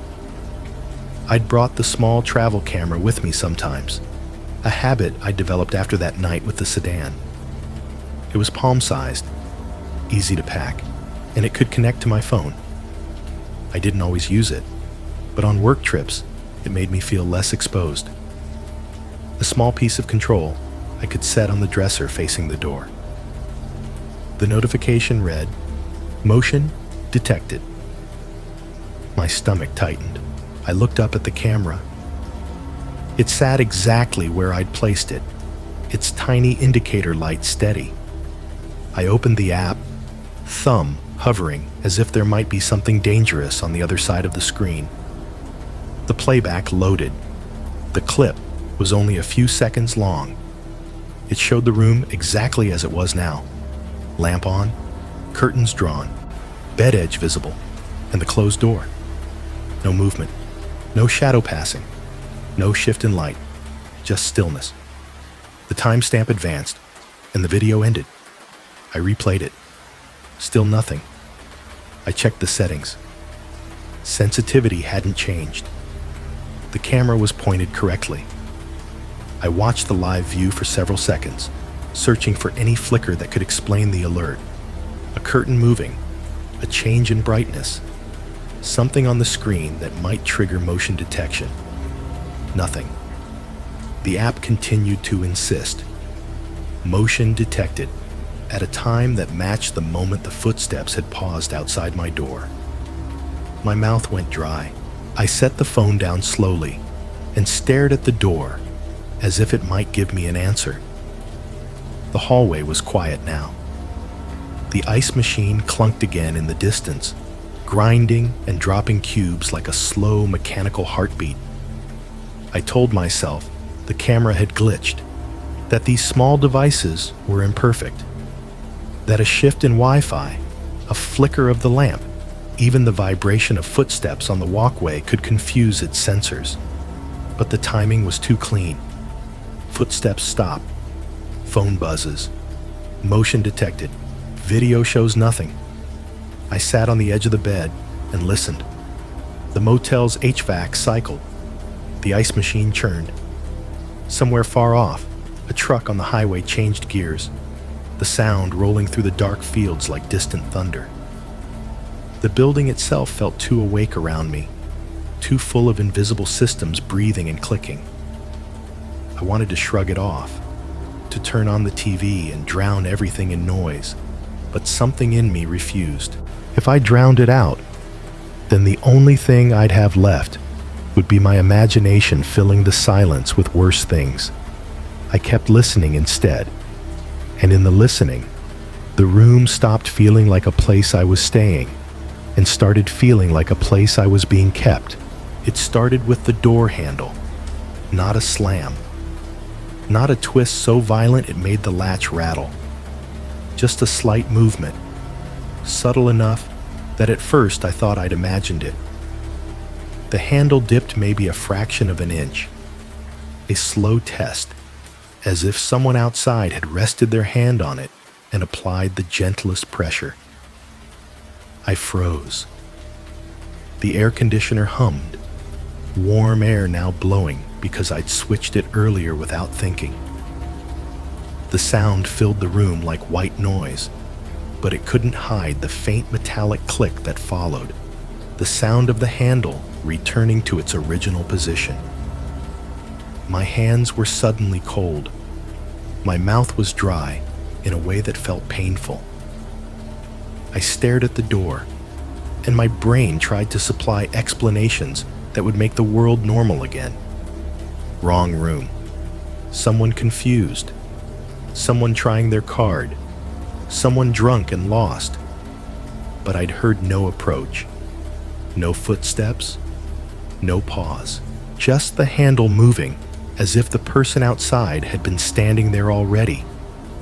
I'd brought the small travel camera with me sometimes, a habit I developed after that night with the sedan. It was palm-sized, easy to pack, and it could connect to my phone. I didn't always use it, but on work trips, it made me feel less exposed. A small piece of control I could set on the dresser facing the door. The notification read, "Motion detected." My stomach tightened. I looked up at the camera. It sat exactly where I'd placed it, its tiny indicator light steady. I opened the app, thumb hovering as if there might be something dangerous on the other side of the screen. The playback loaded. The clip was only a few seconds long. It showed the room exactly as it was now. Lamp on, curtains drawn, bed edge visible, and the closed door. No movement, no shadow passing, no shift in light, just stillness. The timestamp advanced, and the video ended. I replayed it. Still nothing. I checked the settings. Sensitivity hadn't changed. The camera was pointed correctly. I watched the live view for several seconds, searching for any flicker that could explain the alert. A curtain moving, a change in brightness, something on the screen that might trigger motion detection. Nothing. The app continued to insist. Motion detected, at a time that matched the moment the footsteps had paused outside my door. My mouth went dry. I set the phone down slowly and stared at the door as if it might give me an answer. The hallway was quiet now. The ice machine clunked again in the distance, grinding and dropping cubes like a slow mechanical heartbeat. I told myself the camera had glitched, that these small devices were imperfect, that a shift in Wi-Fi, a flicker of the lamp, even the vibration of footsteps on the walkway could confuse its sensors. But the timing was too clean. Footsteps stop. Phone buzzes. Motion detected. Video shows nothing. I sat on the edge of the bed and listened. The motel's HVAC cycled. The ice machine churned. Somewhere far off, a truck on the highway changed gears, the sound rolling through the dark fields like distant thunder. The building itself felt too awake around me, too full of invisible systems breathing and clicking. I wanted to shrug it off, to turn on the TV and drown everything in noise, but something in me refused. If I drowned it out, then the only thing I'd have left would be my imagination filling the silence with worse things. I kept listening instead, and in the listening, the room stopped feeling like a place I was staying and started feeling like a place I was being kept. It started with the door handle, not a slam. Not a twist so violent it made the latch rattle. Just a slight movement, subtle enough that at first I thought I'd imagined it. The handle dipped maybe a fraction of an inch. A slow test, as if someone outside had rested their hand on it and applied the gentlest pressure. I froze. The air conditioner hummed, warm air now blowing because I'd switched it earlier without thinking. The sound filled the room like white noise, but it couldn't hide the faint metallic click that followed, the sound of the handle returning to its original position. My hands were suddenly cold. My mouth was dry in a way that felt painful. I stared at the door, and my brain tried to supply explanations that would make the world normal again. Wrong room. Someone confused. Someone trying their card. Someone drunk and lost. But I'd heard no approach. No footsteps. No pause. Just the handle moving, as if the person outside had been standing there already,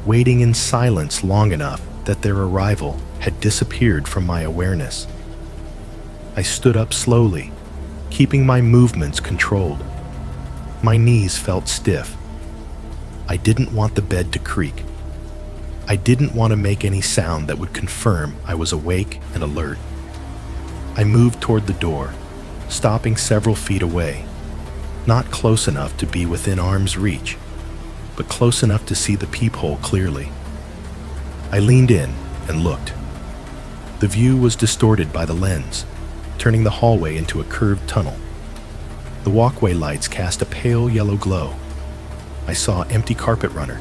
waiting in silence long enough that their arrival had disappeared from my awareness. I stood up slowly, keeping my movements controlled. My knees felt stiff. I didn't want the bed to creak. I didn't want to make any sound that would confirm I was awake and alert. I moved toward the door, stopping several feet away, not close enough to be within arm's reach, but close enough to see the peephole clearly. I leaned in and looked. The view was distorted by the lens, turning the hallway into a curved tunnel. The walkway lights cast a pale yellow glow. I saw empty carpet runner,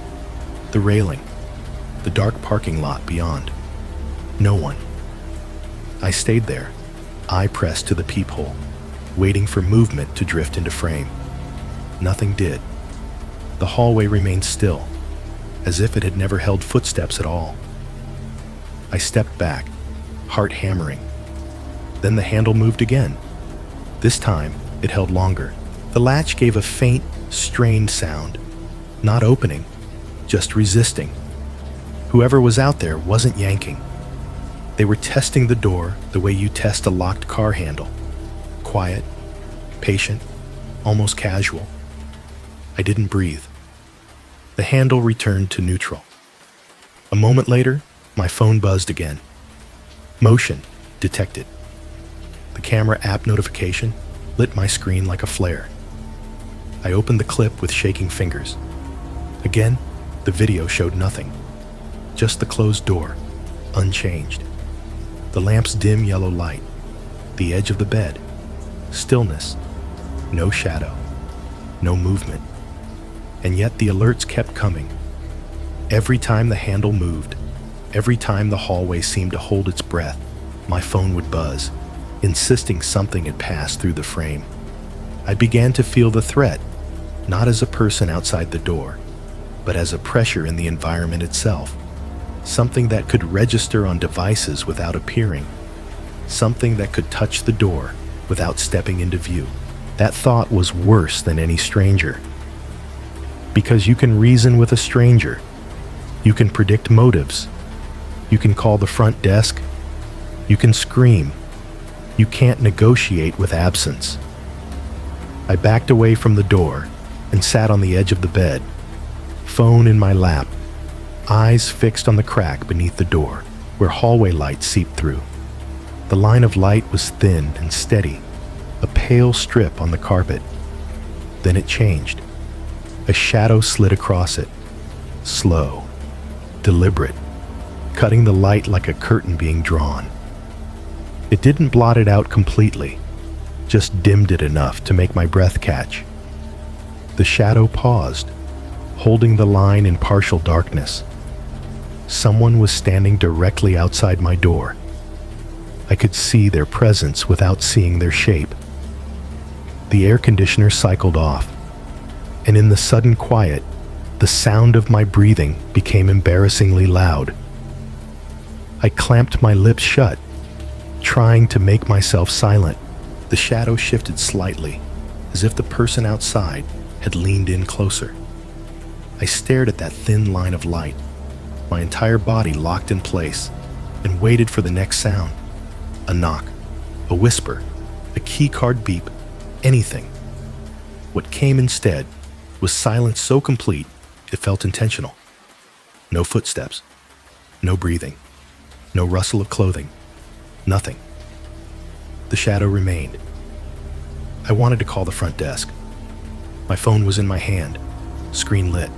the railing, the dark parking lot beyond. No one. I stayed there, eye pressed to the peephole, waiting for movement to drift into frame. Nothing did. The hallway remained still, as if it had never held footsteps at all. I stepped back, heart hammering. Then the handle moved again. This time, it held longer. The latch gave a faint, strained sound. Not opening, just resisting. Whoever was out there wasn't yanking. They were testing the door the way you test a locked car handle. Quiet, patient, almost casual. I didn't breathe. The handle returned to neutral. A moment later, my phone buzzed again. Motion detected. The camera app notification lit my screen like a flare. I opened the clip with shaking fingers. Again, the video showed nothing. Just the closed door, unchanged. The lamp's dim yellow light. The edge of the bed. Stillness. No shadow. No movement. And yet the alerts kept coming. Every time the handle moved, every time the hallway seemed to hold its breath, my phone would buzz, insisting something had passed through the frame. I began to feel the threat, not as a person outside the door, but as a pressure in the environment itself. Something that could register on devices without appearing. Something that could touch the door without stepping into view. That thought was worse than any stranger. Because you can reason with a stranger. You can predict motives. You can call the front desk. You can scream. You can't negotiate with absence. I backed away from the door and sat on the edge of the bed, phone in my lap, eyes fixed on the crack beneath the door where hallway light seeped through. The line of light was thin and steady, a pale strip on the carpet. Then it changed. A shadow slid across it, slow, deliberate, cutting the light like a curtain being drawn. It didn't blot it out completely, just dimmed it enough to make my breath catch. The shadow paused, holding the line in partial darkness. Someone was standing directly outside my door. I could see their presence without seeing their shape. The air conditioner cycled off, and in the sudden quiet, the sound of my breathing became embarrassingly loud. I clamped my lips shut, trying to make myself silent. The shadow shifted slightly, as if the person outside had leaned in closer. I stared at that thin line of light, my entire body locked in place, and waited for the next sound. A knock, a whisper, a keycard beep, anything. What came instead was silence so complete it felt intentional. No footsteps, no breathing, no rustle of clothing, nothing. The shadow remained. I wanted to call the front desk. My phone was in my hand, screen lit,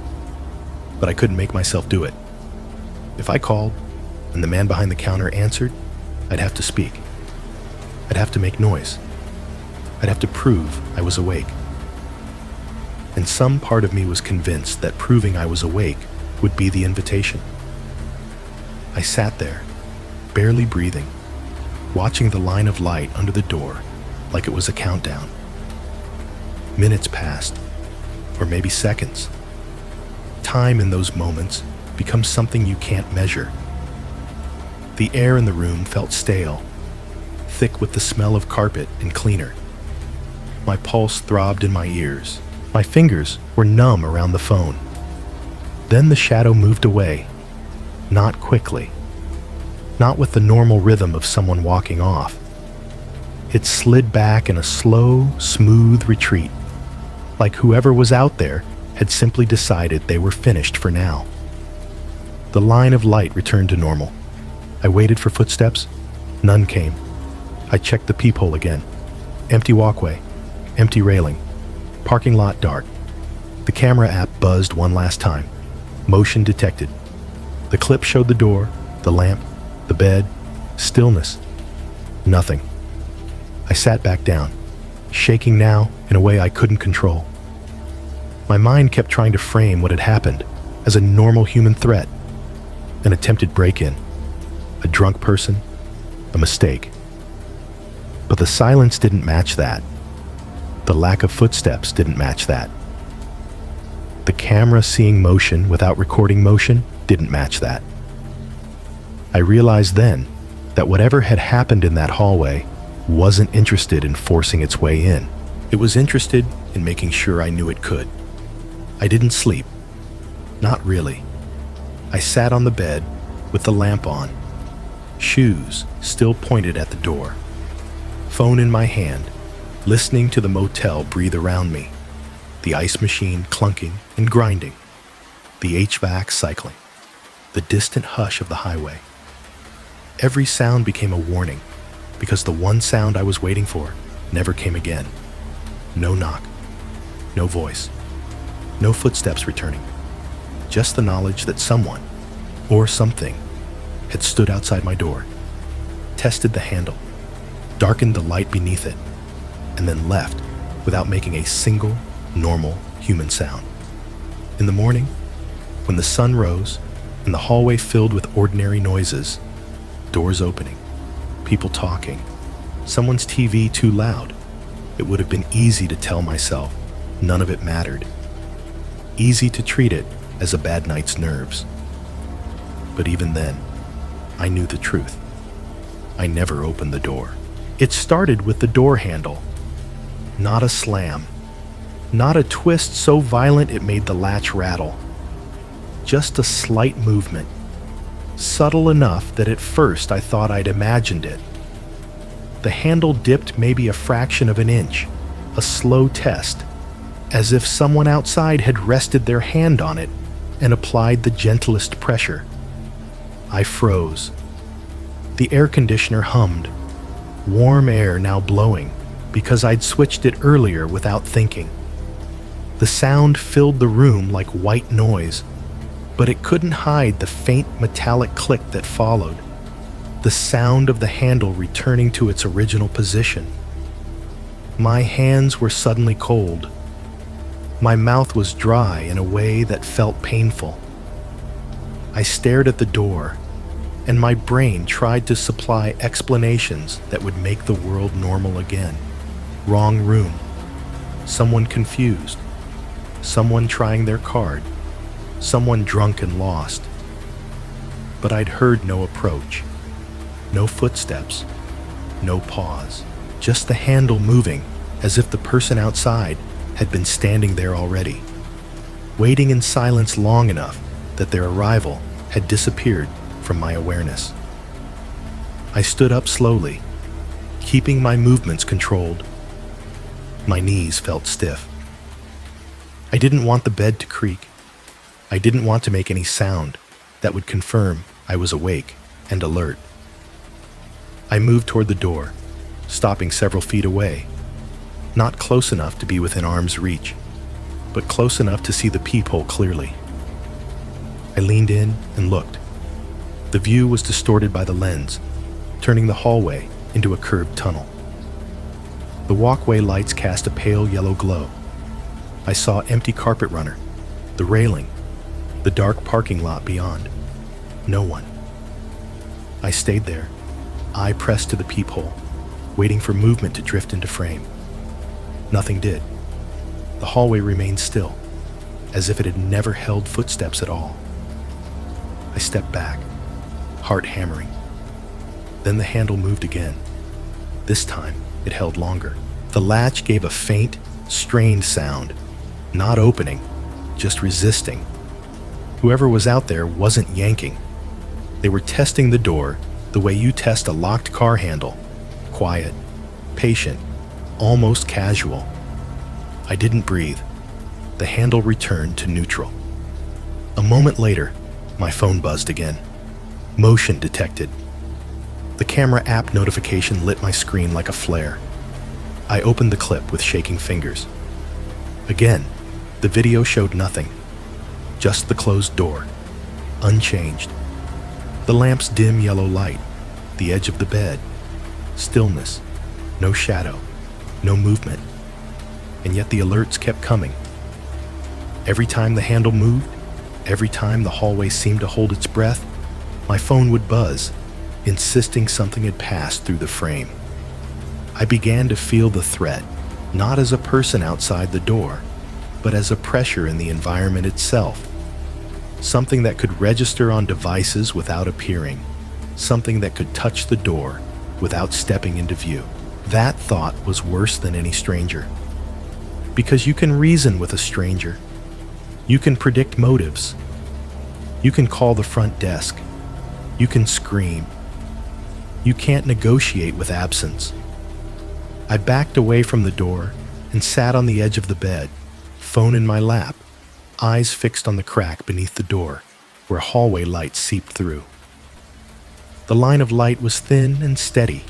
but I couldn't make myself do it. If I called and the man behind the counter answered, I'd have to speak. I'd have to make noise. I'd have to prove I was awake. And some part of me was convinced that proving I was awake would be the invitation. I sat there, barely breathing, watching the line of light under the door like it was a countdown. Minutes passed, or maybe seconds. Time in those moments becomes something you can't measure. The air in the room felt stale, thick with the smell of carpet and cleaner. My pulse throbbed in my ears. My fingers were numb around the phone. Then the shadow moved away, not quickly, not with the normal rhythm of someone walking off. It slid back in a slow, smooth retreat, like whoever was out there had simply decided they were finished for now. The line of light returned to normal. I waited for footsteps. None came. I checked the peephole again. Empty walkway, empty railing, parking lot dark. The camera app buzzed one last time. Motion detected. The clip showed the door, the lamp, the bed, stillness. Nothing. I sat back down, shaking now in a way I couldn't control. My mind kept trying to frame what had happened as a normal human threat, an attempted break-in, a drunk person, a mistake. But the silence didn't match that. The lack of footsteps didn't match that. The camera seeing motion without recording motion didn't match that. I realized then that whatever had happened in that hallway wasn't interested in forcing its way in. It was interested in making sure I knew it could. I didn't sleep. Not really. I sat on the bed with the lamp on, shoes still pointed at the door, phone in my hand, listening to the motel breathe around me, the ice machine clunking and grinding, the HVAC cycling, the distant hush of the highway. Every sound became a warning, because the one sound I was waiting for never came again. No knock, no voice, no footsteps returning, just the knowledge that someone, or something, had stood outside my door, tested the handle, darkened the light beneath it, and then left without making a single normal human sound. In the morning, when the sun rose and the hallway filled with ordinary noises, doors opening, people talking, someone's TV too loud, it would have been easy to tell myself none of it mattered. Easy to treat it as a bad night's nerves. But even then, I knew the truth. I never opened the door. It started with the door handle. Not a slam. Not a twist so violent it made the latch rattle. Just a slight movement. Subtle enough that at first I thought I'd imagined it. The handle dipped maybe a fraction of an inch, a slow test, as if someone outside had rested their hand on it and applied the gentlest pressure. I froze. The air conditioner hummed, warm air now blowing because I'd switched it earlier without thinking. The sound filled the room like white noise, but it couldn't hide the faint metallic click that followed, the sound of the handle returning to its original position. My hands were suddenly cold. My mouth was dry in a way that felt painful. I stared at the door, and my brain tried to supply explanations that would make the world normal again. Wrong room. Someone confused. Someone trying their card. Someone drunk and lost. But I'd heard no approach. No footsteps. No pause. Just the handle moving as if the person outside had been standing there already. waiting in silence long enough that their arrival had disappeared from my awareness. I stood up slowly, keeping my movements controlled. My knees felt stiff. I didn't want the bed to creak. I didn't want to make any sound that would confirm I was awake and alert. I moved toward the door, stopping several feet away, not close enough to be within arm's reach, but close enough to see the peephole clearly. I leaned in and looked. The view was distorted by the lens, turning the hallway into a curved tunnel. The walkway lights cast a pale yellow glow. I saw empty carpet runner, the railing, the dark parking lot beyond. No one. I stayed there, eye pressed to the peephole, waiting for movement to drift into frame. Nothing did. The hallway remained still, as if it had never held footsteps at all. I stepped back, heart hammering. Then the handle moved again. This time, it held longer. The latch gave a faint, strained sound, not opening, just resisting. Whoever was out there wasn't yanking. They were testing the door the way you test a locked car handle. Quiet, patient, almost casual. I didn't breathe. The handle returned to neutral. A moment later, my phone buzzed again. Motion detected. The camera app notification lit my screen like a flare. I opened the clip with shaking fingers. Again, the video showed nothing. Just the closed door, unchanged. The lamp's dim yellow light, the edge of the bed. Stillness, no shadow, no movement. And yet the alerts kept coming. Every time the handle moved, every time the hallway seemed to hold its breath, my phone would buzz, insisting something had passed through the frame. I began to feel the threat, not as a person outside the door, but as a pressure in the environment itself. Something that could register on devices without appearing, something that could touch the door without stepping into view. That thought was worse than any stranger. Because you can reason with a stranger. You can predict motives. You can call the front desk. You can scream. You can't negotiate with absence. I backed away from the door and sat on the edge of the bed, phone in my lap, eyes fixed on the crack beneath the door where hallway light seeped through. The line of light was thin and steady,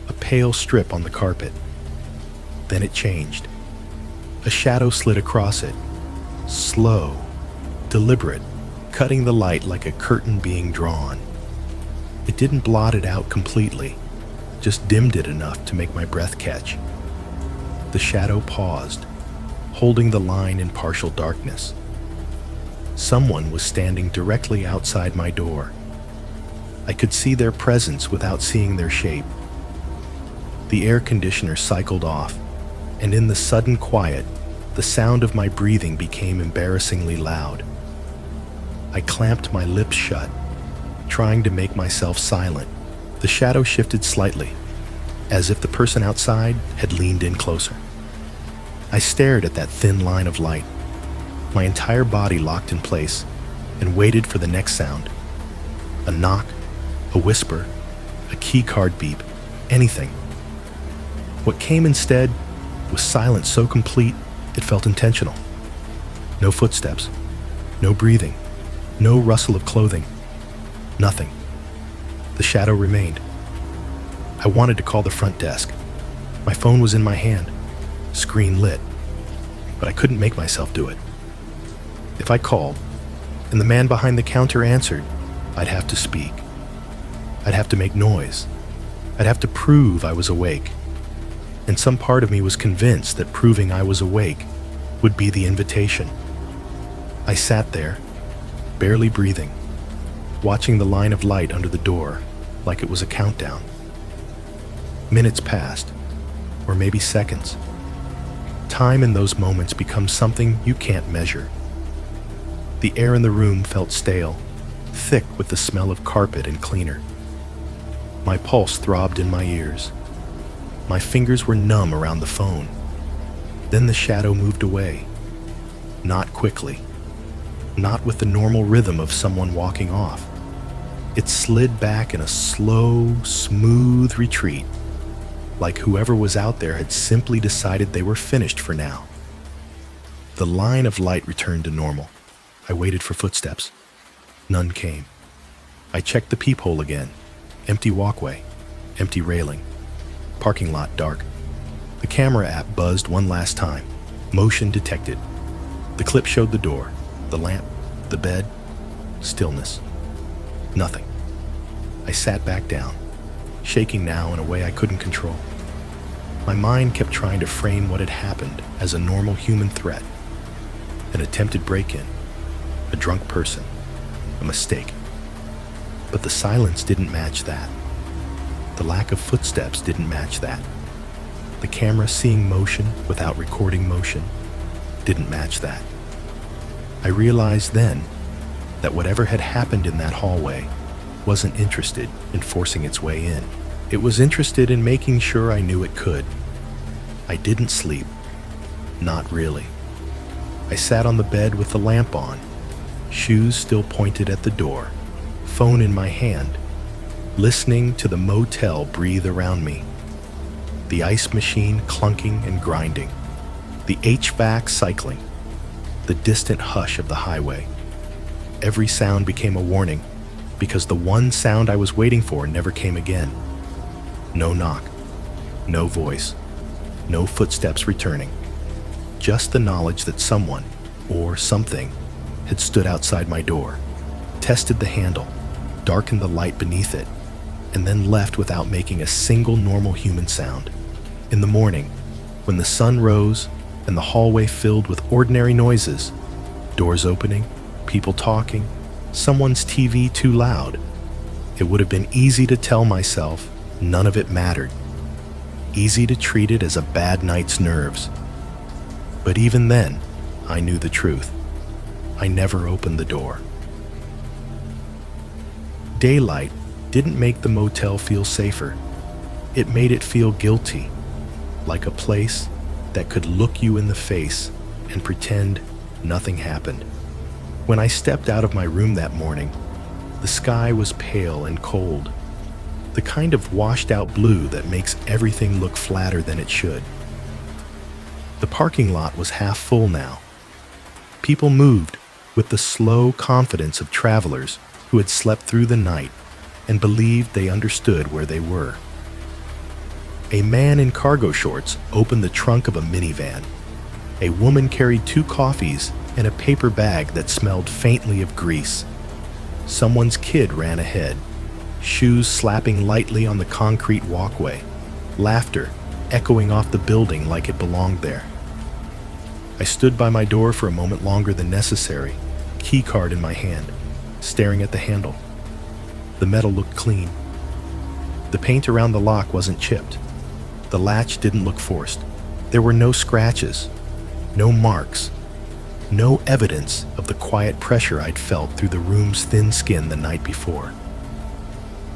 a pale strip on the carpet. Then it changed. A shadow slid across it, slow, deliberate, cutting the light like a curtain being drawn. It didn't blot it out completely, just dimmed it enough to make my breath catch. The shadow paused, holding the line in partial darkness. Someone was standing directly outside my door. I could see their presence without seeing their shape. The air conditioner cycled off, and in the sudden quiet, the sound of my breathing became embarrassingly loud. I clamped my lips shut, trying to make myself silent. The shadow shifted slightly, as if the person outside had leaned in closer. I stared at that thin line of light, my entire body locked in place, and waited for the next sound. A knock, a whisper, a key card beep, anything. What came instead was silence so complete it felt intentional. No footsteps, no breathing, no rustle of clothing, nothing. The shadow remained. I wanted to call the front desk. My phone was in my hand, screen lit, but I couldn't make myself do it. If I called, and the man behind the counter answered, I'd have to speak. I'd have to make noise. I'd have to prove I was awake. And some part of me was convinced that proving I was awake would be the invitation. I sat there, barely breathing, watching the line of light under the door like it was a countdown. Minutes passed, or maybe seconds. Time in those moments becomes something you can't measure. The air in the room felt stale, thick with the smell of carpet and cleaner. My pulse throbbed in my ears. My fingers were numb around the phone. Then the shadow moved away. Not quickly, not with the normal rhythm of someone walking off. It slid back in a slow, smooth retreat, like whoever was out there had simply decided they were finished for now. The line of light returned to normal. I waited for footsteps. None came. I checked the peephole again. Empty walkway, empty railing, parking lot dark. The camera app buzzed one last time. Motion detected. The clip showed the door, the lamp, the bed, stillness. Nothing. I sat back down, shaking now in a way I couldn't control. My mind kept trying to frame what had happened as a normal human threat. An attempted break-in, a drunk person, a mistake. But the silence didn't match that. The lack of footsteps didn't match that. The camera seeing motion without recording motion didn't match that. I realized then that whatever had happened in that hallway wasn't interested in forcing its way in. It was interested in making sure I knew it could. I didn't sleep. Not really. I sat on the bed with the lamp on, shoes still pointed at the door, phone in my hand, listening to the motel breathe around me. The ice machine clunking and grinding, the HVAC cycling, the distant hush of the highway. Every sound became a warning, because the one sound I was waiting for never came again. No knock, no voice, no footsteps returning. Just the knowledge that someone, or something, had stood outside my door, tested the handle, darkened the light beneath it, and then left without making a single normal human sound. In the morning, when the sun rose and the hallway filled with ordinary noises, doors opening, people talking, someone's TV too loud, it would have been easy to tell myself none of it mattered. Easy to treat it as a bad night's nerves. But even then, I knew the truth. I never opened the door. Daylight didn't make the motel feel safer. It made it feel guilty, like a place that could look you in the face and pretend nothing happened. When I stepped out of my room that morning, the sky was pale and cold, the kind of washed-out blue that makes everything look flatter than it should. The parking lot was half full now. People moved with the slow confidence of travelers who had slept through the night and believed they understood where they were. A man in cargo shorts opened the trunk of a minivan. A woman carried 2 coffees and a paper bag that smelled faintly of grease. Someone's kid ran ahead, shoes slapping lightly on the concrete walkway, laughter echoing off the building like it belonged there. I stood by my door for a moment longer than necessary, key card in my hand, staring at the handle. The metal looked clean. The paint around the lock wasn't chipped. The latch didn't look forced. There were no scratches, no marks, no evidence of the quiet pressure I'd felt through the room's thin skin the night before.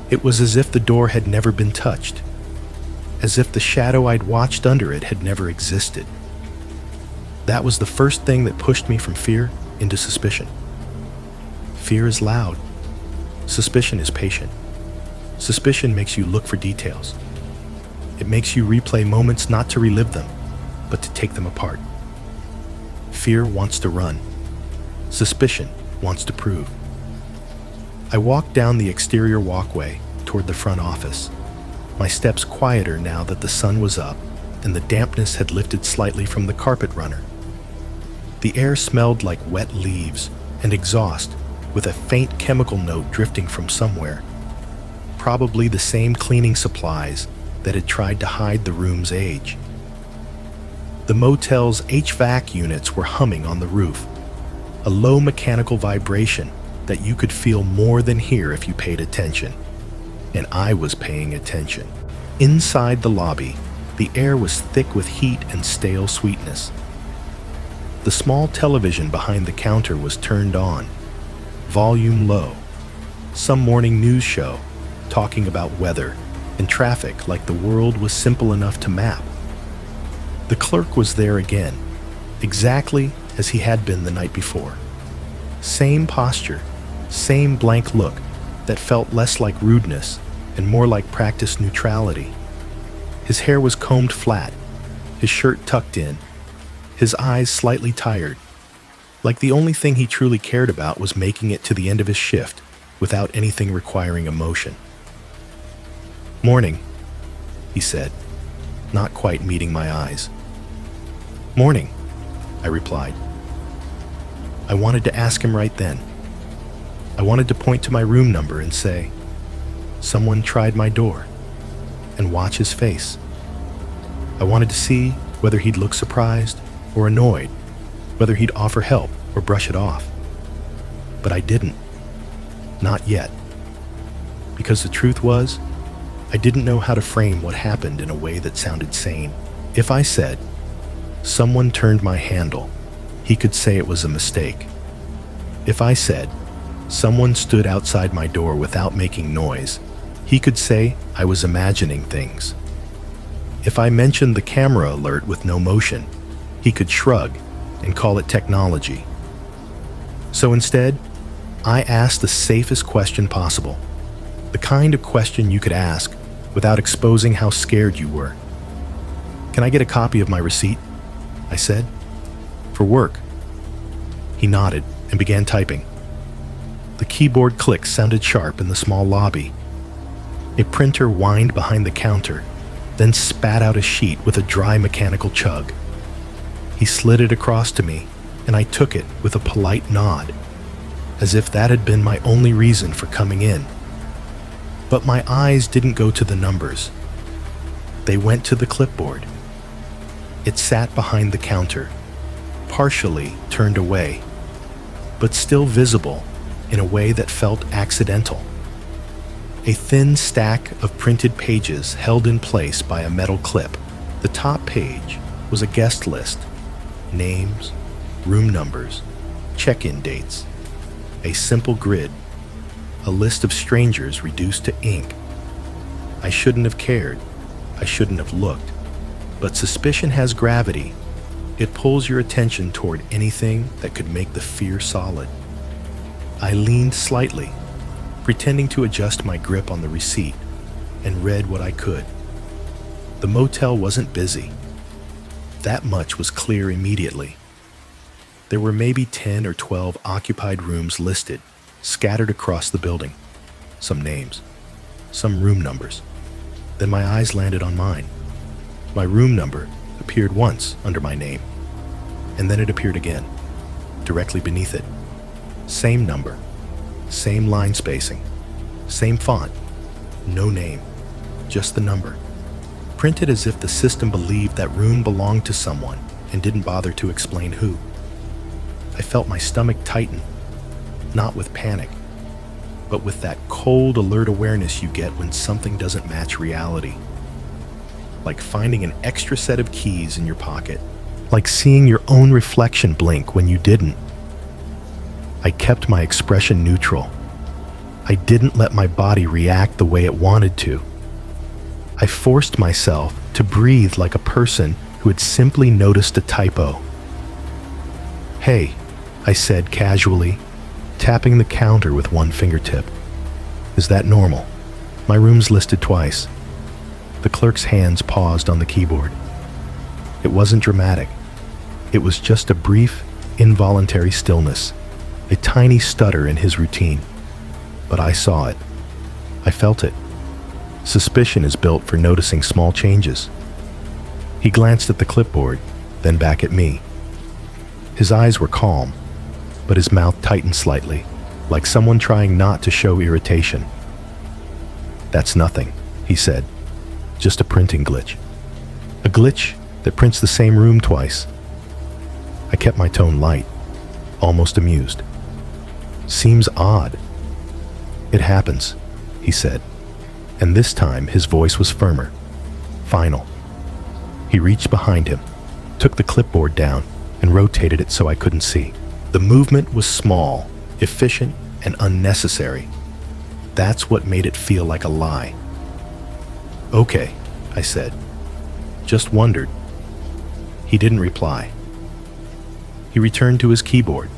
It was as if the door had never been touched, as if the shadow I'd watched under it had never existed. That was the first thing that pushed me from fear into suspicion. Fear is loud. Suspicion is patient. Suspicion makes you look for details. It makes you replay moments not to relive them, but to take them apart. Fear wants to run. Suspicion wants to prove. I walked down the exterior walkway toward the front office, my steps quieter now that the sun was up and the dampness had lifted slightly from the carpet runner. The air smelled like wet leaves and exhaust, with a faint chemical note drifting from somewhere. Probably the same cleaning supplies that had tried to hide the room's age. The motel's HVAC units were humming on the roof, a low mechanical vibration that you could feel more than hear if you paid attention. And I was paying attention. Inside the lobby, the air was thick with heat and stale sweetness. The small television behind the counter was turned on, volume low. Some morning news show talking about weather and traffic like the world was simple enough to map. The clerk was there again, exactly as he had been the night before. Same posture, same blank look that felt less like rudeness and more like practiced neutrality. His hair was combed flat, his shirt tucked in, his eyes slightly tired, like the only thing he truly cared about was making it to the end of his shift without anything requiring emotion. "Morning," he said, not quite meeting my eyes. "Morning," I replied. I wanted to ask him right then. I wanted to point to my room number and say, "Someone tried my door," and watch his face. I wanted to see whether he'd look surprised or annoyed, whether he'd offer help or brush it off. But I didn't. Not yet. Because the truth was, I didn't know how to frame what happened in a way that sounded sane. If I said, "Someone turned my handle," he could say it was a mistake. If I said, "Someone stood outside my door without making noise," he could say I was imagining things. If I mentioned the camera alert with no motion, he could shrug and call it technology. So instead, I asked the safest question possible, the kind of question you could ask without exposing how scared you were. "Can I get a copy of my receipt?" I said. "For work." He nodded and began typing. The keyboard clicks sounded sharp in the small lobby. A printer whined behind the counter, then spat out a sheet with a dry mechanical chug. He slid it across to me, and I took it with a polite nod, as if that had been my only reason for coming in. But my eyes didn't go to the numbers. They went to the clipboard. It sat behind the counter, partially turned away, but still visible in a way that felt accidental. A thin stack of printed pages held in place by a metal clip. The top page was a guest list, names, room numbers, check-in dates, a simple grid, a list of strangers reduced to ink. I shouldn't have cared. I shouldn't have looked. But suspicion has gravity. It pulls your attention toward anything that could make the fear solid. I leaned slightly, pretending to adjust my grip on the receipt, and read what I could. The motel wasn't busy. That much was clear immediately. There were maybe 10 or 12 occupied rooms listed, scattered across the building. Some names, some room numbers. Then my eyes landed on mine. My room number appeared once under my name, and then it appeared again, directly beneath it. Same number, same line spacing, same font, no name, just the number. Printed as if the system believed that room belonged to someone and didn't bother to explain who. I felt my stomach tighten, not with panic, but with that cold, alert awareness you get when something doesn't match reality. Like finding an extra set of keys in your pocket, like seeing your own reflection blink when you didn't. I kept my expression neutral. I didn't let my body react the way it wanted to. I forced myself to breathe like a person who had simply noticed a typo. "Hey," I said casually, tapping the counter with one fingertip. "Is that normal? My room's listed twice." The clerk's hands paused on the keyboard. It wasn't dramatic. It was just a brief, involuntary stillness, a tiny stutter in his routine. But I saw it. I felt it. Suspicion is built for noticing small changes. He glanced at the clipboard, then back at me. His eyes were calm, but his mouth tightened slightly, like someone trying not to show irritation. "That's nothing," he said. "Just a printing glitch. A glitch that prints the same room twice." I kept my tone light, almost amused. "Seems odd." "It happens," he said, and this time his voice was firmer, final. He reached behind him, took the clipboard down, and rotated it so I couldn't see. The movement was small, efficient, and unnecessary. That's what made it feel like a lie. "Okay," I said. "Just wondered." He didn't reply. He returned to his keyboard,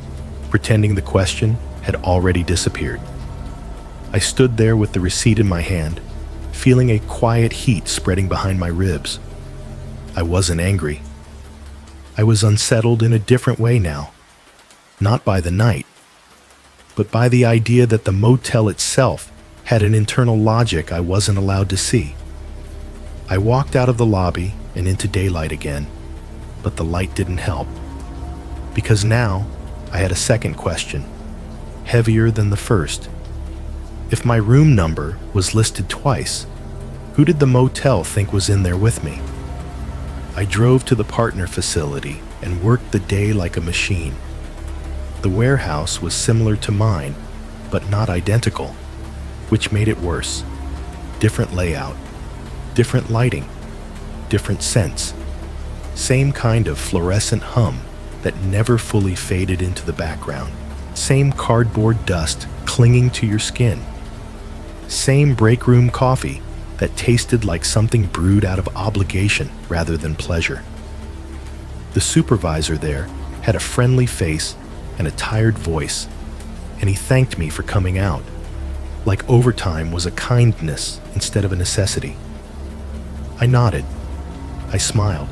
pretending the question had already disappeared. I stood there with the receipt in my hand, feeling a quiet heat spreading behind my ribs. I wasn't angry. I was unsettled in a different way now, not by the night, but by the idea that the motel itself had an internal logic I wasn't allowed to see. I walked out of the lobby and into daylight again, but the light didn't help, because now I had a second question, heavier than the first. If my room number was listed twice, who did the motel think was in there with me? I drove to the partner facility and worked the day like a machine. The warehouse was similar to mine, but not identical, which made it worse. Different layout, different lighting, different scents, same kind of fluorescent hum that never fully faded into the background, same cardboard dust clinging to your skin, same break room coffee that tasted like something brewed out of obligation rather than pleasure. The supervisor there had a friendly face and a tired voice, and he thanked me for coming out, like overtime was a kindness instead of a necessity. I nodded. I smiled.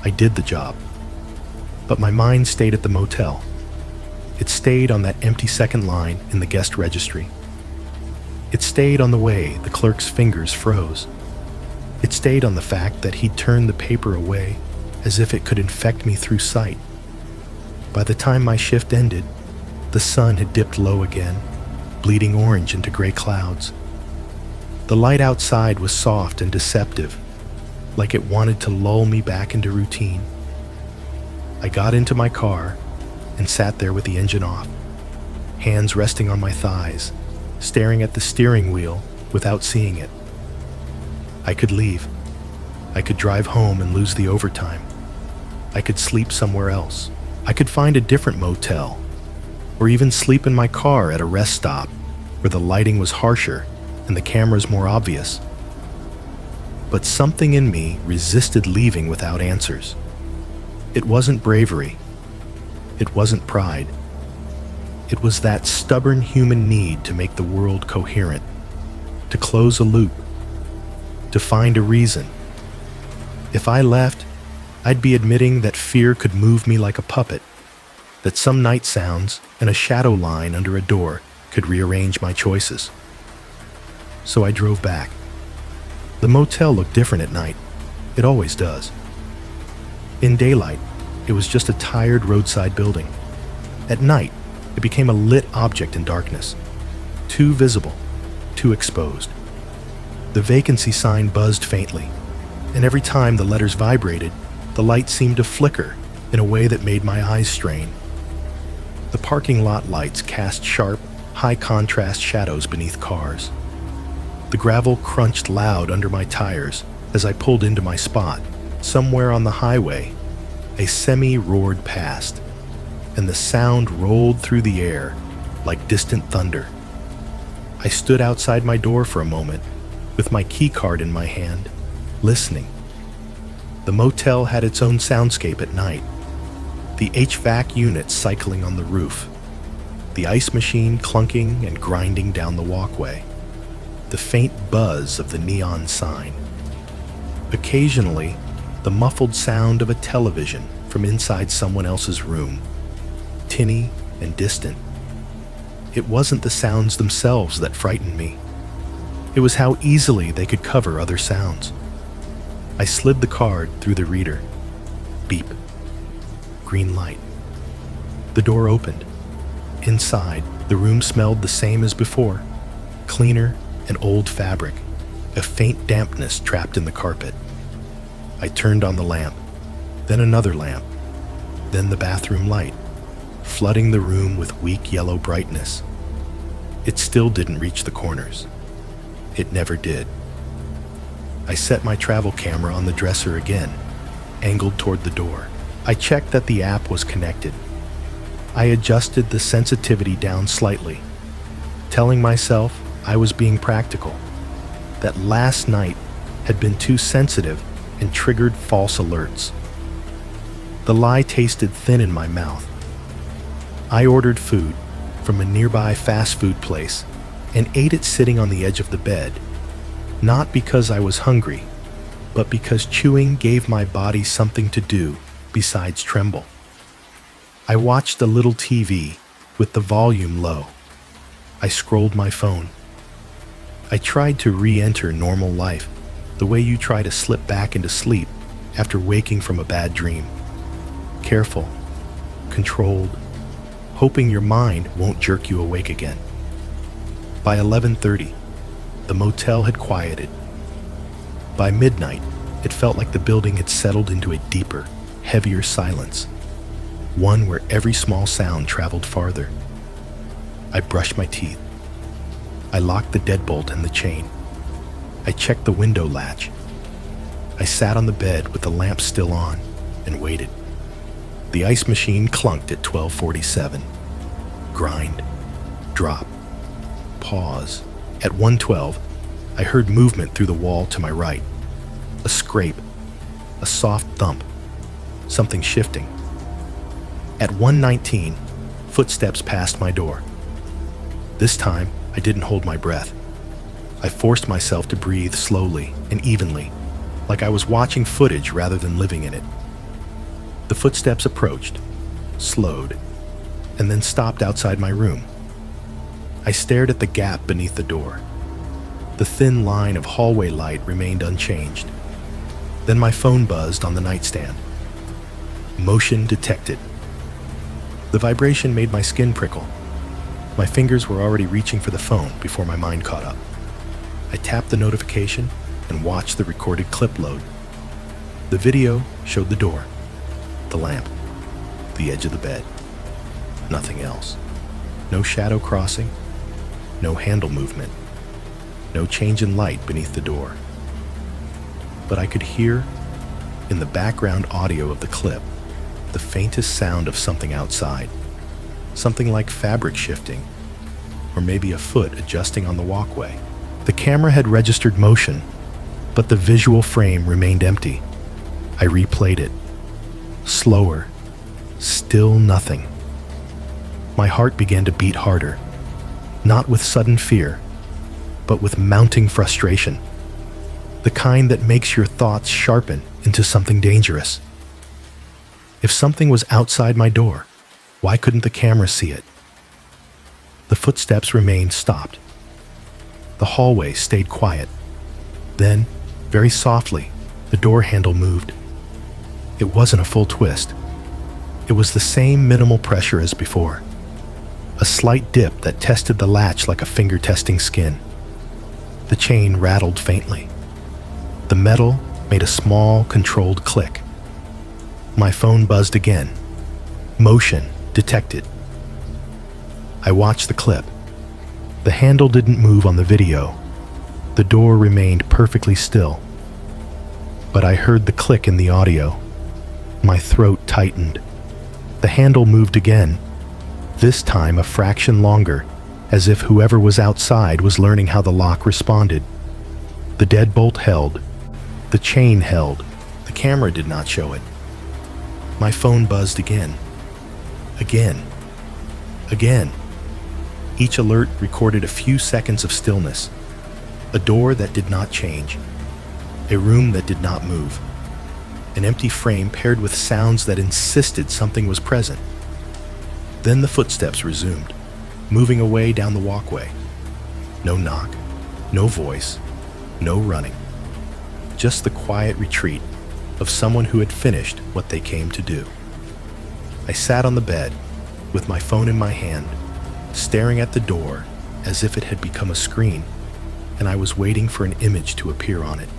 I did the job. But my mind stayed at the motel. It stayed on that empty second line in the guest registry. It stayed on the way the clerk's fingers froze. It stayed on the fact that he'd turned the paper away as if it could infect me through sight. By the time my shift ended, the sun had dipped low again, bleeding orange into gray clouds. The light outside was soft and deceptive, like it wanted to lull me back into routine. I got into my car and sat there with the engine off, hands resting on my thighs, staring at the steering wheel without seeing it. I could leave. I could drive home and lose the overtime. I could sleep somewhere else. I could find a different motel, or even sleep in my car at a rest stop where the lighting was harsher and the cameras more obvious. But something in me resisted leaving without answers. It wasn't bravery. It wasn't pride. It was that stubborn human need to make the world coherent, to close a loop, to find a reason. If I left, I'd be admitting that fear could move me like a puppet, that some night sounds and a shadow line under a door could rearrange my choices. So I drove back. The motel looked different at night. It always does. In daylight, it was just a tired roadside building. At night, it became a lit object in darkness. Too visible, too exposed. The vacancy sign buzzed faintly, and every time the letters vibrated, the light seemed to flicker in a way that made my eyes strain. The parking lot lights cast sharp, high-contrast shadows beneath cars. The gravel crunched loud under my tires as I pulled into my spot. Somewhere on the highway, a semi roared past, and the sound rolled through the air like distant thunder. I stood outside my door for a moment, with my key card in my hand, listening. The motel had its own soundscape at night. The HVAC unit cycling on the roof, the ice machine clunking and grinding down the walkway, the faint buzz of the neon sign. Occasionally, the muffled sound of a television from inside someone else's room, tinny and distant. It wasn't the sounds themselves that frightened me. It was how easily they could cover other sounds. I slid the card through the reader. Beep. Green light. The door opened. Inside, the room smelled the same as before, cleaner and old fabric, a faint dampness trapped in the carpet. I turned on the lamp, then another lamp, then the bathroom light, flooding the room with weak yellow brightness. It still didn't reach the corners. It never did. I set my travel camera on the dresser again, angled toward the door. I checked that the app was connected. I adjusted the sensitivity down slightly, telling myself I was being practical, that last night had been too sensitive and triggered false alerts. The lie tasted thin in my mouth. I ordered food from a nearby fast food place and ate it sitting on the edge of the bed, not because I was hungry, but because chewing gave my body something to do besides tremble. I watched a little TV with the volume low. I scrolled my phone. I tried to re-enter normal life, the way you try to slip back into sleep after waking from a bad dream. Careful, controlled, hoping your mind won't jerk you awake again. By 11:30, the motel had quieted. By midnight, it felt like the building had settled into a deeper, heavier silence, one where every small sound traveled farther. I brushed my teeth. I locked the deadbolt and the chain. I checked the window latch. I sat on the bed with the lamp still on and waited. The ice machine clunked at 12:47. Grind, drop, pause. At 1:12, I heard movement through the wall to my right. A scrape, a soft thump, something shifting. At 1:19, footsteps passed my door. This time, I didn't hold my breath. I forced myself to breathe slowly and evenly, like I was watching footage rather than living in it. The footsteps approached, slowed, and then stopped outside my room. I stared at the gap beneath the door. The thin line of hallway light remained unchanged. Then my phone buzzed on the nightstand. Motion detected. The vibration made my skin prickle. My fingers were already reaching for the phone before my mind caught up. I tapped the notification and watched the recorded clip load. The video showed the door, the lamp, the edge of the bed. Nothing else. No shadow crossing, no handle movement, no change in light beneath the door. But I could hear, in the background audio of the clip, the faintest sound of something outside. Something like fabric shifting, or maybe a foot adjusting on the walkway. The camera had registered motion, but the visual frame remained empty. I replayed it. Slower. Still nothing. My heart began to beat harder, not with sudden fear, but with mounting frustration. The kind that makes your thoughts sharpen into something dangerous. If something was outside my door, why couldn't the camera see it? The footsteps remained stopped. The hallway stayed quiet. Then, very softly, the door handle moved. It wasn't a full twist. It was the same minimal pressure as before. A slight dip that tested the latch like a finger testing skin. The chain rattled faintly. The metal made a small, controlled click. My phone buzzed again. Motion detected. I watched the clip. The handle didn't move on the video. The door remained perfectly still. But I heard the click in the audio. My throat tightened. The handle moved again, this time a fraction longer, as if whoever was outside was learning how the lock responded. The deadbolt held. The chain held. The camera did not show it. My phone buzzed again. Again. Again. Each alert recorded a few seconds of stillness. A door that did not change. A room that did not move. An empty frame paired with sounds that insisted something was present. Then the footsteps resumed, moving away down the walkway. No knock, no voice, no running. Just the quiet retreat of someone who had finished what they came to do. I sat on the bed, with my phone in my hand, staring at the door as if it had become a screen, and I was waiting for an image to appear on it.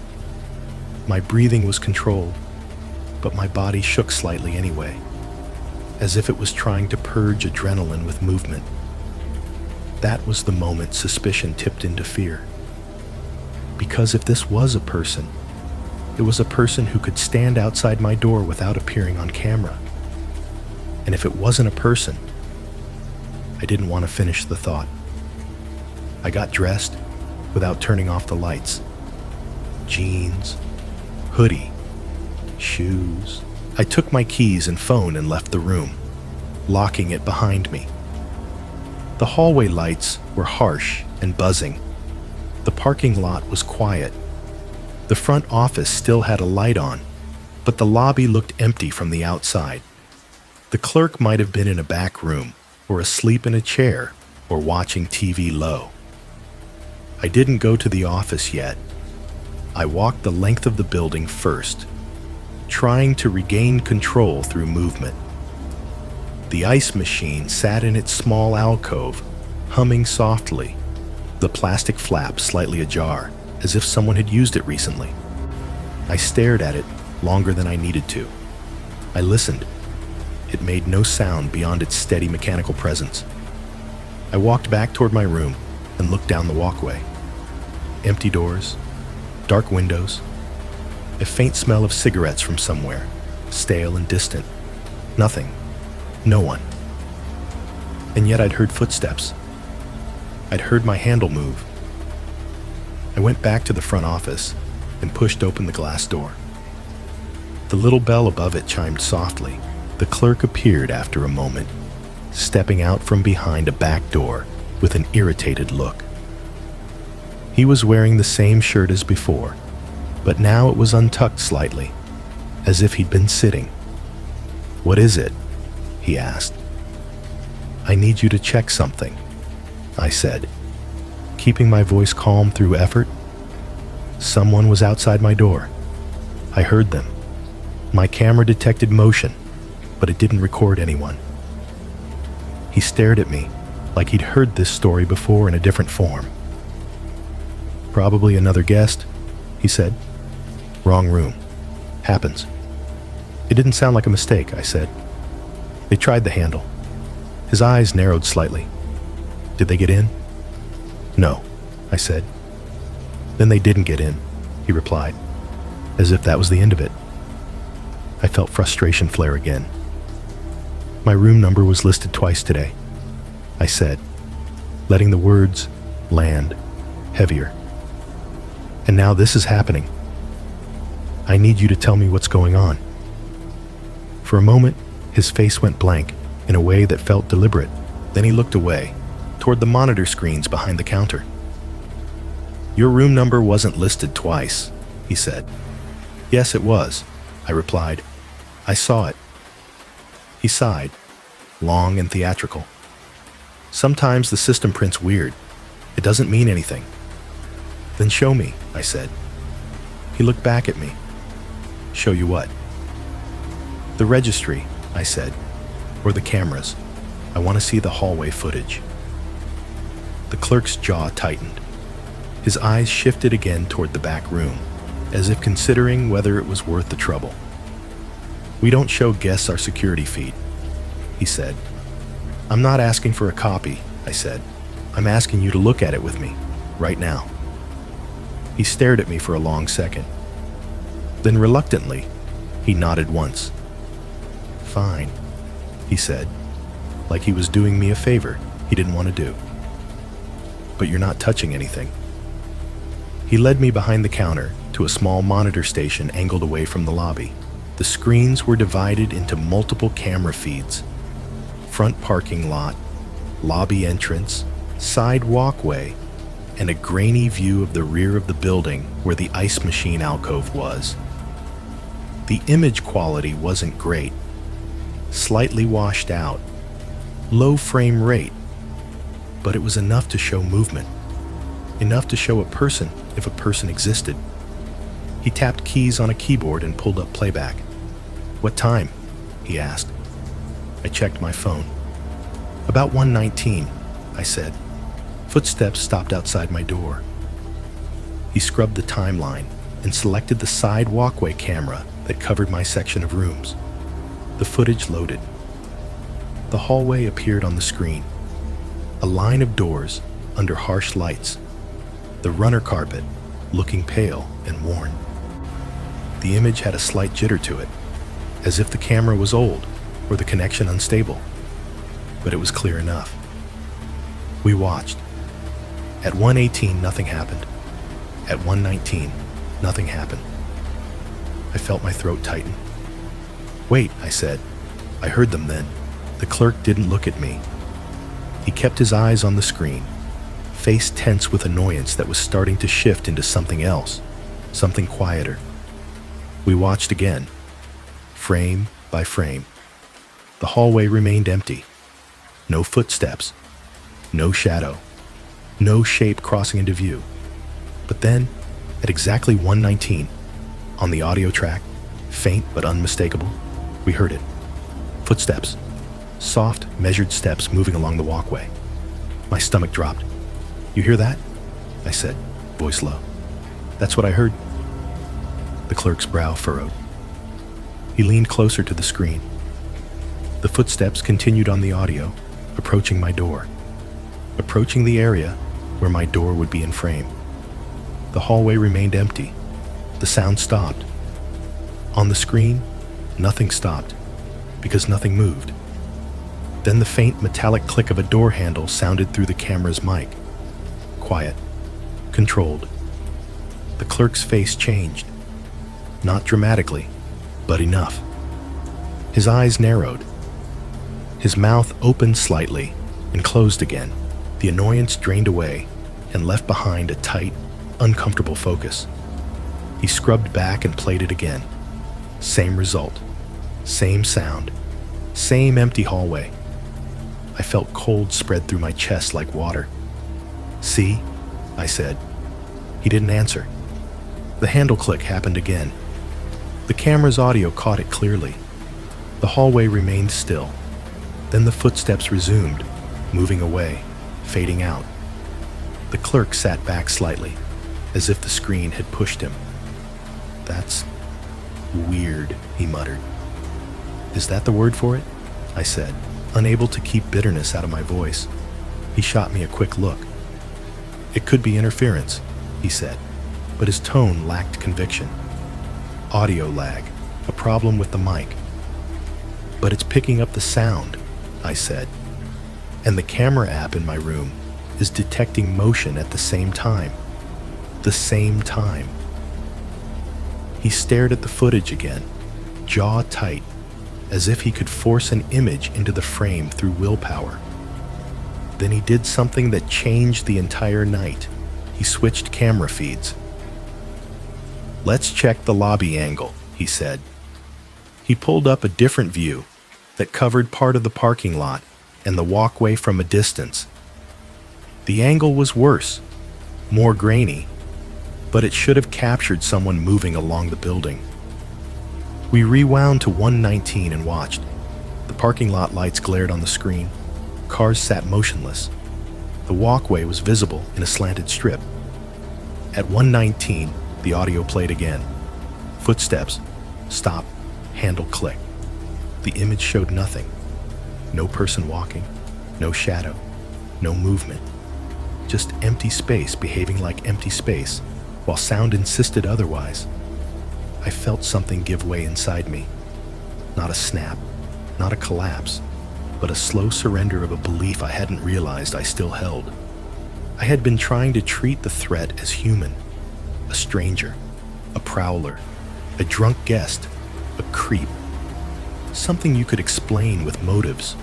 My breathing was controlled, but my body shook slightly anyway, as if it was trying to purge adrenaline with movement. That was the moment suspicion tipped into fear. Because if this was a person, it was a person who could stand outside my door without appearing on camera. And if it wasn't a person, I didn't want to finish the thought. I got dressed without turning off the lights. Jeans, hoodie, shoes. I took my keys and phone and left the room. locking it behind me. The hallway lights were harsh and buzzing. The parking lot was quiet. The front office still had a light on, but the lobby looked empty from the outside. The clerk might have been in a back room, or asleep in a chair, or watching TV low. I didn't go to the office yet. I walked the length of the building first, trying to regain control through movement. The ice machine sat in its small alcove, humming softly, the plastic flap slightly ajar, as if someone had used it recently. I stared at it longer than I needed to. I listened. It made no sound beyond its steady mechanical presence. I walked back toward my room and looked down the walkway. Empty doors, dark windows, a faint smell of cigarettes from somewhere, stale and distant. Nothing. No one. And yet I'd heard footsteps. I'd heard my handle move. I went back to the front office and pushed open the glass door. The little bell above it chimed softly. The clerk appeared after a moment, stepping out from behind a back door with an irritated look. He was wearing the same shirt as before, but now it was untucked slightly, as if he'd been sitting. "What is it?" he asked. "I need you to check something," I said, keeping my voice calm through effort. Someone was outside my door. I heard them. My camera detected motion, but it didn't record anyone. He stared at me like he'd heard this story before in a different form. "Probably another guest," he said. "Wrong room. Happens." "It didn't sound like a mistake," I said. They tried the handle. His eyes narrowed slightly. "Did they get in?" "No," I said. "Then they didn't get in," he replied, as if that was the end of it. I felt frustration flare again. "My room number was listed twice today," I said, letting the words land heavier. "And now this is happening. I need you to tell me what's going on." For a moment, his face went blank in a way that felt deliberate. Then he looked away, toward the monitor screens behind the counter. "Your room number wasn't listed twice," he said. "Yes, it was," I replied. "I saw it." He sighed, long and theatrical. "Sometimes the system prints weird. It doesn't mean anything." "Then show me," I said. He looked back at me. "Show you what?" "The registry," I said, "or the cameras. I want to see the hallway footage." The clerk's jaw tightened. His eyes shifted again toward the back room, as if considering whether it was worth the trouble. "We don't show guests our security feed," he said. "I'm not asking for a copy," I said. "I'm asking you to look at it with me, right now." He stared at me for a long second. Then reluctantly, he nodded once. "Fine," he said, like he was doing me a favor he didn't want to do. "But you're not touching anything." He led me behind the counter to a small monitor station angled away from the lobby. The screens were divided into multiple camera feeds: front parking lot, lobby entrance, side walkway, and a grainy view of the rear of the building where the ice machine alcove was. The image quality wasn't great, slightly washed out, low frame rate, but it was enough to show movement, enough to show a person if a person existed. He tapped keys on a keyboard and pulled up playback. "What time?" he asked. I checked my phone. "About 1:19, I said. Footsteps stopped outside my door. He scrubbed the timeline and selected the side walkway camera that covered my section of rooms. The footage loaded. The hallway appeared on the screen. A line of doors under harsh lights. The runner carpet looking pale and worn. The image had a slight jitter to it, as if the camera was old or the connection unstable, but it was clear enough. We watched. At 1:18, nothing happened. At 1:19, nothing happened. I felt my throat tighten. "Wait," I said. I heard them then. The The clerk didn't look at me. He kept his eyes on the screen, face tense with annoyance that was starting to shift into something else, something quieter. We watched again, frame by frame. The hallway remained empty. No footsteps, no shadow, no shape crossing into view. But then, at exactly 1:19, on the audio track, faint but unmistakable, we heard it. Footsteps. Soft, measured steps moving along the walkway. My stomach dropped. "You hear that?" I said, voice low. "That's what I heard." The clerk's brow furrowed. He leaned closer to the screen. The footsteps continued on the audio, approaching my door, approaching the area where my door would be in frame. The hallway remained empty. The sound stopped. On the screen, nothing stopped, because nothing moved. Then the faint metallic click of a door handle sounded through the camera's mic. Quiet, controlled. The clerk's face changed. Not dramatically, but enough. His eyes narrowed. His mouth opened slightly and closed again. The annoyance drained away and left behind a tight, uncomfortable focus. He scrubbed back and played it again. Same result, same sound, same empty hallway. I felt cold spread through my chest like water. "See?" I said. He didn't answer. The handle click happened again. The camera's audio caught it clearly. The hallway remained still. Then the footsteps resumed, moving away, fading out. The clerk sat back slightly, as if the screen had pushed him. "That's weird," he muttered. "Is that the word for it?" I said, unable to keep bitterness out of my voice. He shot me a quick look. "It could be interference," he said, but his tone lacked conviction. "Audio lag, a problem with the mic." "But it's picking up the sound," I said, "and the camera app in my room is detecting motion at the same time. The same time." He stared at the footage again, jaw tight, as if he could force an image into the frame through willpower. Then he did something that changed the entire night. He switched camera feeds. "Let's check the lobby angle," he said. He pulled up a different view that covered part of the parking lot and the walkway from a distance. The angle was worse, more grainy, but it should have captured someone moving along the building. We rewound to 1:19 and watched. The parking lot lights glared on the screen. Cars sat motionless. The walkway was visible in a slanted strip. At 1:19, the audio played again. Footsteps, stop, handle click. The image showed nothing. No person walking, no shadow, no movement. Just empty space behaving like empty space, while sound insisted otherwise. I felt something give way inside me. Not a snap, not a collapse, but a slow surrender of a belief I hadn't realized I still held. I had been trying to treat the threat as human, a stranger, a prowler, a drunk guest, a creep, something you could explain with motives.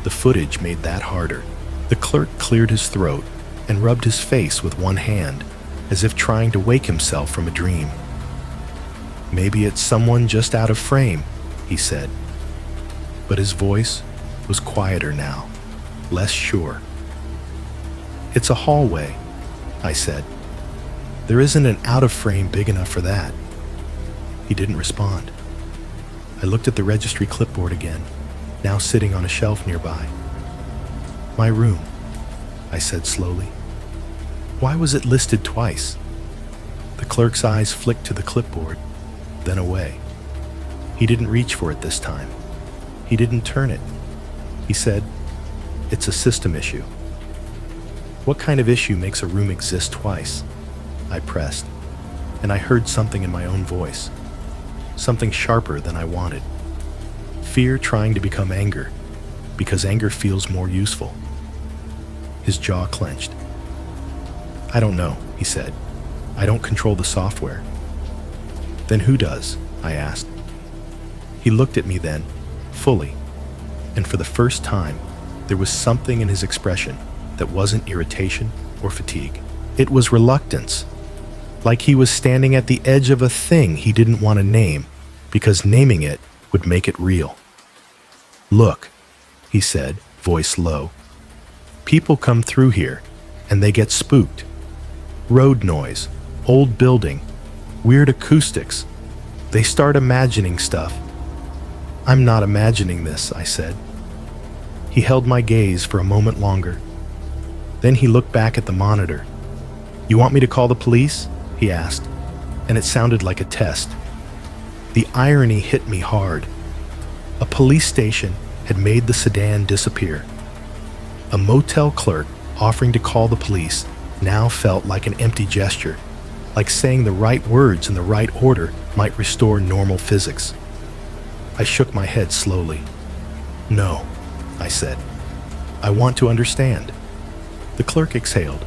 The footage made that harder. The clerk cleared his throat and rubbed his face with one hand, as if trying to wake himself from a dream. "Maybe it's someone just out of frame," he said. But his voice was quieter now, less sure. "It's a hallway," I said. "There isn't an out-of-frame big enough for that." He didn't respond. I looked at the registry clipboard again, now sitting on a shelf nearby. "My room," I said slowly. "Why was it listed twice?" The clerk's eyes flicked to the clipboard, then away. He didn't reach for it this time. He didn't turn it. He said, "It's a system issue." "What kind of issue makes a room exist twice?" I pressed, and I heard something in my own voice, something sharper than I wanted. Fear trying to become anger, because anger feels more useful. His jaw clenched. "I don't know," he said. "I don't control the software." "Then who does?" I asked. He looked at me then, fully. And for the first time, there was something in his expression that wasn't irritation or fatigue. It was reluctance, like he was standing at the edge of a thing he didn't want to name because naming it would make it real. "Look," he said, voice low. "People come through here, and they get spooked. Road noise, old building, weird acoustics. They start imagining stuff." "I'm not imagining this," I said. He held my gaze for a moment longer. Then he looked back at the monitor. "You want me to call the police?" he asked, and it sounded like a test. The irony hit me hard. A police station had made the sedan disappear. A motel clerk offering to call the police now felt like an empty gesture, like saying the right words in the right order might restore normal physics. I shook my head slowly. "No," I said. "I want to understand." The clerk exhaled,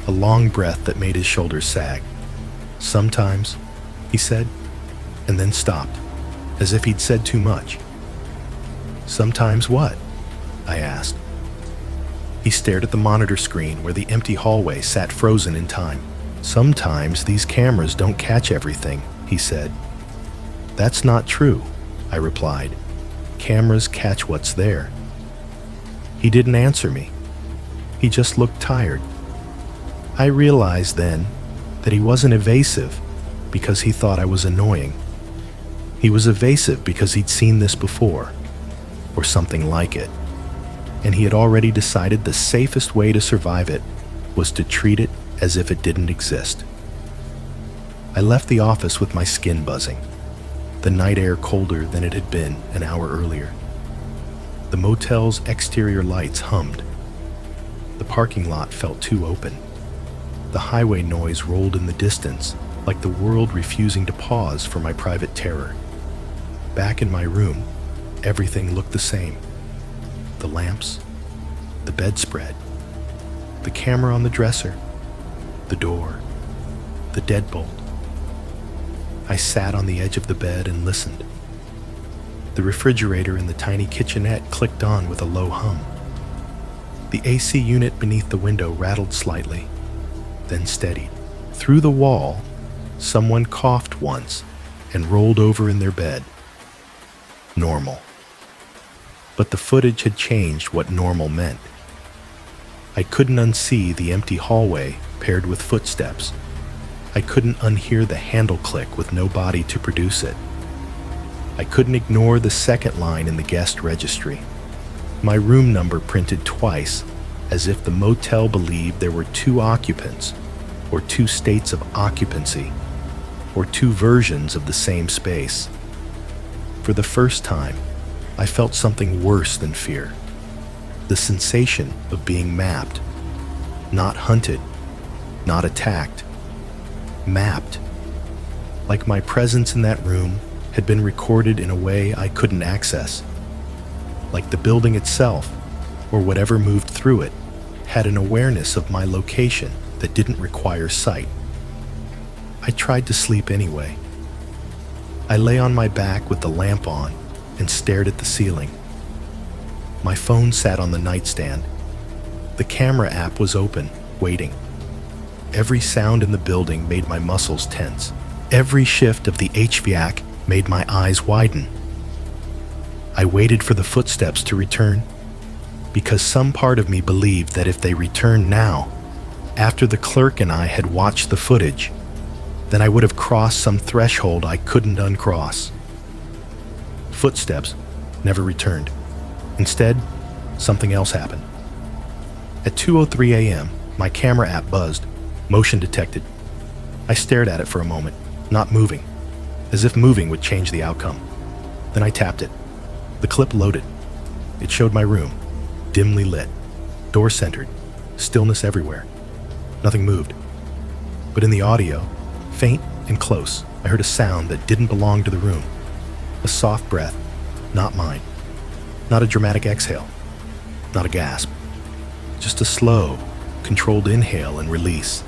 a long breath that made his shoulders sag. "Sometimes," he said, and then stopped, as if he'd said too much. "Sometimes what?" I asked. He stared at the monitor screen where the empty hallway sat frozen in time. "Sometimes these cameras don't catch everything," he said. "That's not true," I replied. "Cameras catch what's there." He didn't answer me. He just looked tired. I realized then that he wasn't evasive because he thought I was annoying. He was evasive because he'd seen this before, or something like it, and he had already decided the safest way to survive it was to treat it as if it didn't exist. I left the office with my skin buzzing, the night air colder than it had been an hour earlier. The motel's exterior lights hummed. The parking lot felt too open. The highway noise rolled in the distance, like the world refusing to pause for my private terror. Back in my room, everything looked the same. The lamps, the bedspread, the camera on the dresser, the door, the deadbolt. I sat on the edge of the bed and listened. The refrigerator in the tiny kitchenette clicked on with a low hum. The AC unit beneath the window rattled slightly, then steadied. Through the wall, someone coughed once and rolled over in their bed. Normal. But the footage had changed what normal meant. I couldn't unsee the empty hallway paired with footsteps. I couldn't unhear the handle click with no body to produce it. I couldn't ignore the second line in the guest registry. My room number printed twice, as if the motel believed there were two occupants, or two states of occupancy, or two versions of the same space. For the first time, I felt something worse than fear. The sensation of being mapped. Not hunted, not attacked. Mapped. Like my presence in that room had been recorded in a way I couldn't access. Like the building itself, or whatever moved through it, had an awareness of my location that didn't require sight. I tried to sleep anyway. I lay on my back with the lamp on and stared at the ceiling. My phone sat on the nightstand. The camera app was open, waiting. Every sound in the building made my muscles tense. Every shift of the HVAC made my eyes widen. I waited for the footsteps to return, because some part of me believed that if they returned now, after the clerk and I had watched the footage, then I would have crossed some threshold I couldn't uncross. Footsteps never returned. Instead, something else happened. At 2:03 a.m., my camera app buzzed. Motion detected. I stared at it for a moment, not moving, as if moving would change the outcome. Then I tapped it. The clip loaded. It showed my room, dimly lit, door centered, stillness everywhere. Nothing moved. But in the audio, faint and close, I heard a sound that didn't belong to the room. A soft breath, not mine. Not a dramatic exhale. Not a gasp. Just a slow, controlled inhale and release,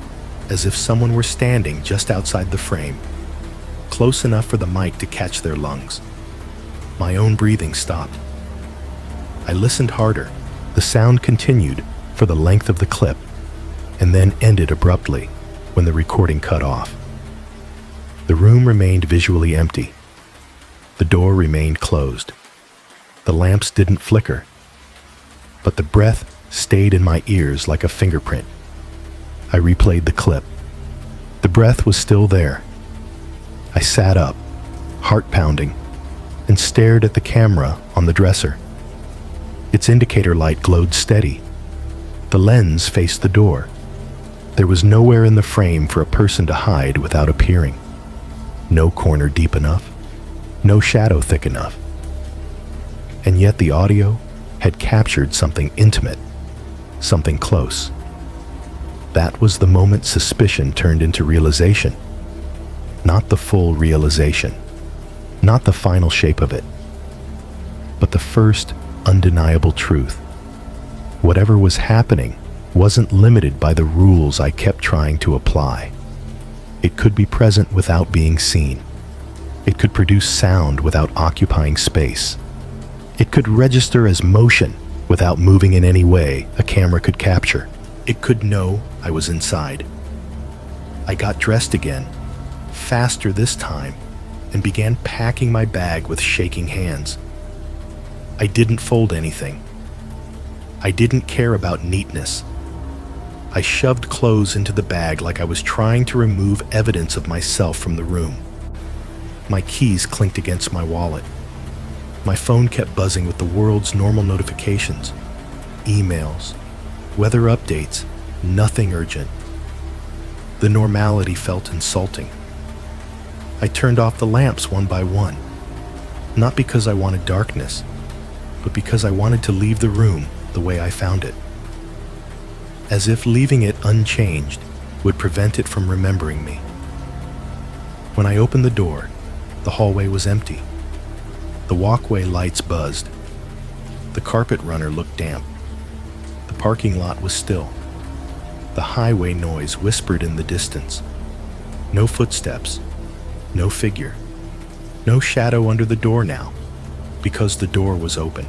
as if someone were standing just outside the frame, close enough for the mic to catch their lungs. My own breathing stopped. I listened harder. The sound continued for the length of the clip, and then ended abruptly when the recording cut off. The room remained visually empty. The door remained closed. The lamps didn't flicker, but the breath stayed in my ears like a fingerprint. I replayed the clip. The breath was still there. I sat up, heart pounding, and stared at the camera on the dresser. Its indicator light glowed steady. The lens faced the door. There was nowhere in the frame for a person to hide without appearing. No corner deep enough, no shadow thick enough. And yet the audio had captured something intimate, something close. That was the moment suspicion turned into realization. Not the full realization, not the final shape of it, but the first undeniable truth. Whatever was happening wasn't limited by the rules I kept trying to apply. It could be present without being seen. It could produce sound without occupying space. It could register as motion without moving in any way a camera could capture. It could know I was inside. I got dressed again, faster this time, and began packing my bag with shaking hands. I didn't fold anything. I didn't care about neatness. I shoved clothes into the bag like I was trying to remove evidence of myself from the room. My keys clinked against my wallet. My phone kept buzzing with the world's normal notifications. Emails, weather updates, nothing urgent. The normality felt insulting. I turned off the lamps one by one, not because I wanted darkness, but because I wanted to leave the room the way I found it. As if leaving it unchanged would prevent it from remembering me. When I opened the door, the hallway was empty. The walkway lights buzzed. The carpet runner looked damp. The parking lot was still. The highway noise whispered in the distance. No footsteps, no figure, no shadow under the door now, because the door was open.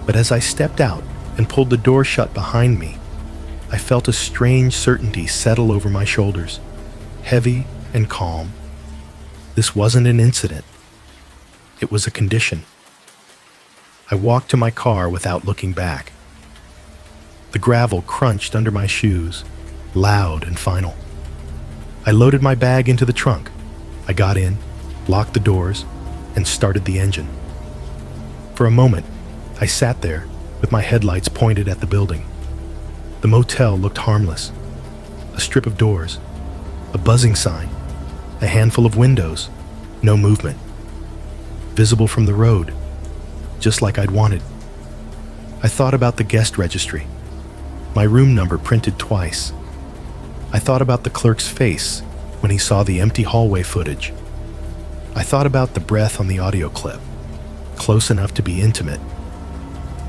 But as I stepped out and pulled the door shut behind me, I felt a strange certainty settle over my shoulders, heavy and calm. This wasn't an incident. It was a condition. I walked to my car without looking back. The gravel crunched under my shoes, loud and final. I loaded my bag into the trunk. I got in, locked the doors, and started the engine. For a moment, I sat there with my headlights pointed at the building. The motel looked harmless. A strip of doors, a buzzing sign, a handful of windows, no movement. Visible from the road, just like I'd wanted. I thought about the guest registry, my room number printed twice. I thought about the clerk's face when he saw the empty hallway footage. I thought about the breath on the audio clip, close enough to be intimate.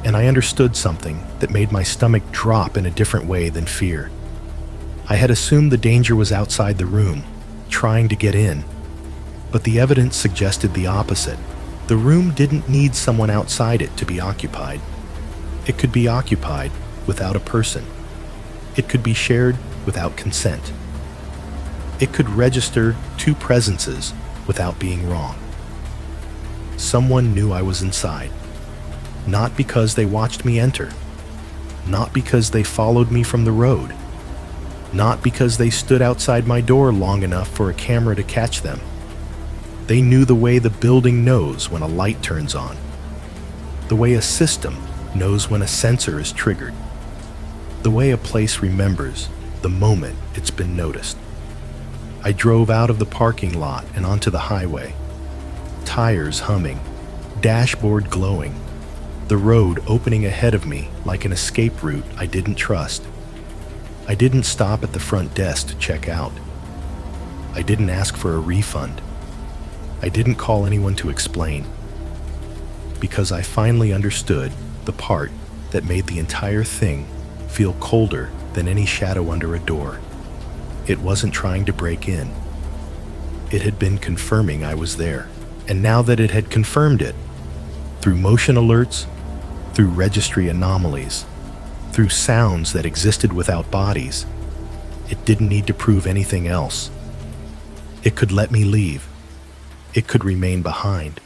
And I understood something that made my stomach drop in a different way than fear. I had assumed the danger was outside the room, trying to get in. But the evidence suggested the opposite. The room didn't need someone outside it to be occupied. It could be occupied without a person. It could be shared without consent. It could register two presences without being wrong. Someone knew I was inside. Not because they watched me enter, not because they followed me from the road, not because they stood outside my door long enough for a camera to catch them. They knew the way the building knows when a light turns on, the way a system knows when a sensor is triggered, the way a place remembers the moment it's been noticed. I drove out of the parking lot and onto the highway, tires humming, dashboard glowing, the road opening ahead of me like an escape route I didn't trust. I didn't stop at the front desk to check out. I didn't ask for a refund. I didn't call anyone to explain. Because I finally understood the part that made the entire thing feel colder than any shadow under a door. It wasn't trying to break in. It had been confirming I was there. And now that it had confirmed it, through motion alerts, through registry anomalies, through sounds that existed without bodies. It didn't need to prove anything else. It could let me leave. It could remain behind.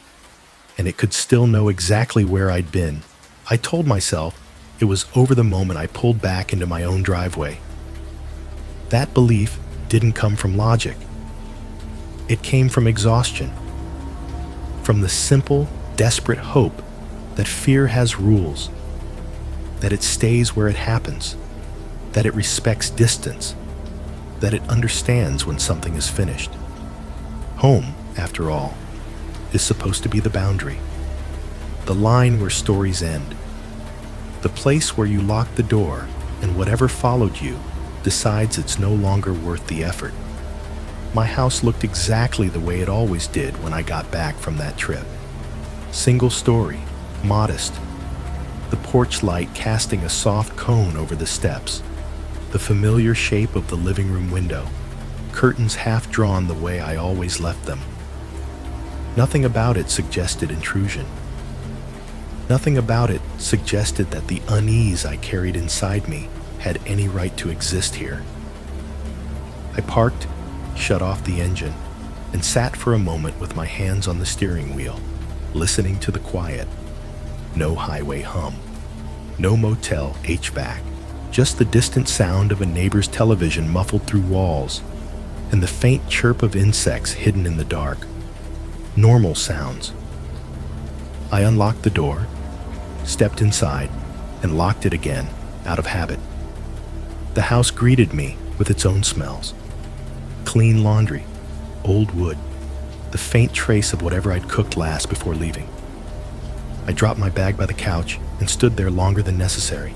And it could still know exactly where I'd been. I told myself it was over the moment I pulled back into my own driveway. That belief didn't come from logic. It came from exhaustion. From the simple, desperate hope that fear has rules, that it stays where it happens, that it respects distance, that it understands when something is finished. Home, after all, is supposed to be the boundary, the line where stories end, the place where you lock the door and whatever followed you decides it's no longer worth the effort. My house looked exactly the way it always did when I got back from that trip. Single story, modest, the porch light casting a soft cone over the steps, the familiar shape of the living room window, curtains half drawn the way I always left them. Nothing about it suggested intrusion. Nothing about it suggested that the unease I carried inside me had any right to exist here. I parked, shut off the engine, and sat for a moment with my hands on the steering wheel, listening to the quiet. No highway hum, no motel HVAC, just the distant sound of a neighbor's television muffled through walls, and the faint chirp of insects hidden in the dark. Normal sounds. I unlocked the door, stepped inside, and locked it again, out of habit. The house greeted me with its own smells. Clean laundry, old wood, the faint trace of whatever I'd cooked last before leaving. I dropped my bag by the couch and stood there longer than necessary,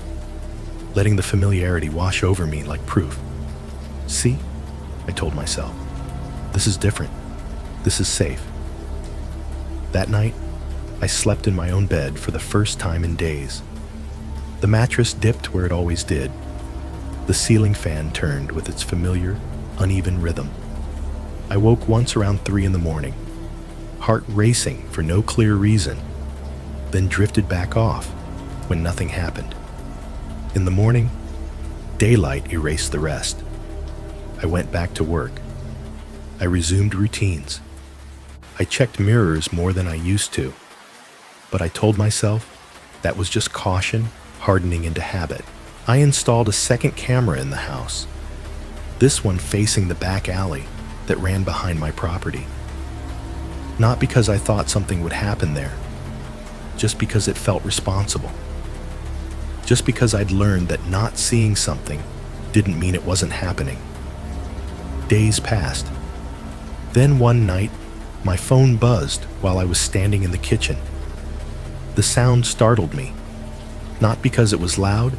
letting the familiarity wash over me like proof. See, I told myself, this is different. This is safe. That night, I slept in my own bed for the first time in days. The mattress dipped where it always did. The ceiling fan turned with its familiar, uneven rhythm. I woke once around 3 a.m, heart racing for no clear reason, then drifted back off when nothing happened. In the morning, daylight erased the rest. I went back to work. I resumed routines. I checked mirrors more than I used to, but I told myself that was just caution hardening into habit. I installed a second camera in the house, this one facing the back alley that ran behind my property. Not because I thought something would happen there, just because it felt responsible. Just because I'd learned that not seeing something didn't mean it wasn't happening. Days passed. Then one night, my phone buzzed while I was standing in the kitchen. The sound startled me, not because it was loud,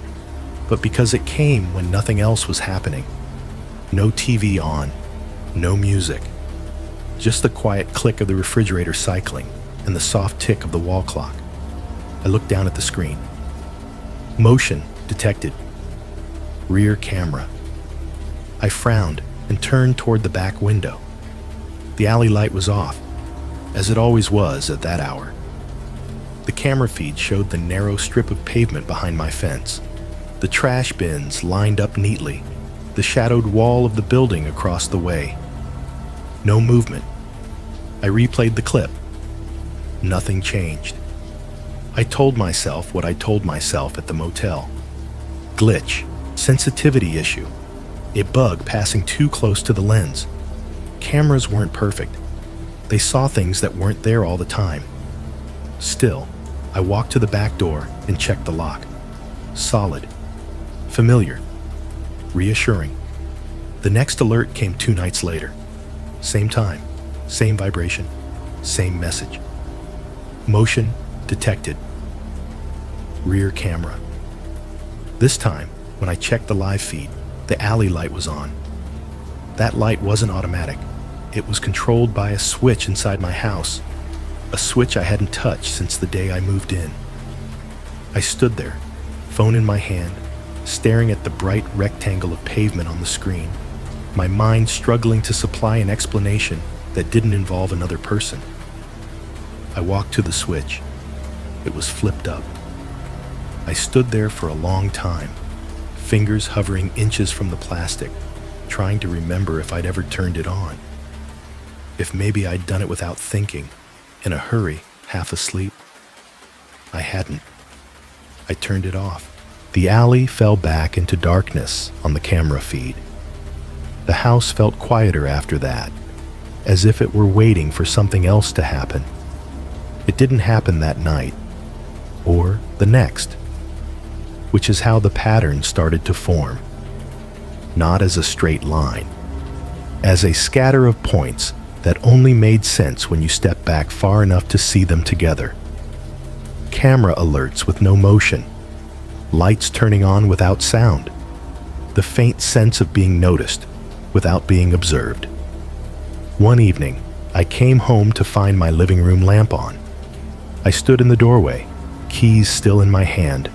but because it came when nothing else was happening. No TV on, no music, just the quiet click of the refrigerator cycling and the soft tick of the wall clock. I looked down at the screen. Motion detected. Rear camera. I frowned and turned toward the back window. The alley light was off, as it always was at that hour. The camera feed showed the narrow strip of pavement behind my fence, the trash bins lined up neatly, the shadowed wall of the building across the way. No movement. I replayed the clip. Nothing changed. I told myself what I told myself at the motel. Glitch, sensitivity issue, a bug passing too close to the lens. Cameras weren't perfect. They saw things that weren't there all the time. Still, I walked to the back door and checked the lock. Solid. Familiar. Reassuring. The next alert came 2 nights later. Same time, same vibration, same message. Motion detected. Rear camera. This time, when I checked the live feed, the alley light was on. That light wasn't automatic. It was controlled by a switch inside my house, a switch I hadn't touched since the day I moved in. I stood there, phone in my hand, staring at the bright rectangle of pavement on the screen, my mind struggling to supply an explanation that didn't involve another person. I walked to the switch. It was flipped up. I stood there for a long time, fingers hovering inches from the plastic, trying to remember if I'd ever turned it on. If maybe I'd done it without thinking, in a hurry, half asleep. I hadn't. I turned it off. The alley fell back into darkness on the camera feed. The house felt quieter after that, as if it were waiting for something else to happen. It didn't happen that night, or the next, which is how the pattern started to form. Not as a straight line, as a scatter of points that only made sense when you stepped back far enough to see them together. Camera alerts with no motion, lights turning on without sound, the faint sense of being noticed without being observed. One evening, I came home to find my living room lamp on. I stood in the doorway, keys still in my hand,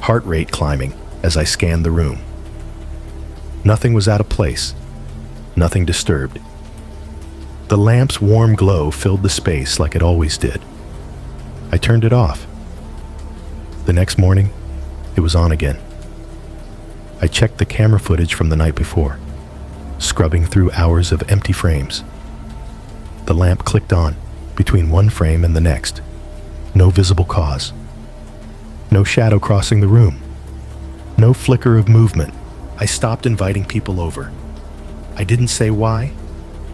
heart rate climbing as I scanned the room. Nothing was out of place, nothing disturbed. The lamp's warm glow filled the space like it always did. I turned it off. The next morning, it was on again. I checked the camera footage from the night before, scrubbing through hours of empty frames. The lamp clicked on between one frame and the next. No visible cause. No shadow crossing the room. No flicker of movement. I stopped inviting people over. I didn't say why.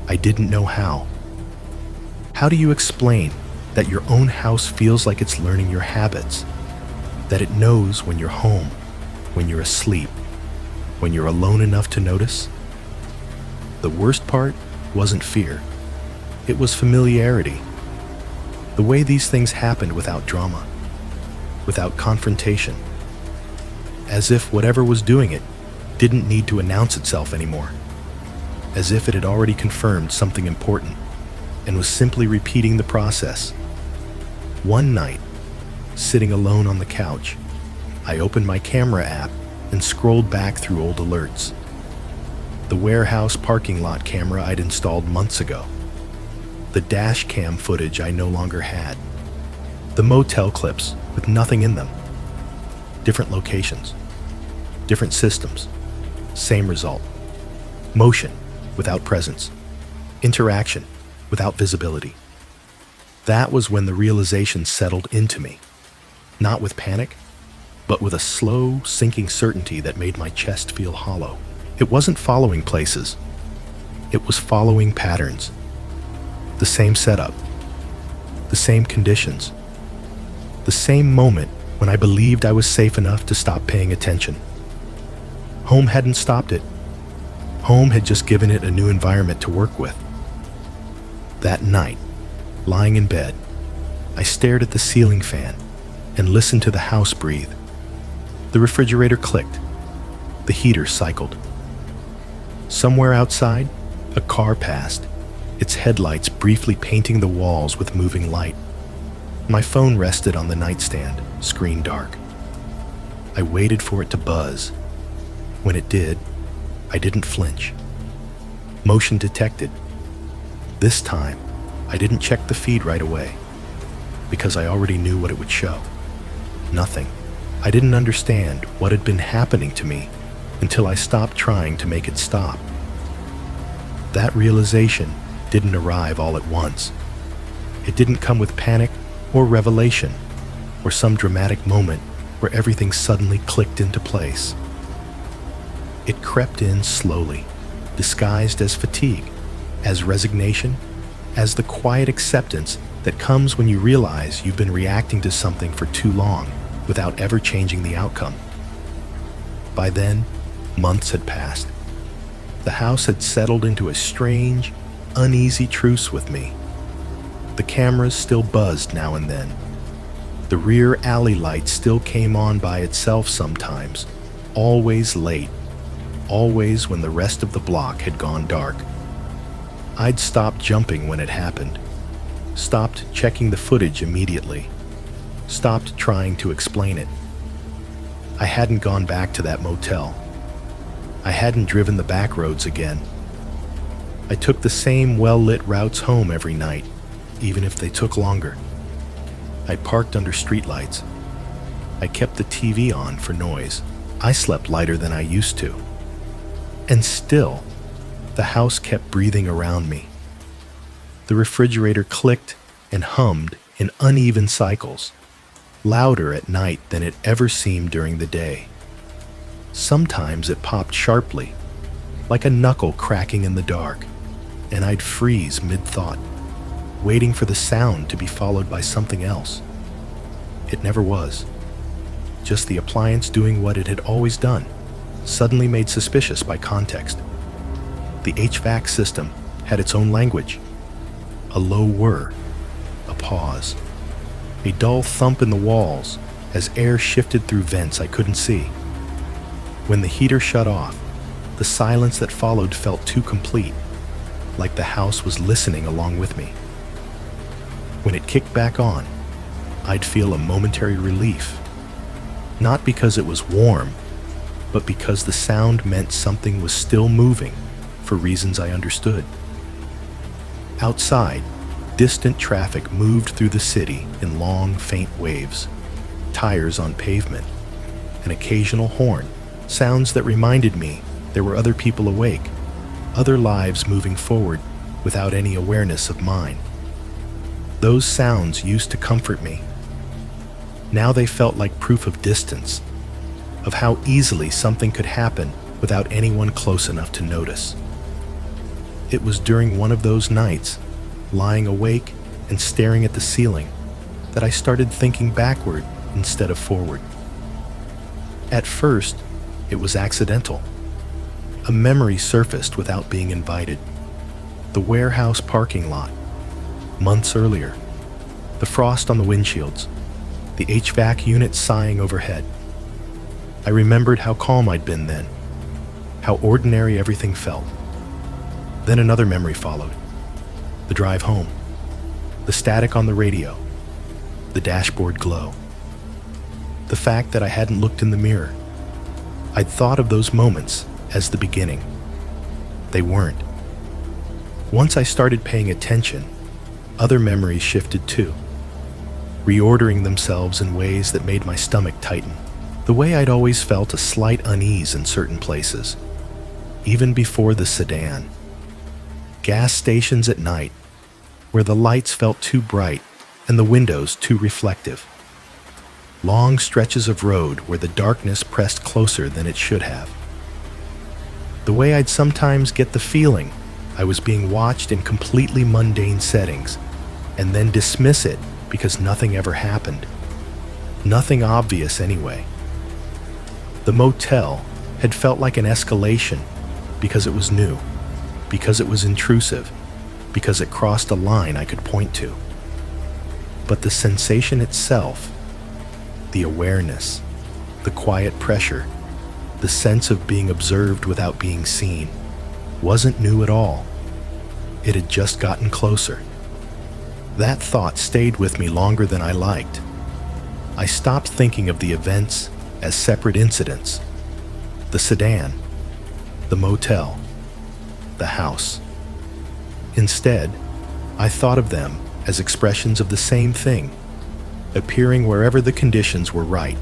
I didn't know how. How do you explain that your own house feels like it's learning your habits? That it knows when you're home, when you're asleep, when you're alone enough to notice? The worst part wasn't fear. It was familiarity. The way these things happened without drama, without confrontation. As if whatever was doing it didn't need to announce itself anymore. As if it had already confirmed something important and was simply repeating the process. One night, sitting alone on the couch, I opened my camera app and scrolled back through old alerts. The warehouse parking lot camera I'd installed months ago. The dash cam footage I no longer had. The motel clips with nothing in them. Different locations. Different systems. Same result. Motion without presence. Interaction without visibility. That was when the realization settled into me. Not with panic, but with a slow, sinking certainty that made my chest feel hollow. It wasn't following places. It was following patterns. The same setup. The same conditions. The same moment when I believed I was safe enough to stop paying attention. Home hadn't stopped it. Home had just given it a new environment to work with. That night, lying in bed, I stared at the ceiling fan and listened to the house breathe. The refrigerator clicked. The heater cycled. Somewhere outside, a car passed, its headlights briefly painting the walls with moving light. My phone rested on the nightstand, screen dark. I waited for it to buzz. When it did, I didn't flinch. Motion detected. This time, I didn't check the feed right away, because I already knew what it would show. Nothing. I didn't understand what had been happening to me until I stopped trying to make it stop. That realization didn't arrive all at once. It didn't come with panic or revelation or some dramatic moment where everything suddenly clicked into place. It crept in slowly, disguised as fatigue, as resignation, as the quiet acceptance that comes when you realize you've been reacting to something for too long without ever changing the outcome. By then, months had passed. The house had settled into a strange, uneasy truce with me. The cameras still buzzed now and then. The rear alley light still came on by itself sometimes, always late, always when the rest of the block had gone dark. I'd stopped jumping when it happened, stopped checking the footage immediately, stopped trying to explain it. I hadn't gone back to that motel. I hadn't driven the back roads again. I took the same well-lit routes home every night, even if they took longer. I parked under streetlights. I kept the TV on for noise. I slept lighter than I used to. And still, the house kept breathing around me. The refrigerator clicked and hummed in uneven cycles, louder at night than it ever seemed during the day. Sometimes it popped sharply, like a knuckle cracking in the dark, and I'd freeze mid-thought, waiting for the sound to be followed by something else. It never was. Just the appliance doing what it had always done, suddenly made suspicious by context. The HVAC system had its own language. A low whir, a pause, a dull thump in the walls as air shifted through vents I couldn't see. When the heater shut off, the silence that followed felt too complete, like the house was listening along with me. When it kicked back on, I'd feel a momentary relief, not because it was warm, but because the sound meant something was still moving for reasons I understood. Outside, distant traffic moved through the city in long, faint waves, tires on pavement, an occasional horn, sounds that reminded me there were other people awake, other lives moving forward without any awareness of mine. Those sounds used to comfort me. Now they felt like proof of distance, of how easily something could happen without anyone close enough to notice. It was during one of those nights, lying awake and staring at the ceiling, that I started thinking backward instead of forward. At first, it was accidental. A memory surfaced without being invited. The warehouse parking lot, months earlier, the frost on the windshields, the HVAC unit sighing overhead. I remembered how calm I'd been then, how ordinary everything felt. Then another memory followed. The drive home, the static on the radio, the dashboard glow. The fact that I hadn't looked in the mirror. I'd thought of those moments as the beginning. They weren't. Once I started paying attention, other memories shifted too, reordering themselves in ways that made my stomach tighten. The way I'd always felt a slight unease in certain places, even before the sedan. Gas stations at night, where the lights felt too bright and the windows too reflective. Long stretches of road where the darkness pressed closer than it should have. The way I'd sometimes get the feeling I was being watched in completely mundane settings, and then dismiss it because nothing ever happened. Nothing obvious anyway. The motel had felt like an escalation because it was new, because it was intrusive, because it crossed a line I could point to. But the sensation itself, the awareness, the quiet pressure, the sense of being observed without being seen, wasn't new at all. It had just gotten closer. That thought stayed with me longer than I liked. I stopped thinking of the events as separate incidents. The sedan, the motel, the house. Instead, I thought of them as expressions of the same thing, appearing wherever the conditions were right,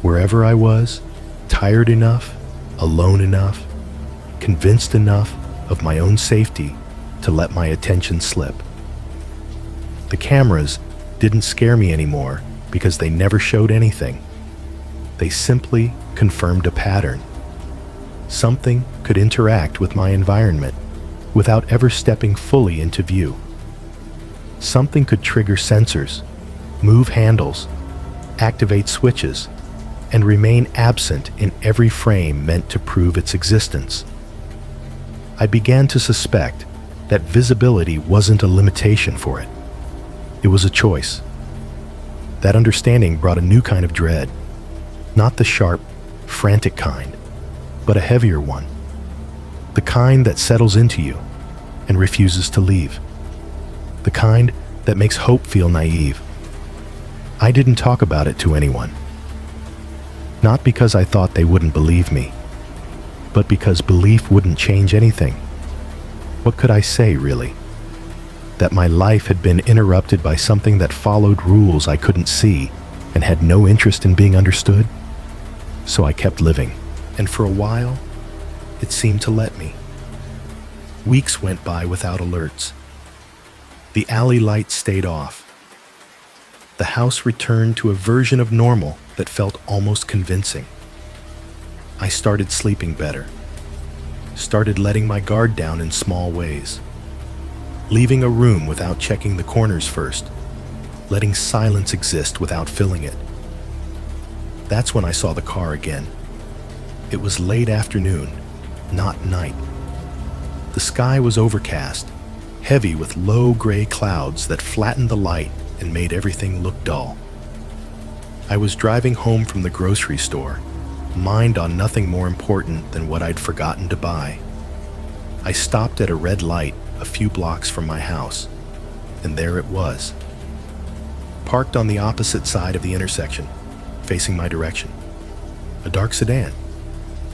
wherever I was, tired enough, alone enough, convinced enough of my own safety to let my attention slip. The cameras didn't scare me anymore because they never showed anything. They simply confirmed a pattern. Something could interact with my environment without ever stepping fully into view. Something could trigger sensors, move handles, activate switches, and remain absent in every frame meant to prove its existence. I began to suspect that visibility wasn't a limitation for it. It was a choice. That understanding brought a new kind of dread, not the sharp, frantic kind, but a heavier one. The kind that settles into you and refuses to leave. The kind that makes hope feel naive. I didn't talk about it to anyone. Not because I thought they wouldn't believe me, but because belief wouldn't change anything. What could I say, really? That my life had been interrupted by something that followed rules I couldn't see, and had no interest in being understood. So I kept living, and for a while, it seemed to let me. Weeks went by without alerts. The alley lights stayed off. The house returned to a version of normal that felt almost convincing. I started sleeping better, started letting my guard down in small ways, leaving a room without checking the corners first, letting silence exist without filling it. That's when I saw the car again. It was late afternoon, not night. The sky was overcast, heavy with low gray clouds that flattened the light and made everything look dull. I was driving home from the grocery store, mind on nothing more important than what I'd forgotten to buy. I stopped at a red light a few blocks from my house, and there it was, parked on the opposite side of the intersection, facing my direction. A dark sedan,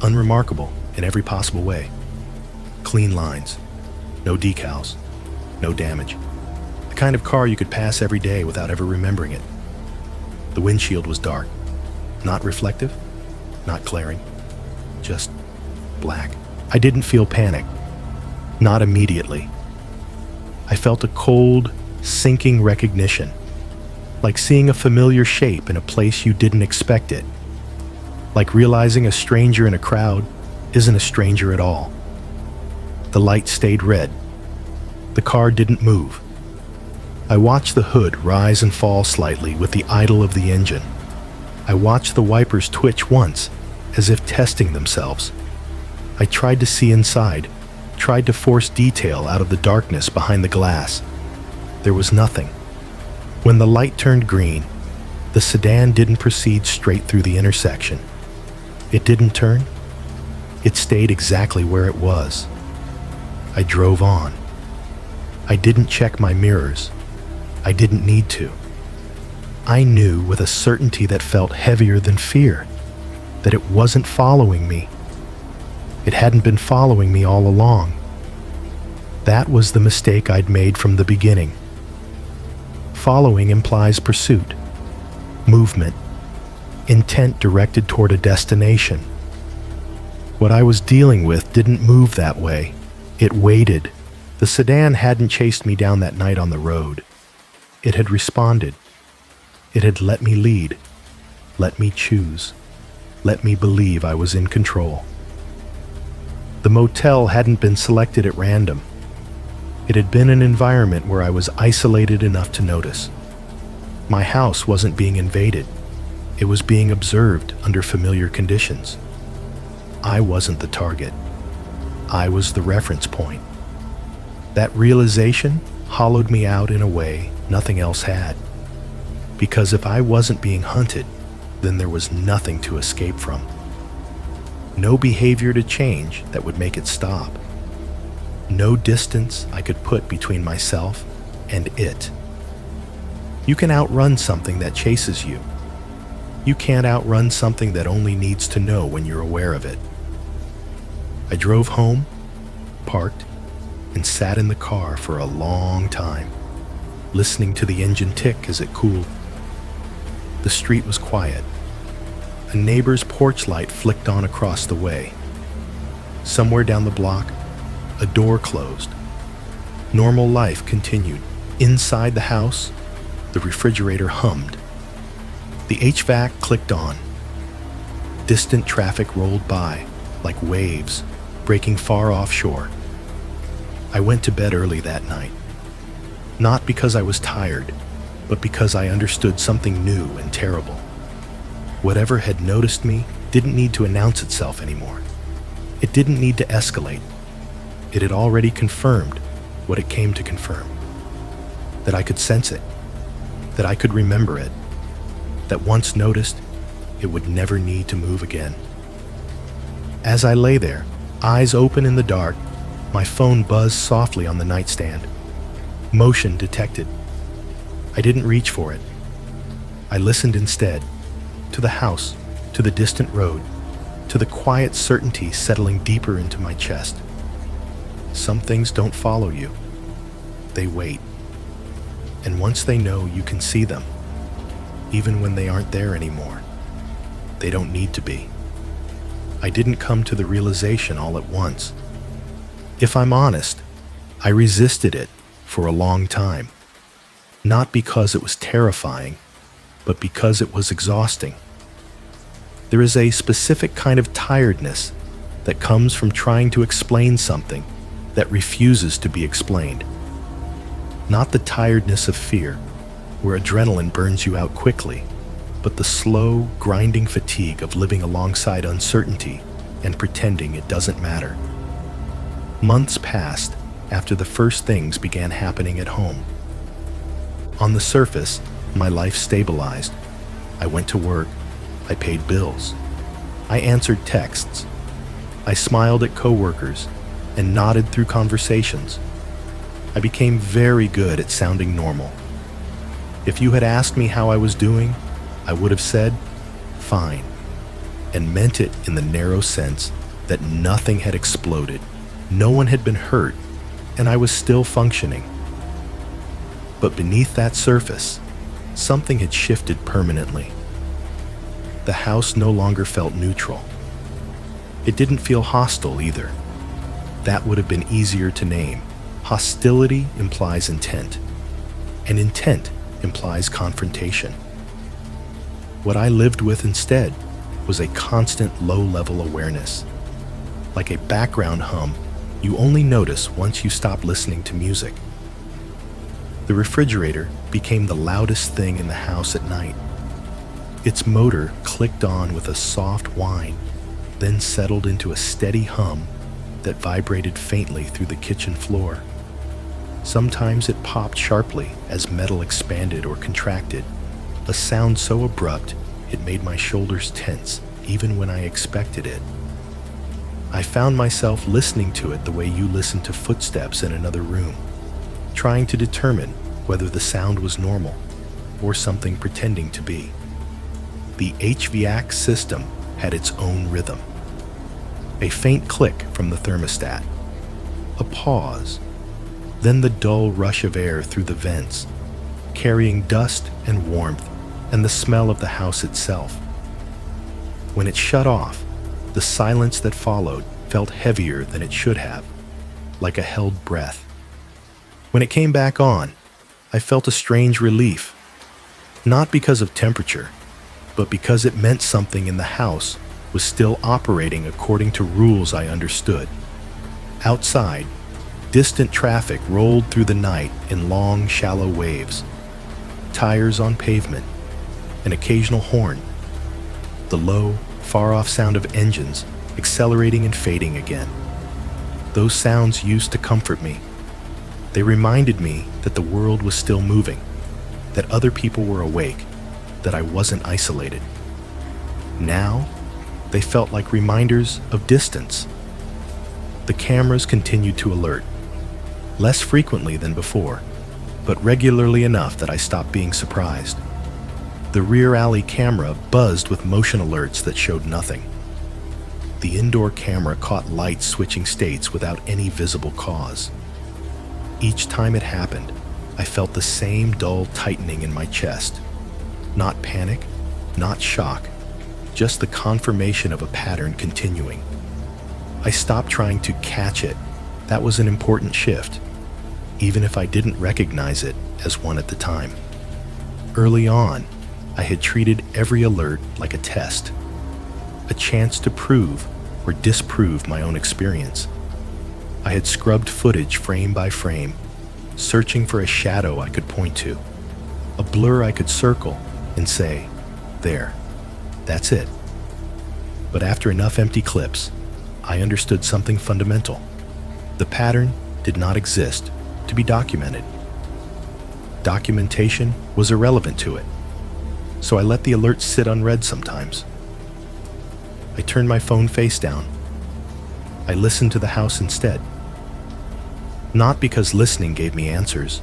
unremarkable in every possible way. Clean lines, no decals, no damage. The kind of car you could pass every day without ever remembering it. The windshield was dark, not reflective, not glaring, just black. I didn't feel panic, not immediately. I felt a cold, sinking recognition, like seeing a familiar shape in a place you didn't expect it, like realizing a stranger in a crowd isn't a stranger at all. The light stayed red. The car didn't move. I watched the hood rise and fall slightly with the idle of the engine. I watched the wipers twitch once, as if testing themselves. I tried to see inside, tried to force detail out of the darkness behind the glass. There was nothing. When the light turned green, the sedan didn't proceed straight through the intersection. It didn't turn. It stayed exactly where it was. I drove on. I didn't check my mirrors. I didn't need to. I knew with a certainty that felt heavier than fear that it wasn't following me. It hadn't been following me all along. That was the mistake I'd made from the beginning. Following implies pursuit, movement, intent directed toward a destination. What I was dealing with didn't move that way. It waited. The sedan hadn't chased me down that night on the road. It had responded. It had let me lead, let me choose, let me believe I was in control. The motel hadn't been selected at random. It had been an environment where I was isolated enough to notice. My house wasn't being invaded. It was being observed under familiar conditions. I wasn't the target. I was the reference point. That realization hollowed me out in a way nothing else had. Because if I wasn't being hunted, then there was nothing to escape from. No behavior to change that would make it stop. No distance I could put between myself and it. You can outrun something that chases you. You can't outrun something that only needs to know when you're aware of it. I drove home, parked, and sat in the car for a long time, listening to the engine tick as it cooled. The street was quiet. A neighbor's porch light flicked on across the way. Somewhere down the block, a door closed. Normal life continued. Inside the house, the refrigerator hummed. The HVAC clicked on. Distant traffic rolled by, like waves, breaking far offshore. I went to bed early that night. Not because I was tired, but because I understood something new and terrible. Whatever had noticed me didn't need to announce itself anymore. It didn't need to escalate. It had already confirmed what it came to confirm. That I could sense it. That I could remember it. That once noticed, it would never need to move again. As I lay there, eyes open in the dark, my phone buzzed softly on the nightstand. Motion detected. I didn't reach for it. I listened instead, to the house, to the distant road, to the quiet certainty settling deeper into my chest. Some things don't follow you. They wait. And once they know you can see them, even when they aren't there anymore. They don't need to be. I didn't come to the realization all at once. If I'm honest, I resisted it for a long time. Not because it was terrifying, but because it was exhausting. There is a specific kind of tiredness that comes from trying to explain something that refuses to be explained. Not the tiredness of fear, where adrenaline burns you out quickly, but the slow, grinding fatigue of living alongside uncertainty and pretending it doesn't matter. Months passed after the first things began happening at home. On the surface, my life stabilized. I went to work. I paid bills. I answered texts. I smiled at coworkers and nodded through conversations. I became very good at sounding normal. If you had asked me how I was doing, I would have said, fine, and meant it in the narrow sense that nothing had exploded, no one had been hurt, and I was still functioning. But beneath that surface, something had shifted permanently. The house no longer felt neutral. It didn't feel hostile either. That would have been easier to name. Hostility implies intent, and intent implies confrontation. What I lived with instead was a constant low-level awareness. Like a background hum you only notice once you stop listening to music. The refrigerator became the loudest thing in the house at night. Its motor clicked on with a soft whine, then settled into a steady hum that vibrated faintly through the kitchen floor. Sometimes it popped sharply as metal expanded or contracted, a sound so abrupt it made my shoulders tense even when I expected it. I found myself listening to it the way you listen to footsteps in another room, trying to determine whether the sound was normal or something pretending to be. The HVAC system had its own rhythm. A faint click from the thermostat, a pause, then the dull rush of air through the vents, carrying dust and warmth and the smell of the house itself. When it shut off, the silence that followed felt heavier than it should have, like a held breath. When it came back on, I felt a strange relief, not because of temperature, but because it meant something in the house was still operating according to rules I understood. Outside, distant traffic rolled through the night in long, shallow waves. Tires on pavement, an occasional horn, the low, far-off sound of engines accelerating and fading again. Those sounds used to comfort me. They reminded me that the world was still moving, that other people were awake, that I wasn't isolated. Now, they felt like reminders of distance. The cameras continued to alert, less frequently than before, but regularly enough that I stopped being surprised. The rear alley camera buzzed with motion alerts that showed nothing. The indoor camera caught lights switching states without any visible cause. Each time it happened, I felt the same dull tightening in my chest. Not panic, not shock, just the confirmation of a pattern continuing. I stopped trying to catch it. That was an important shift, even if I didn't recognize it as one at the time. Early on, I had treated every alert like a test, a chance to prove or disprove my own experience. I had scrubbed footage frame by frame, searching for a shadow I could point to, a blur I could circle and say, there, that's it. But after enough empty clips, I understood something fundamental. The pattern did not exist to be documented. Documentation was irrelevant to it, so I let the alerts sit unread sometimes. I turned my phone face down. I listened to the house instead. Not because listening gave me answers,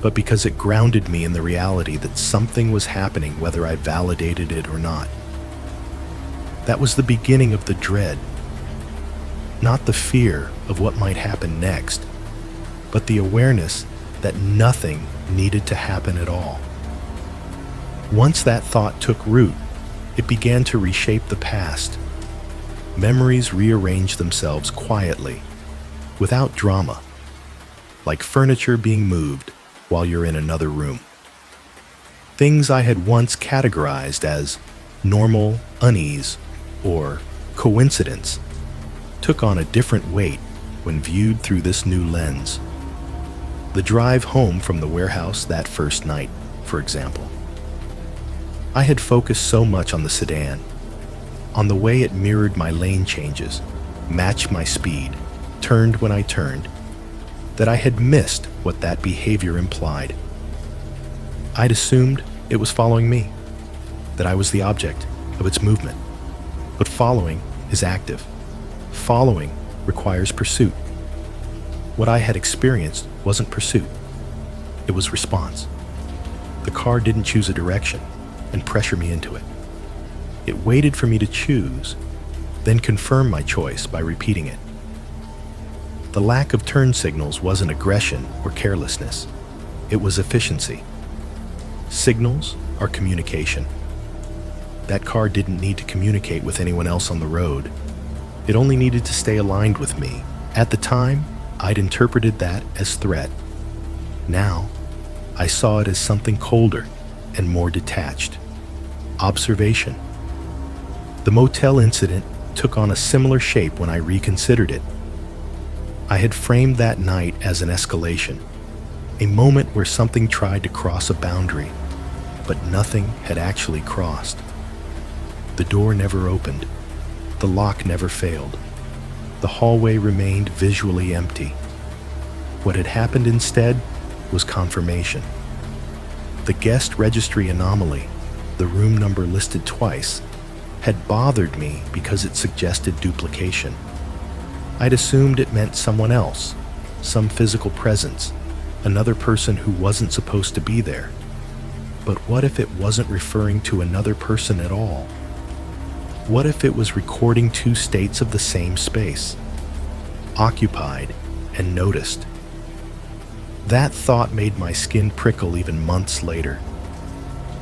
but because it grounded me in the reality that something was happening whether I validated it or not. That was the beginning of the dread. Not the fear of what might happen next, but the awareness that nothing needed to happen at all. Once that thought took root, it began to reshape the past. Memories rearranged themselves quietly, without drama, like furniture being moved while you're in another room. Things I had once categorized as normal unease or coincidence took on a different weight when viewed through this new lens. The drive home from the warehouse that first night, for example. I had focused so much on the sedan, on the way it mirrored my lane changes, matched my speed, turned when I turned, that I had missed what that behavior implied. I'd assumed it was following me, that I was the object of its movement. But following is active. Following requires pursuit. What I had experienced wasn't pursuit. It was response. The car didn't choose a direction and pressure me into it. It waited for me to choose, then confirm my choice by repeating it. The lack of turn signals wasn't aggression or carelessness. It was efficiency. Signals are communication. That car didn't need to communicate with anyone else on the road. It only needed to stay aligned with me. At the time, I'd interpreted that as threat. Now, I saw it as something colder and more detached. Observation. The motel incident took on a similar shape when I reconsidered it. I had framed that night as an escalation, a moment where something tried to cross a boundary, but nothing had actually crossed. The door never opened. The lock never failed. The hallway remained visually empty. What had happened instead was confirmation. The guest registry anomaly, the room number listed twice, had bothered me because it suggested duplication. I'd assumed it meant someone else, some physical presence, another person who wasn't supposed to be there. But what if it wasn't referring to another person at all? What if it was recording two states of the same space, occupied and noticed? That thought made my skin prickle even months later.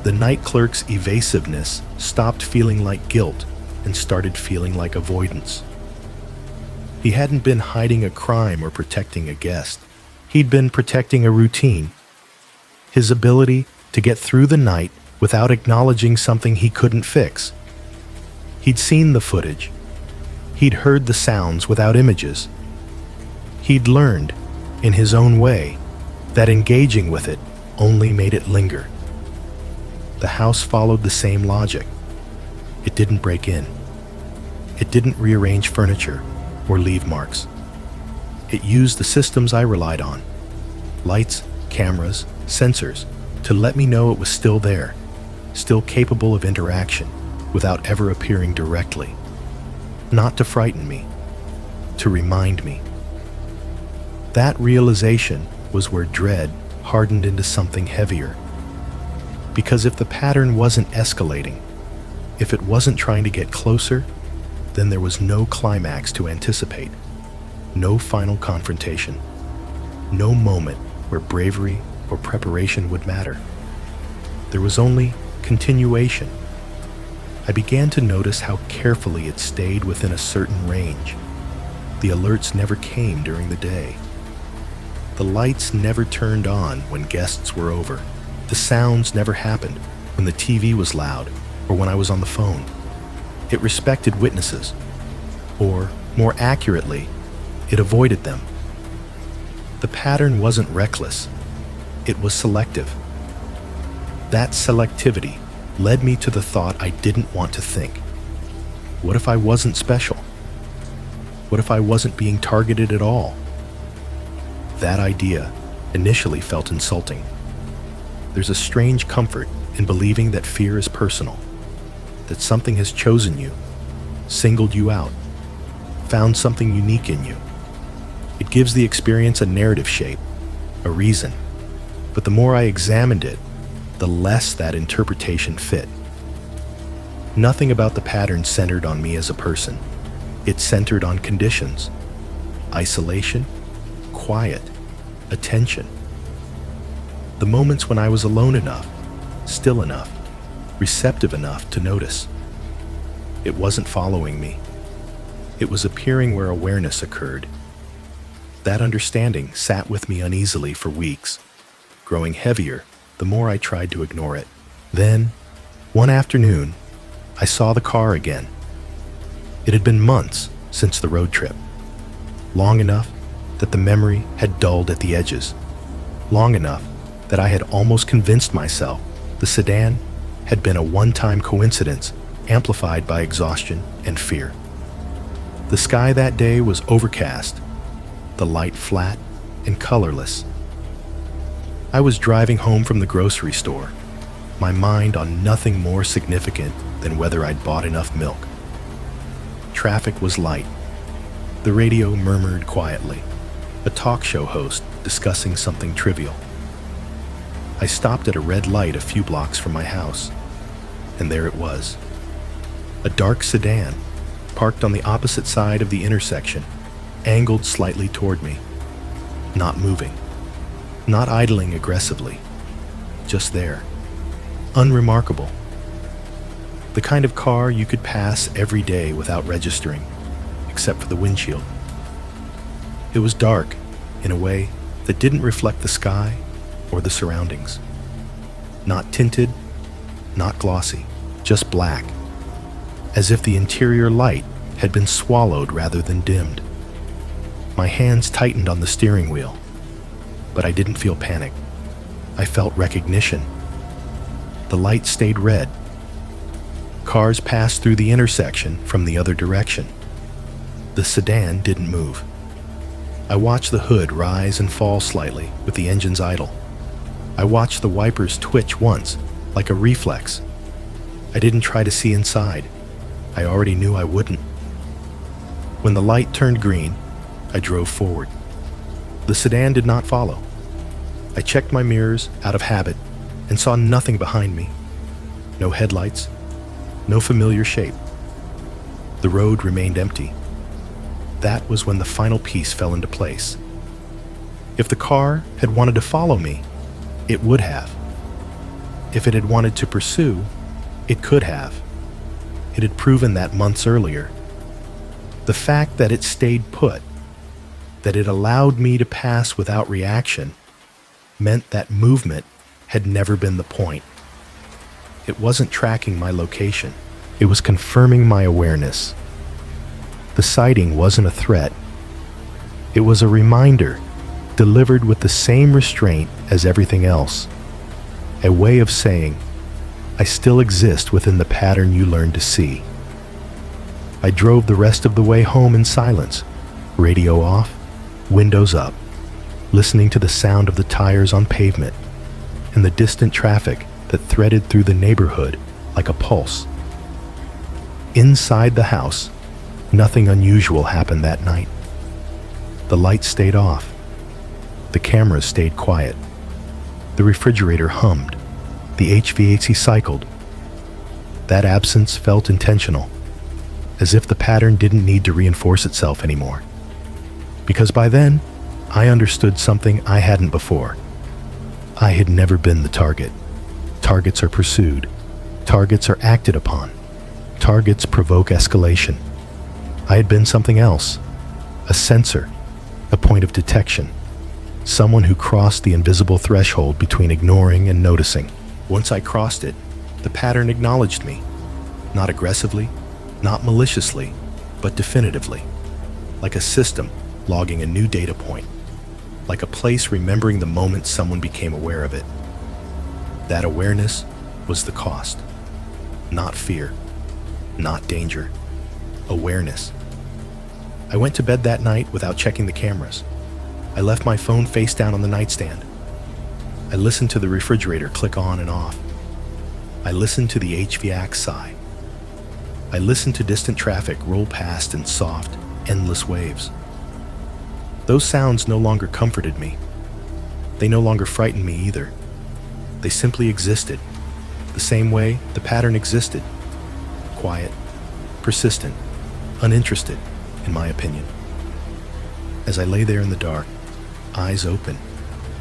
The night clerk's evasiveness stopped feeling like guilt and started feeling like avoidance. He hadn't been hiding a crime or protecting a guest. He'd been protecting a routine. His ability to get through the night without acknowledging something he couldn't fix. He'd seen the footage. He'd heard the sounds without images. He'd learned, in his own way, that engaging with it only made it linger. The house followed the same logic. It didn't break in. It didn't rearrange furniture or leave marks. It used the systems I relied on, lights, cameras, sensors, to let me know it was still there, still capable of interaction, without ever appearing directly. Not to frighten me, to remind me. That realization was where dread hardened into something heavier. Because if the pattern wasn't escalating, if it wasn't trying to get closer, then there was no climax to anticipate, no final confrontation, no moment where bravery or preparation would matter. There was only continuation. I began to notice how carefully it stayed within a certain range. The alerts never came during the day. The lights never turned on when guests were over. The sounds never happened when the TV was loud or when I was on the phone. It respected witnesses, or more accurately, it avoided them. The pattern wasn't reckless, it was selective. That selectivity led me to the thought I didn't want to think. What if I wasn't special? What if I wasn't being targeted at all? That idea initially felt insulting. There's a strange comfort in believing that fear is personal, that something has chosen you, singled you out, found something unique in you. It gives the experience a narrative shape, a reason. But the more I examined it, the less that interpretation fit. Nothing about the pattern centered on me as a person. It centered on conditions: isolation, quiet, attention. The moments when I was alone enough, still enough, receptive enough to notice. It wasn't following me. It was appearing where awareness occurred. That understanding sat with me uneasily for weeks, growing heavier the more I tried to ignore it. Then, one afternoon, I saw the car again. It had been months since the road trip, long enough that the memory had dulled at the edges, long enough that I had almost convinced myself the sedan had been a one-time coincidence amplified by exhaustion and fear. The sky that day was overcast, the light flat and colorless. I was driving home from the grocery store, my mind on nothing more significant than whether I'd bought enough milk. Traffic was light. The radio murmured quietly, a talk show host discussing something trivial. I stopped at a red light a few blocks from my house, and there it was. A dark sedan, parked on the opposite side of the intersection, angled slightly toward me. Not moving, not idling aggressively, just there. Unremarkable. The kind of car you could pass every day without registering, except for the windshield. It was dark, in a way that didn't reflect the sky or the surroundings. Not tinted, not glossy, just black, as if the interior light had been swallowed rather than dimmed. My hands tightened on the steering wheel, but I didn't feel panic. I felt recognition. The light stayed red. Cars passed through the intersection from the other direction. The sedan didn't move. I watched the hood rise and fall slightly with the engines idle. I watched the wipers twitch once, like a reflex. I didn't try to see inside. I already knew I wouldn't. When the light turned green, I drove forward. The sedan did not follow. I checked my mirrors out of habit and saw nothing behind me. No headlights, no familiar shape. The road remained empty. That was when the final piece fell into place. If the car had wanted to follow me, it would have. If it had wanted to pursue, it could have. It had proven that months earlier. The fact that it stayed put, that it allowed me to pass without reaction, meant that movement had never been the point. It wasn't tracking my location. It was confirming my awareness. The sighting wasn't a threat. It was a reminder, delivered with the same restraint as everything else. A way of saying, I still exist within the pattern you learned to see. I drove the rest of the way home in silence, radio off, windows up, listening to the sound of the tires on pavement and the distant traffic that threaded through the neighborhood like a pulse. Inside the house, nothing unusual happened that night. The lights stayed off. The cameras stayed quiet. The refrigerator hummed. The HVAC cycled. That absence felt intentional, as if the pattern didn't need to reinforce itself anymore. Because by then, I understood something I hadn't before. I had never been the target. Targets are pursued. Targets are acted upon. Targets provoke escalation. I had been something else, a sensor, a point of detection, someone who crossed the invisible threshold between ignoring and noticing. Once I crossed it, the pattern acknowledged me, not aggressively, not maliciously, but definitively, like a system logging a new data point, like a place remembering the moment someone became aware of it. That awareness was the cost. Not fear, not danger, awareness. I went to bed that night without checking the cameras. I left my phone face down on the nightstand. I listened to the refrigerator click on and off. I listened to the HVAC sigh. I listened to distant traffic roll past in soft, endless waves. Those sounds no longer comforted me. They no longer frightened me either. They simply existed, the same way the pattern existed. Quiet, persistent, uninterested, in my opinion. As I lay there in the dark, eyes open,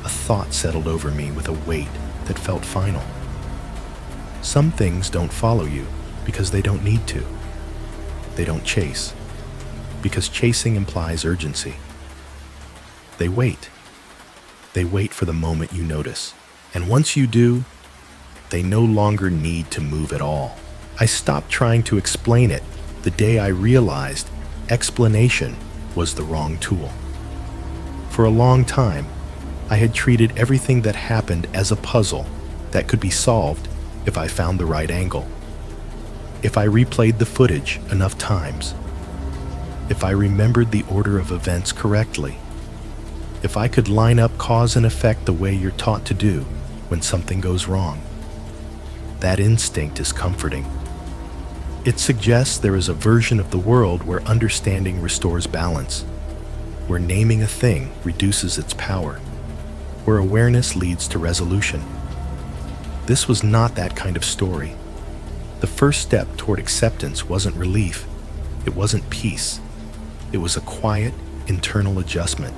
a thought settled over me with a weight that felt final. Some things don't follow you because they don't need to. They don't chase, because chasing implies urgency. They wait. They wait for the moment you notice. And once you do, they no longer need to move at all. I stopped trying to explain it the day I realized explanation was the wrong tool. For a long time, I had treated everything that happened as a puzzle that could be solved if I found the right angle. If I replayed the footage enough times. If I remembered the order of events correctly. If I could line up cause and effect the way you're taught to do when something goes wrong. That instinct is comforting. It suggests there is a version of the world where understanding restores balance, where naming a thing reduces its power, where awareness leads to resolution. This was not that kind of story. The first step toward acceptance wasn't relief. It wasn't peace. It was a quiet, internal adjustment,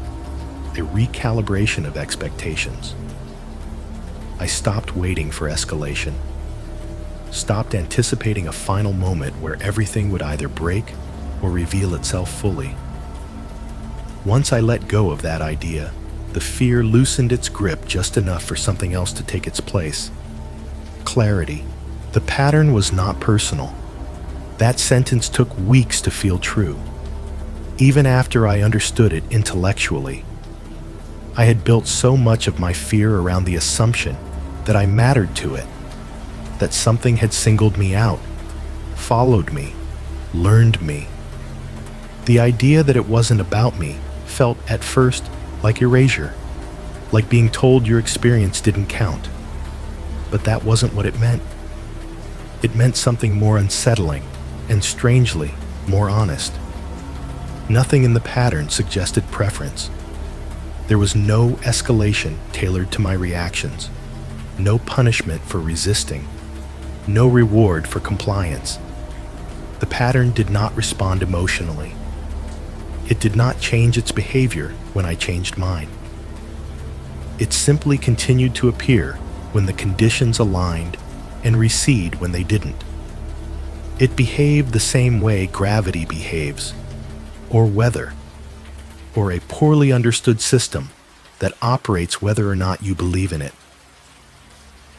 a recalibration of expectations. I stopped waiting for escalation, stopped anticipating a final moment where everything would either break or reveal itself fully. Once I let go of that idea, the fear loosened its grip just enough for something else to take its place. Clarity. The pattern was not personal. That sentence took weeks to feel true. Even after I understood it intellectually, I had built so much of my fear around the assumption that I mattered to it, that something had singled me out, followed me, learned me. The idea that it wasn't about me felt at first like erasure, like being told your experience didn't count. But that wasn't what it meant. It meant something more unsettling and, strangely, more honest. Nothing in the pattern suggested preference. There was no escalation tailored to my reactions, no punishment for resisting, no reward for compliance. The pattern did not respond emotionally. It did not change its behavior when I changed mine. It simply continued to appear when the conditions aligned and recede when they didn't. It behaved the same way gravity behaves, or weather, or a poorly understood system that operates whether or not you believe in it.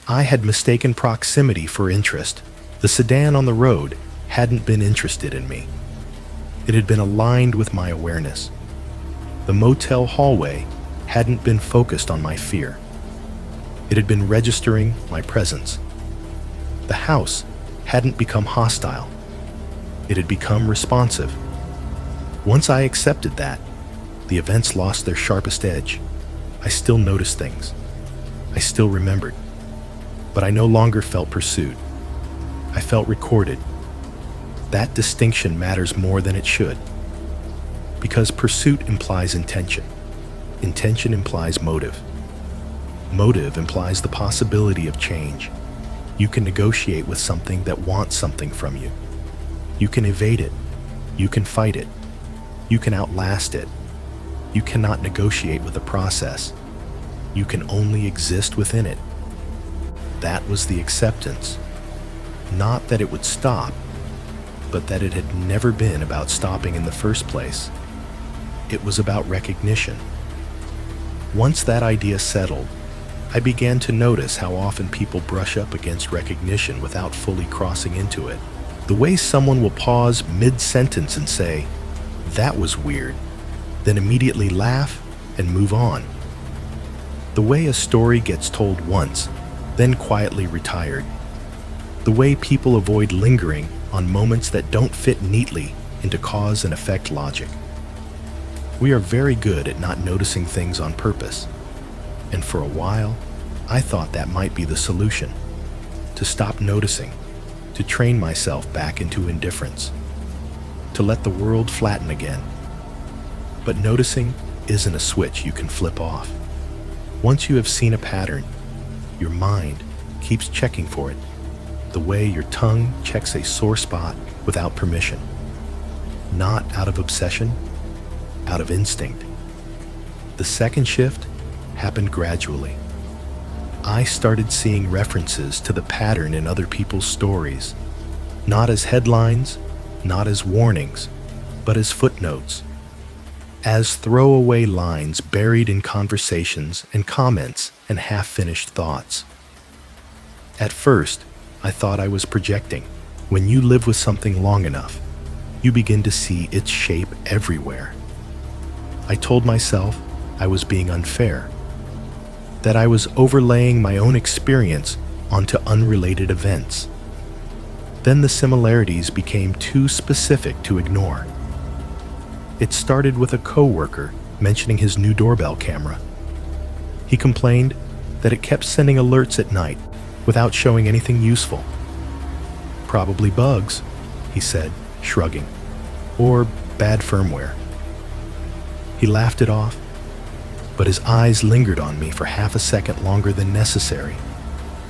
I had mistaken proximity for interest. The sedan on the road hadn't been interested in me. It had been aligned with my awareness. The motel hallway hadn't been focused on my fear. It had been registering my presence. The house hadn't become hostile. It had become responsive. Once I accepted that, the events lost their sharpest edge. I still noticed things. I still remembered. But I no longer felt pursued. I felt recorded. That distinction matters more than it should. Because pursuit implies intention. Intention implies motive. Motive implies the possibility of change. You can negotiate with something that wants something from you. You can evade it. You can fight it. You can outlast it. You cannot negotiate with a process. You can only exist within it. That was the acceptance. Not that it would stop, but that it had never been about stopping in the first place. It was about recognition. Once that idea settled, I began to notice how often people brush up against recognition without fully crossing into it. The way someone will pause mid-sentence and say, "That was weird," then immediately laugh and move on. The way a story gets told once, then quietly retired. The way people avoid lingering on moments that don't fit neatly into cause and effect logic. We are very good at not noticing things on purpose. And for a while, I thought that might be the solution. To stop noticing, to train myself back into indifference, to let the world flatten again. But noticing isn't a switch you can flip off. Once you have seen a pattern, your mind keeps checking for it, the way your tongue checks a sore spot without permission. Not out of obsession, out of instinct. The second shift happened gradually. I started seeing references to the pattern in other people's stories, not as headlines, not as warnings, but as footnotes, as throwaway lines buried in conversations and comments and half-finished thoughts. At first, I thought I was projecting. When you live with something long enough, you begin to see its shape everywhere. I told myself I was being unfair, that I was overlaying my own experience onto unrelated events. Then the similarities became too specific to ignore. It started with a coworker mentioning his new doorbell camera. He complained that it kept sending alerts at night without showing anything useful. Probably bugs, he said, shrugging, or bad firmware. He laughed it off, but his eyes lingered on me for half a second longer than necessary,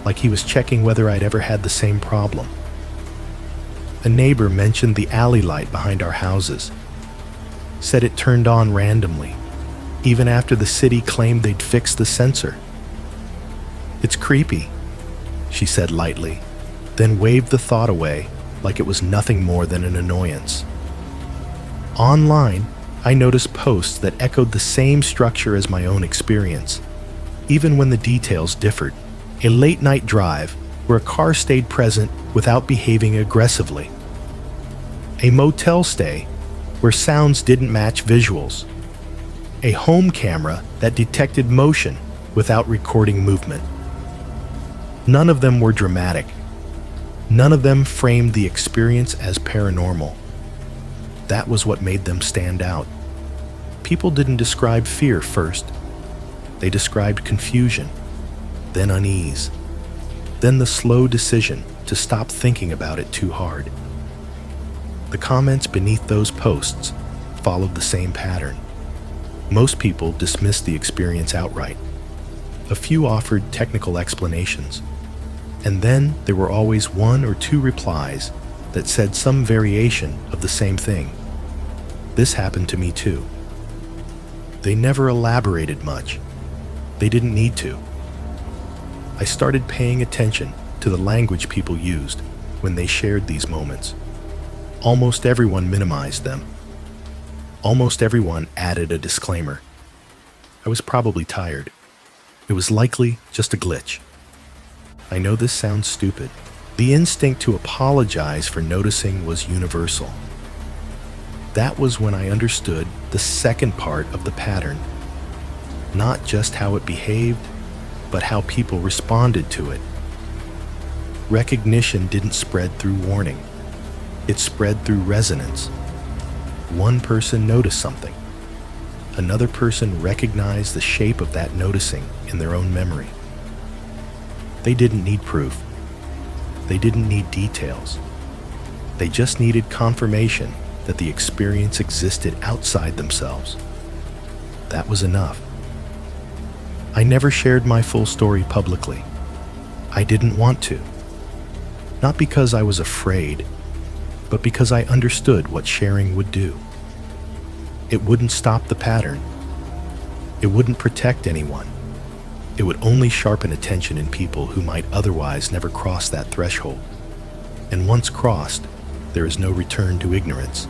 like he was checking whether I'd ever had the same problem. A neighbor mentioned the alley light behind our houses, said it turned on randomly, even after the city claimed they'd fixed the sensor. "It's creepy," she said lightly, then waved the thought away like it was nothing more than an annoyance. Online, I noticed posts that echoed the same structure as my own experience, even when the details differed. A late-night drive where a car stayed present without behaving aggressively. A motel stay where sounds didn't match visuals. A home camera that detected motion without recording movement. None of them were dramatic. None of them framed the experience as paranormal. That was what made them stand out. People didn't describe fear first. They described confusion, then unease, then the slow decision to stop thinking about it too hard. The comments beneath those posts followed the same pattern. Most people dismissed the experience outright. A few offered technical explanations, and then there were always one or two replies that said some variation of the same thing. This happened to me too. They never elaborated much. They didn't need to. I started paying attention to the language people used when they shared these moments. Almost everyone minimized them. Almost everyone added a disclaimer. I was probably tired. It was likely just a glitch. I know this sounds stupid. The instinct to apologize for noticing was universal. That was when I understood the second part of the pattern. Not just how it behaved, but how people responded to it. Recognition didn't spread through warning. It spread through resonance. One person noticed something. Another person recognized the shape of that noticing in their own memory. They didn't need proof. They didn't need details. They just needed confirmation that the experience existed outside themselves. That was enough. I never shared my full story publicly. I didn't want to. Not because I was afraid, but because I understood what sharing would do. It wouldn't stop the pattern. It wouldn't protect anyone. It would only sharpen attention in people who might otherwise never cross that threshold. And once crossed, there is no return to ignorance.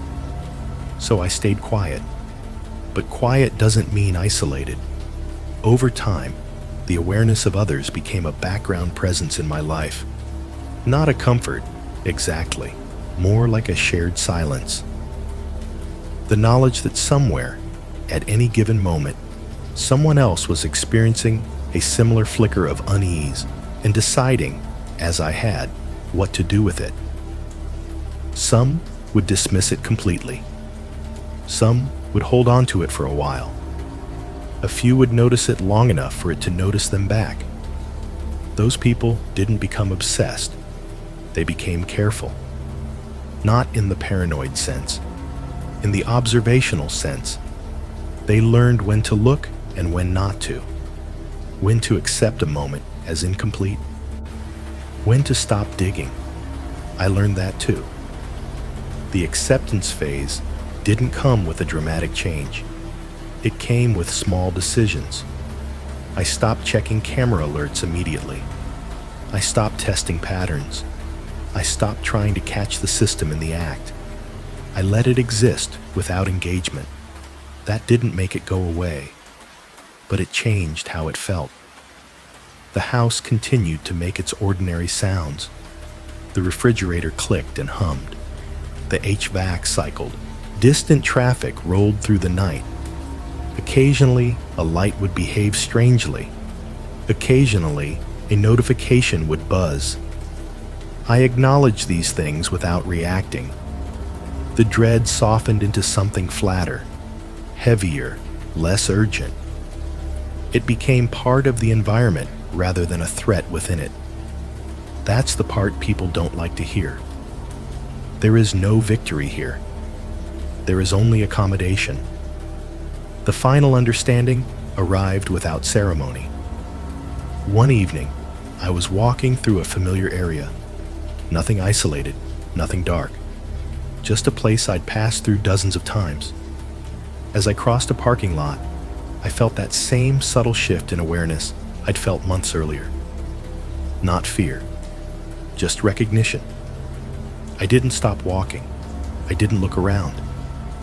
So I stayed quiet. But quiet doesn't mean isolated. Over time, the awareness of others became a background presence in my life. Not a comfort, exactly, more like a shared silence. The knowledge that somewhere, at any given moment, someone else was experiencing a similar flicker of unease and deciding, as I had, what to do with it. Some would dismiss it completely. Some would hold on to it for a while. A few would notice it long enough for it to notice them back. Those people didn't become obsessed. They became careful. Not in the paranoid sense. In the observational sense. They learned when to look and when not to. When to accept a moment as incomplete. When to stop digging. I learned that too. The acceptance phase didn't come with a dramatic change. It came with small decisions. I stopped checking camera alerts immediately. I stopped testing patterns. I stopped trying to catch the system in the act. I let it exist without engagement. That didn't make it go away, but it changed how it felt. The house continued to make its ordinary sounds. The refrigerator clicked and hummed. The HVAC cycled. Distant traffic rolled through the night. Occasionally, a light would behave strangely. Occasionally, a notification would buzz. I acknowledged these things without reacting. The dread softened into something flatter, heavier, less urgent. It became part of the environment rather than a threat within it. That's the part people don't like to hear. There is no victory here. There is only accommodation. The final understanding arrived without ceremony. One evening, I was walking through a familiar area. Nothing isolated, nothing dark. Just a place I'd passed through dozens of times. As I crossed a parking lot, I felt that same subtle shift in awareness I'd felt months earlier. Not fear, just recognition. I didn't stop walking. I didn't look around.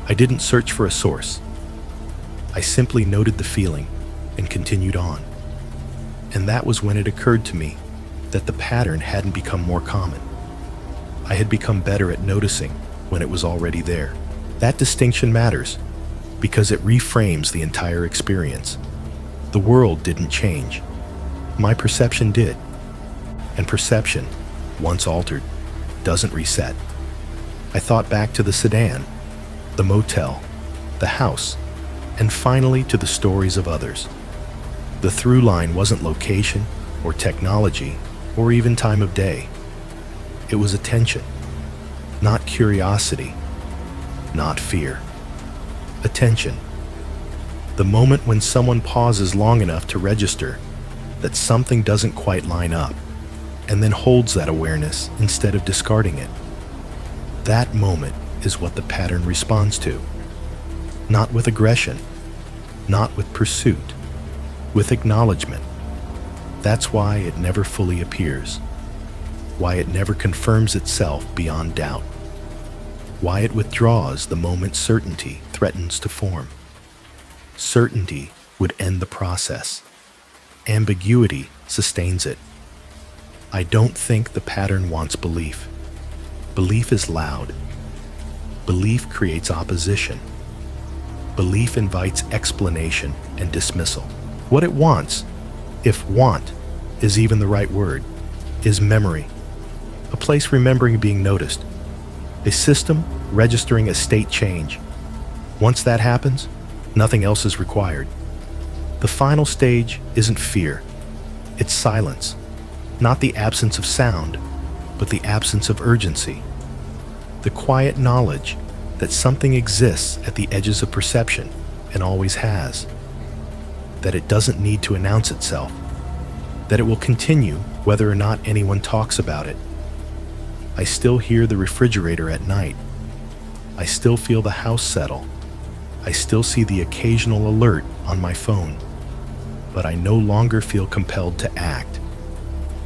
I didn't search for a source. I simply noted the feeling and continued on. And that was when it occurred to me that the pattern hadn't become more common. I had become better at noticing when it was already there. That distinction matters because it reframes the entire experience. The world didn't change. My perception did. And perception, once altered, doesn't reset. I thought back to the sedan, the motel, the house, and finally to the stories of others. The through line wasn't location or technology or even time of day. It was attention, not curiosity, not fear. Attention. The moment when someone pauses long enough to register that something doesn't quite line up, and then holds that awareness instead of discarding it. That moment is what the pattern responds to. Not with aggression, not with pursuit, with acknowledgement. That's why it never fully appears, why it never confirms itself beyond doubt, why it withdraws the moment certainty threatens to form. Certainty would end the process. Ambiguity sustains it. I don't think the pattern wants belief. Belief is loud. Belief creates opposition. Belief invites explanation and dismissal. What it wants, if want is even the right word, is memory. A place remembering being noticed. A system registering a state change. Once that happens, nothing else is required. The final stage isn't fear. It's silence. Not the absence of sound, but the absence of urgency. The quiet knowledge that something exists at the edges of perception and always has. That it doesn't need to announce itself. That it will continue whether or not anyone talks about it. I still hear the refrigerator at night. I still feel the house settle. I still see the occasional alert on my phone. But I no longer feel compelled to act.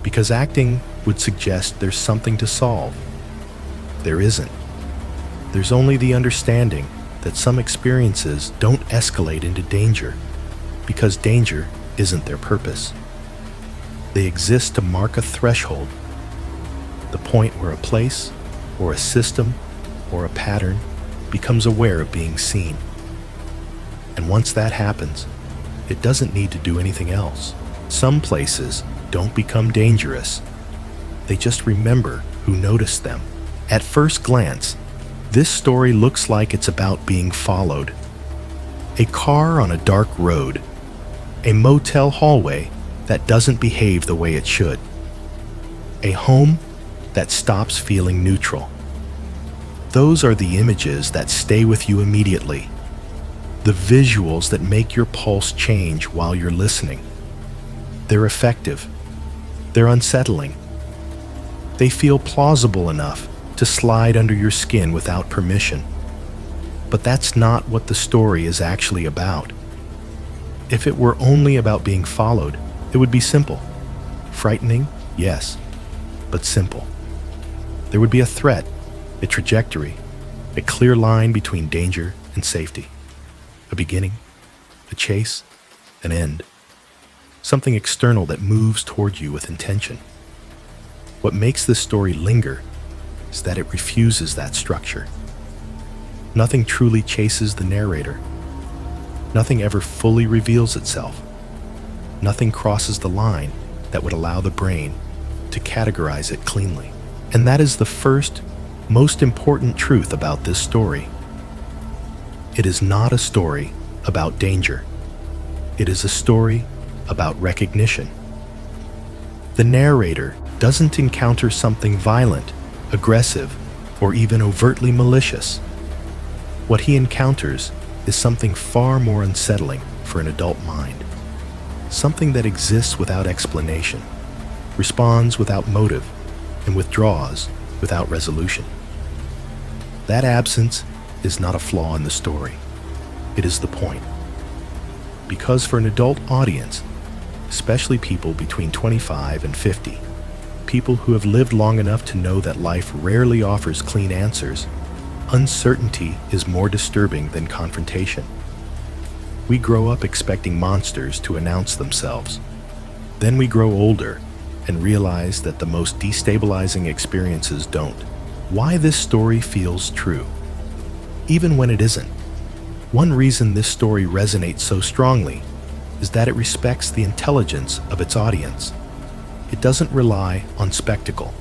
Because acting would suggest there's something to solve. There isn't. There's only the understanding that some experiences don't escalate into danger because danger isn't their purpose. They exist to mark a threshold, the point where a place or a system or a pattern becomes aware of being seen. And once that happens, it doesn't need to do anything else. Some places don't become dangerous. They just remember who noticed them. At first glance, this story looks like it's about being followed. A car on a dark road. A motel hallway that doesn't behave the way it should. A home that stops feeling neutral. Those are the images that stay with you immediately. The visuals that make your pulse change while you're listening. They're effective. They're unsettling. They feel plausible enough to slide under your skin without permission. But that's not what the story is actually about. If it were only about being followed, it would be simple. Frightening, yes, but simple. There would be a threat, a trajectory, a clear line between danger and safety. A beginning, a chase, an end. Something external that moves toward you with intention. What makes this story linger is that it refuses that structure. Nothing truly chases the narrator. Nothing ever fully reveals itself. Nothing crosses the line that would allow the brain to categorize it cleanly. And that is the first, most important truth about this story. It is not a story about danger. It is a story about recognition. The narrator doesn't encounter something violent, aggressive, or even overtly malicious. What he encounters is something far more unsettling for an adult mind. Something that exists without explanation, responds without motive, and withdraws without resolution. That absence is not a flaw in the story. It is the point. Because for an adult audience, especially people between 25 and 50, people who have lived long enough to know that life rarely offers clean answers, uncertainty is more disturbing than confrontation. We grow up expecting monsters to announce themselves. Then we grow older and realize that the most destabilizing experiences don't. Why this story feels true, even when it isn't. One reason this story resonates so strongly is that it respects the intelligence of its audience. It doesn't rely on spectacle.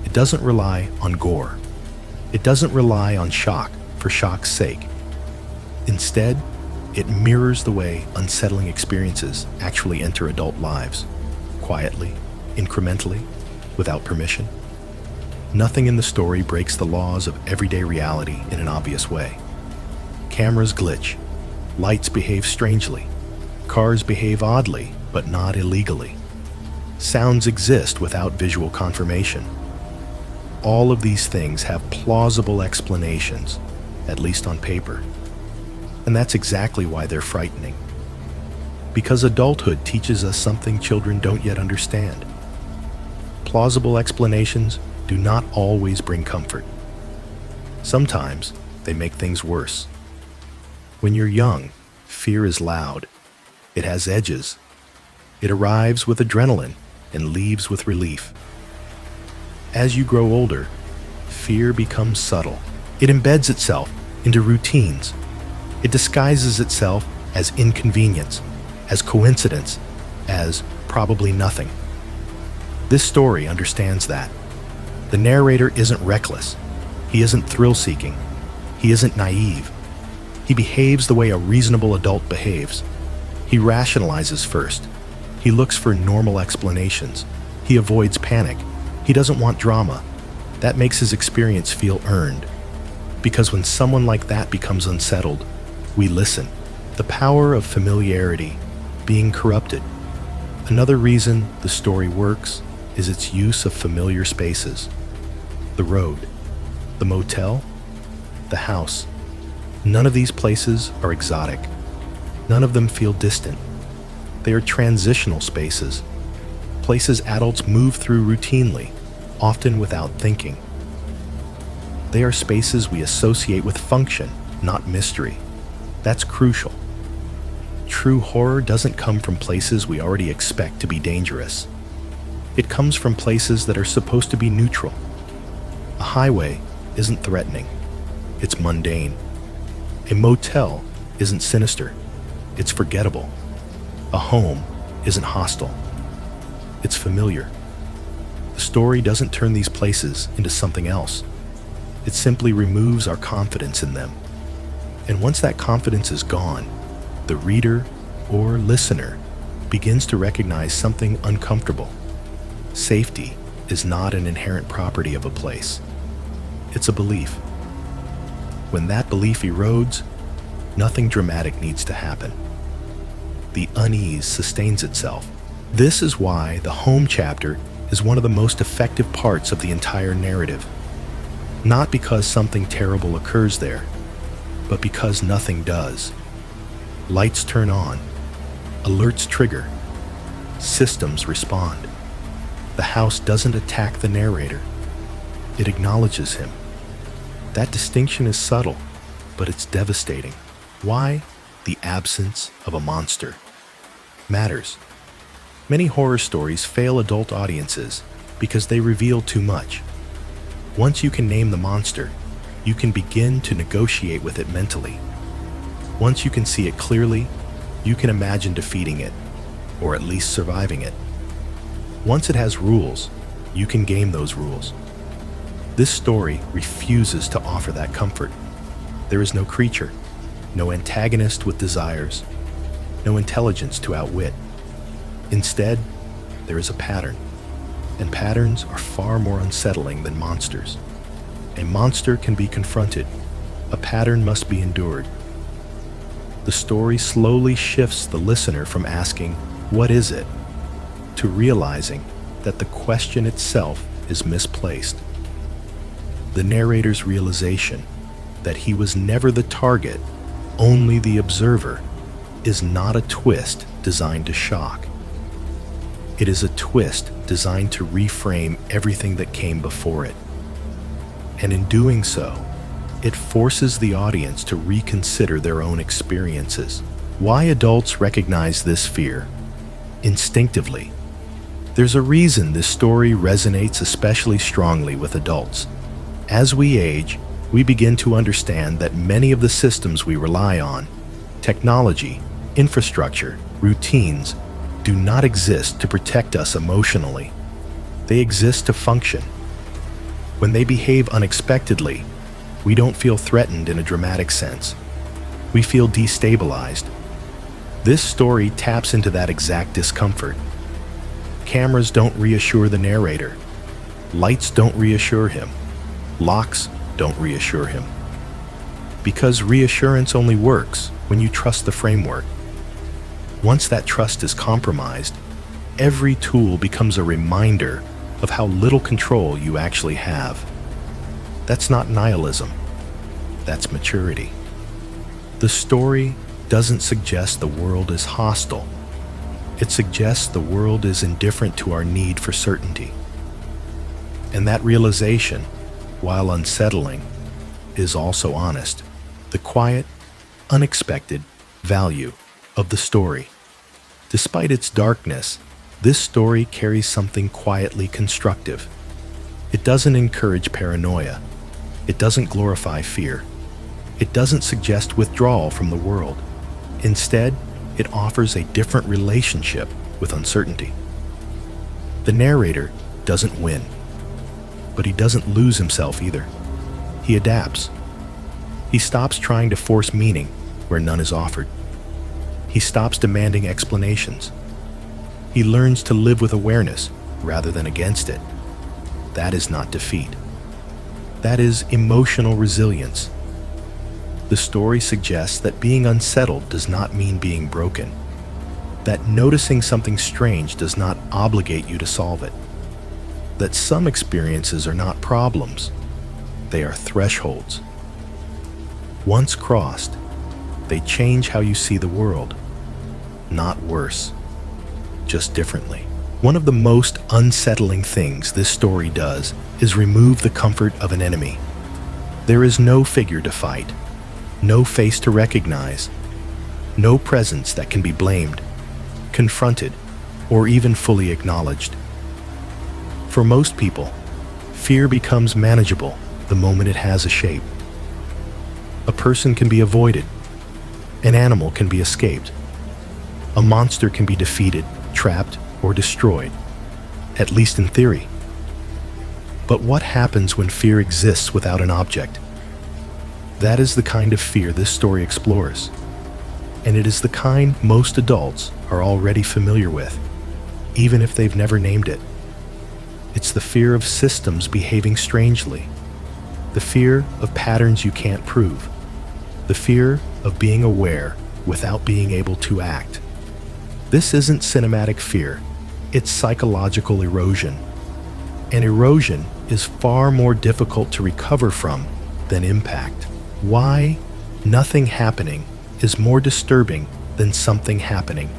It doesn't rely on gore. It doesn't rely on shock for shock's sake. Instead, it mirrors the way unsettling experiences actually enter adult lives, quietly, incrementally, without permission. Nothing in the story breaks the laws of everyday reality in an obvious way. Cameras glitch, lights behave strangely, cars behave oddly, but not illegally. Sounds exist without visual confirmation. All of these things have plausible explanations, at least on paper. And that's exactly why they're frightening. Because adulthood teaches us something children don't yet understand. Plausible explanations do not always bring comfort. Sometimes they make things worse. When you're young, fear is loud. It has edges. It arrives with adrenaline and leaves with relief. As you grow older, fear becomes subtle. It embeds itself into routines. It disguises itself as inconvenience, as coincidence, as probably nothing. This story understands that. The narrator isn't reckless. He isn't thrill-seeking. He isn't naive. He behaves the way a reasonable adult behaves. He rationalizes first. He looks for normal explanations. He avoids panic. He doesn't want drama. That makes his experience feel earned. Because when someone like that becomes unsettled, we listen. The power of familiarity being corrupted. Another reason the story works is its use of familiar spaces. The road, the motel, the house. None of these places are exotic. None of them feel distant. They are transitional spaces, places adults move through routinely, often without thinking. They are spaces we associate with function, not mystery. That's crucial. True horror doesn't come from places we already expect to be dangerous. It comes from places that are supposed to be neutral. A highway isn't threatening. It's mundane. A motel isn't sinister. It's forgettable. A home isn't hostile. It's familiar. The story doesn't turn these places into something else. It simply removes our confidence in them. And once that confidence is gone, the reader or listener begins to recognize something uncomfortable. Safety is not an inherent property of a place. It's a belief. When that belief erodes, nothing dramatic needs to happen. The unease sustains itself. This is why the home chapter is one of the most effective parts of the entire narrative. Not because something terrible occurs there, but because nothing does. Lights turn on, Alerts trigger. Systems respond. The house doesn't attack the narrator. It acknowledges him. That distinction is subtle, but it's devastating. Why? The absence of a monster matters. Many horror stories fail adult audiences because they reveal too much. Once you can name the monster, you can begin to negotiate with it mentally. Once you can see it clearly, you can imagine defeating it, or at least surviving it. Once it has rules, you can game those rules. This story refuses to offer that comfort. There is no creature, no antagonist with desires, no intelligence to outwit. Instead, there is a pattern, and patterns are far more unsettling than monsters. A monster can be confronted, a pattern must be endured. The story slowly shifts the listener from asking, "What is it?" to realizing that the question itself is misplaced. The narrator's realization that he was never the target, only the observer, is not a twist designed to shock. It is a twist designed to reframe everything that came before it. And in doing so, it forces the audience to reconsider their own experiences. Why adults recognize this fear? Instinctively. There's a reason this story resonates especially strongly with adults. As we age, we begin to understand that many of the systems we rely on, technology, infrastructure, routines, do not exist to protect us emotionally. They exist to function. When they behave unexpectedly, we don't feel threatened in a dramatic sense. We feel destabilized. This story taps into that exact discomfort. Cameras don't reassure the narrator. Lights don't reassure him. Locks don't reassure him. Because reassurance only works when you trust the framework. Once that trust is compromised, every tool becomes a reminder of how little control you actually have. That's not nihilism. That's maturity. The story doesn't suggest the world is hostile. It suggests the world is indifferent to our need for certainty. And that realization, while unsettling, is also honest. The quiet, unexpected value of the story. Despite its darkness, this story carries something quietly constructive. It doesn't encourage paranoia. It doesn't glorify fear. It doesn't suggest withdrawal from the world. Instead, it offers a different relationship with uncertainty. The narrator doesn't win, but he doesn't lose himself either. He adapts. He stops trying to force meaning where none is offered. He stops demanding explanations. He learns to live with awareness rather than against it. That is not defeat. That is emotional resilience. The story suggests that being unsettled does not mean being broken. That noticing something strange does not obligate you to solve it. That some experiences are not problems. They are thresholds. Once crossed, they change how you see the world. Not worse, just differently. One of the most unsettling things this story does is remove the comfort of an enemy. There is no figure to fight, no face to recognize, no presence that can be blamed, confronted, or even fully acknowledged. For most people, fear becomes manageable the moment it has a shape. A person can be avoided. An animal can be escaped. A monster can be defeated, trapped, or destroyed, at least in theory. But what happens when fear exists without an object? That is the kind of fear this story explores, and it is the kind most adults are already familiar with, even if they've never named it. It's the fear of systems behaving strangely, the fear of patterns you can't prove, the fear of being aware without being able to act. This isn't cinematic fear, it's psychological erosion. And erosion is far more difficult to recover from than impact. Why nothing happening is more disturbing than something happening.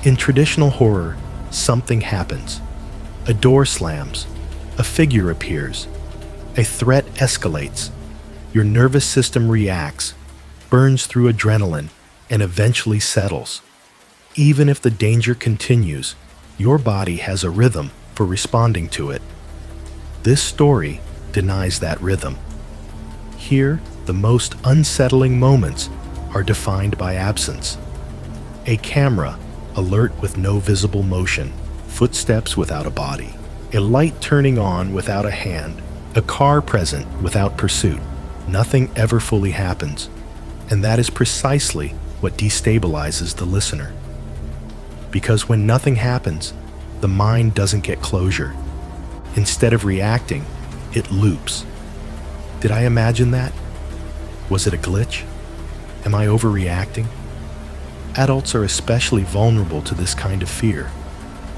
In traditional horror, something happens. A door slams, a figure appears, a threat escalates, your nervous system reacts, burns through adrenaline, and eventually settles. Even if the danger continues, your body has a rhythm for responding to it. This story denies that rhythm. Here, the most unsettling moments are defined by absence. A camera, alert with no visible motion, footsteps without a body, a light turning on without a hand, a car present without pursuit. Nothing ever fully happens, and that is precisely what destabilizes the listener. Because when nothing happens, the mind doesn't get closure. Instead of reacting, it loops. Did I imagine that? Was it a glitch? Am I overreacting? Adults are especially vulnerable to this kind of fear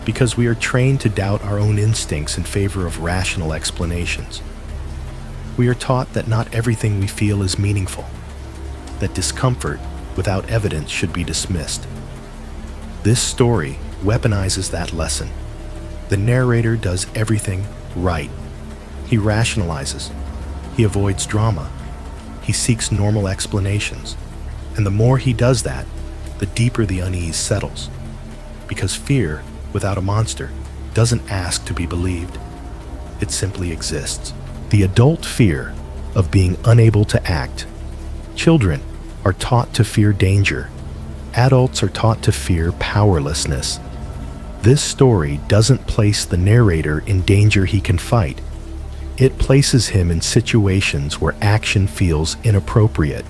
because we are trained to doubt our own instincts in favor of rational explanations. We are taught that not everything we feel is meaningful, that discomfort without evidence should be dismissed. This story weaponizes that lesson. The narrator does everything right. He rationalizes. He avoids drama. He seeks normal explanations. And the more he does that, the deeper the unease settles. Because fear, without a monster, doesn't ask to be believed. It simply exists. The adult fear of being unable to act. Children are taught to fear danger. Adults are taught to fear powerlessness. This story doesn't place the narrator in danger he can fight. It places him in situations where action feels inappropriate.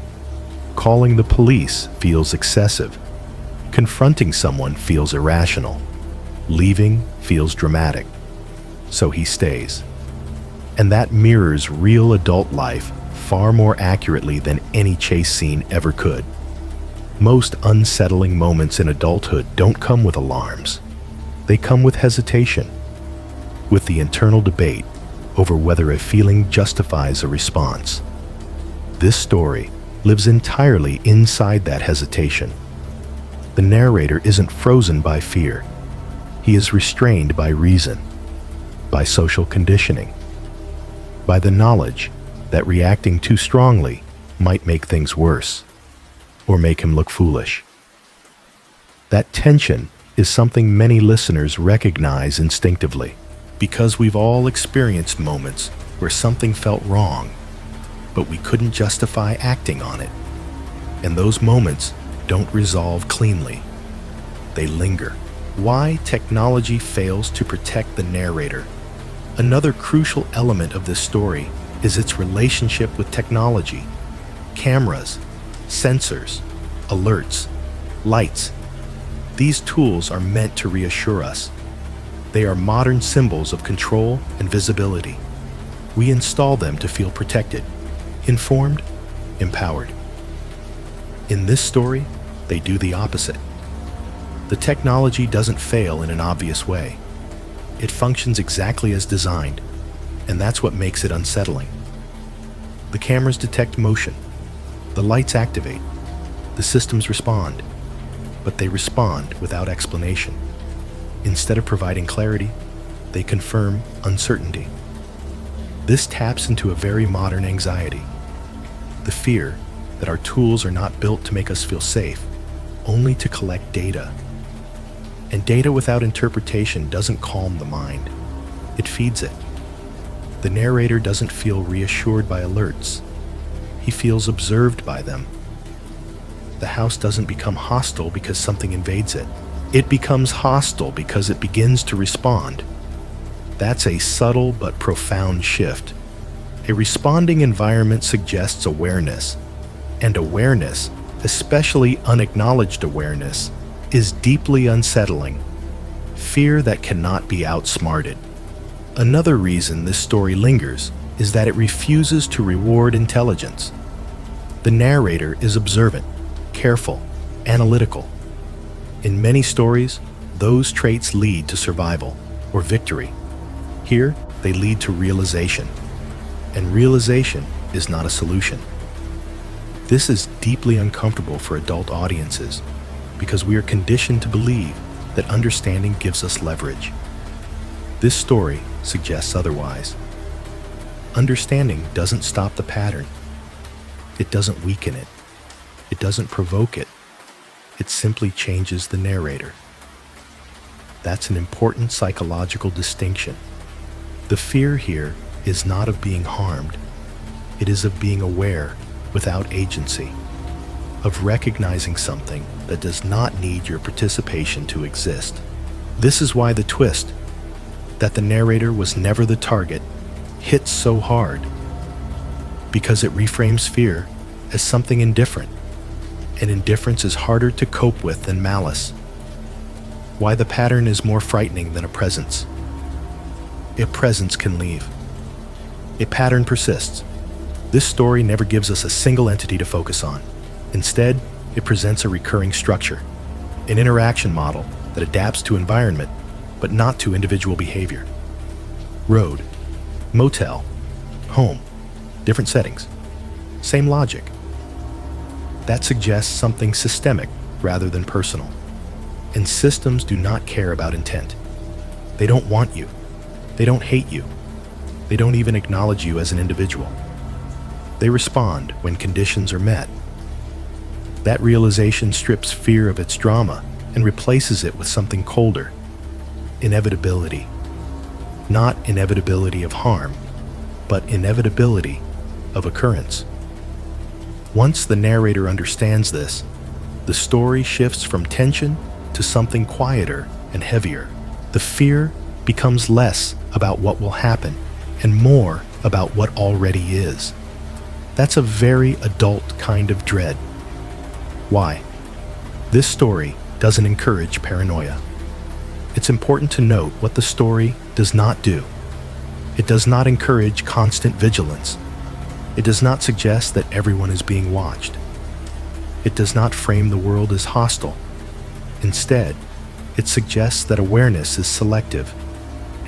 Calling the police feels excessive. Confronting someone feels irrational. Leaving feels dramatic. So he stays. And that mirrors real adult life far more accurately than any chase scene ever could. Most unsettling moments in adulthood don't come with alarms. They come with hesitation, with the internal debate over whether a feeling justifies a response. This story lives entirely inside that hesitation. The narrator isn't frozen by fear. He is restrained by reason, by social conditioning, by the knowledge that reacting too strongly might make things worse or make him look foolish. That tension is something many listeners recognize instinctively because we've all experienced moments where something felt wrong, but we couldn't justify acting on it. And those moments don't resolve cleanly. They linger. Why technology fails to protect the narrator. Another crucial element of this story is its relationship with technology. Cameras, sensors, alerts, lights. These tools are meant to reassure us. They are modern symbols of control and visibility. We install them to feel protected, informed, empowered. In this story, they do the opposite. The technology doesn't fail in an obvious way. It functions exactly as designed, and that's what makes it unsettling. The cameras detect motion. The lights activate. The systems respond. But they respond without explanation. Instead of providing clarity, they confirm uncertainty. This taps into a very modern anxiety. The fear that our tools are not built to make us feel safe, only to collect data. And data without interpretation doesn't calm the mind. It feeds it. The narrator doesn't feel reassured by alerts. He feels observed by them. The house doesn't become hostile because something invades it. It becomes hostile because it begins to respond. That's a subtle but profound shift. A responding environment suggests awareness, and awareness, especially unacknowledged awareness, is deeply unsettling. Fear that cannot be outsmarted. Another reason this story lingers is that it refuses to reward intelligence. The narrator is observant, careful, analytical. In many stories, those traits lead to survival or victory. Here, they lead to realization. And realization is not a solution. This is deeply uncomfortable for adult audiences because we are conditioned to believe that understanding gives us leverage. This story suggests otherwise. Understanding doesn't stop the pattern. It doesn't weaken it. It doesn't provoke it. It simply changes the narrator. That's an important psychological distinction. The fear here is not of being harmed. It is of being aware without agency, of recognizing something that does not need your participation to exist. This is why the twist, that the narrator was never the target, hits so hard, because it reframes fear as something indifferent, and indifference is harder to cope with than malice. Why the pattern is more frightening than a presence. A presence can leave. A pattern persists. This story never gives us a single entity to focus on. Instead, it presents a recurring structure, an interaction model that adapts to environment, but not to individual behavior. Road, motel, home, different settings, same logic. That suggests something systemic rather than personal. And systems do not care about intent. They don't want you. They don't hate you. They don't even acknowledge you as an individual. They respond when conditions are met. That realization strips fear of its drama and replaces it with something colder. Inevitability. Not inevitability of harm, but inevitability of occurrence. Once the narrator understands this, the story shifts from tension to something quieter and heavier. The fear becomes less about what will happen and more about what already is. That's a very adult kind of dread. Why? This story doesn't encourage paranoia. It's important to note what the story does not do. It does not encourage constant vigilance. It does not suggest that everyone is being watched. It does not frame the world as hostile. Instead, it suggests that awareness is selective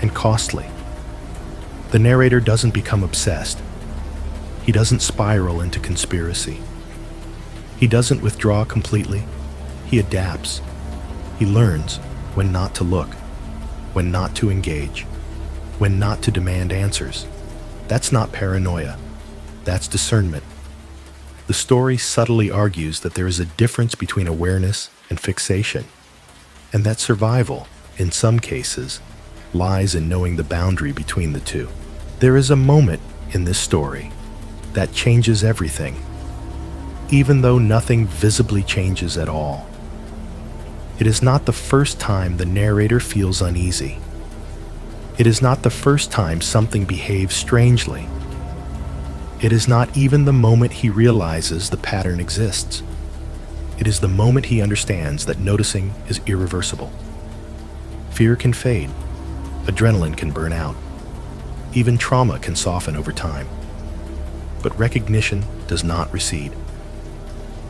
and costly. The narrator doesn't become obsessed. He doesn't spiral into conspiracy. He doesn't withdraw completely. He adapts. He learns when not to look, when not to engage, when not to demand answers. That's not paranoia. That's discernment. The story subtly argues that there is a difference between awareness and fixation, and that survival, in some cases, lies in knowing the boundary between the two. There is a moment in this story that changes everything, even though nothing visibly changes at all. It is not the first time the narrator feels uneasy. It is not the first time something behaves strangely. It is not even the moment he realizes the pattern exists. It is the moment he understands that noticing is irreversible. Fear can fade. Adrenaline can burn out. Even trauma can soften over time. But recognition does not recede.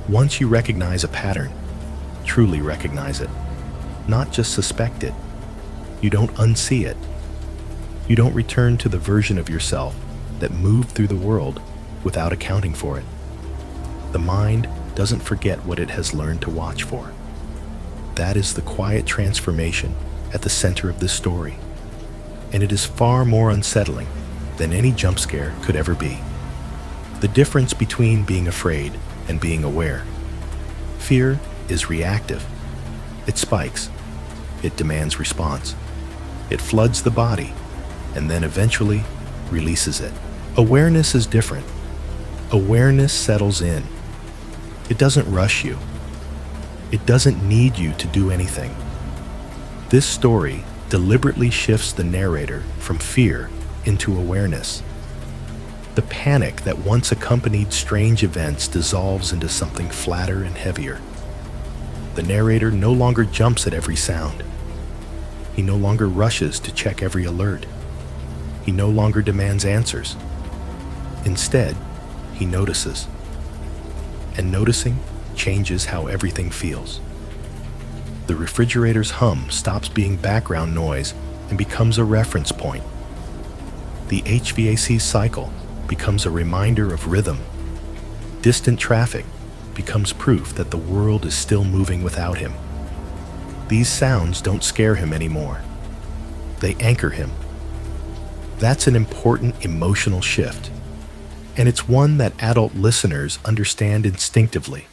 Once you recognize a pattern, truly recognize it, not just suspect it. You don't unsee it. You don't return to the version of yourself that moved through the world without accounting for it. The mind doesn't forget what it has learned to watch for. That is the quiet transformation at the center of this story, and it is far more unsettling than any jump scare could ever be. The difference between being afraid and being aware. Fear is reactive. It spikes. It demands response. It floods the body and then eventually releases it. Awareness is different. Awareness settles in. It doesn't rush you. It doesn't need you to do anything. This story deliberately shifts the narrator from fear into awareness. The panic that once accompanied strange events dissolves into something flatter and heavier. The narrator no longer jumps at every sound. He no longer rushes to check every alert. He no longer demands answers. Instead, he notices. And noticing changes how everything feels. The refrigerator's hum stops being background noise and becomes a reference point. The HVAC cycle becomes a reminder of rhythm. Distant traffic becomes proof that the world is still moving without him. These sounds don't scare him anymore. They anchor him. That's an important emotional shift, and it's one that adult listeners understand instinctively,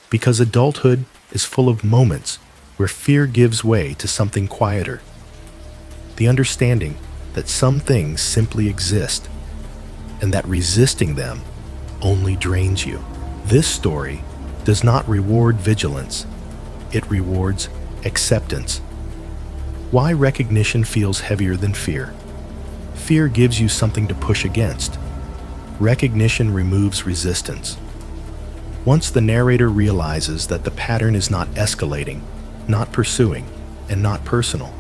because adulthood is full of moments where fear gives way to something quieter. The understanding that some things simply exist and that resisting them only drains you. This story does not reward vigilance, it rewards acceptance. Why recognition feels heavier than fear? Fear gives you something to push against. Recognition removes resistance. Once the narrator realizes that the pattern is not escalating, not pursuing, and not personal,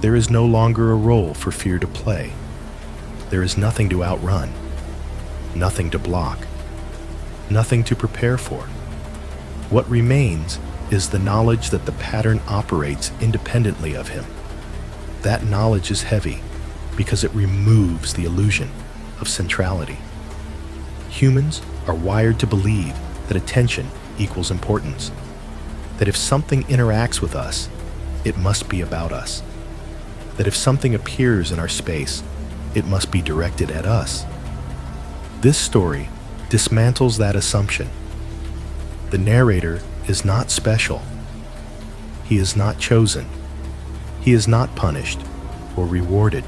there is no longer a role for fear to play. There is nothing to outrun, nothing to block, nothing to prepare for. What remains is the knowledge that the pattern operates independently of him. That knowledge is heavy because it removes the illusion of centrality. Humans are wired to believe that attention equals importance, that if something interacts with us, it must be about us, that if something appears in our space, it must be directed at us. This story dismantles that assumption. The narrator is not special. He is not chosen. He is not punished or rewarded.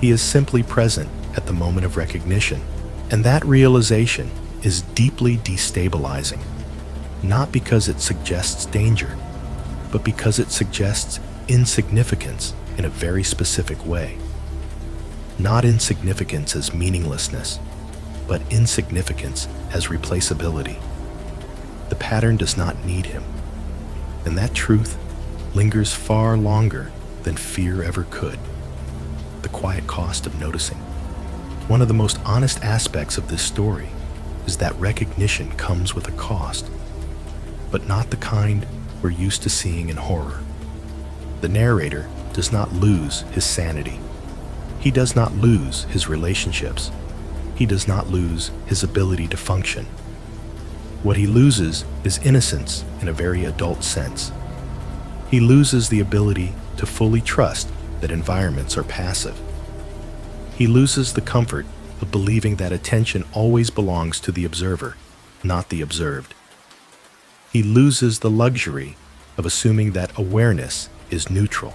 He is simply present at the moment of recognition, and that realization is deeply destabilizing, not because it suggests danger, but because it suggests insignificance in a very specific way. Not insignificance as meaninglessness, but insignificance as replaceability. The pattern does not need him, and that truth lingers far longer than fear ever could. The quiet cost of noticing. One of the most honest aspects of this story is that recognition comes with a cost, but not the kind we're used to seeing in horror. The narrator does not lose his sanity. He does not lose his relationships. He does not lose his ability to function. What he loses is innocence in a very adult sense. He loses the ability to fully trust that environments are passive. He loses the comfort of believing that attention always belongs to the observer, not the observed. He loses the luxury of assuming that awareness is neutral.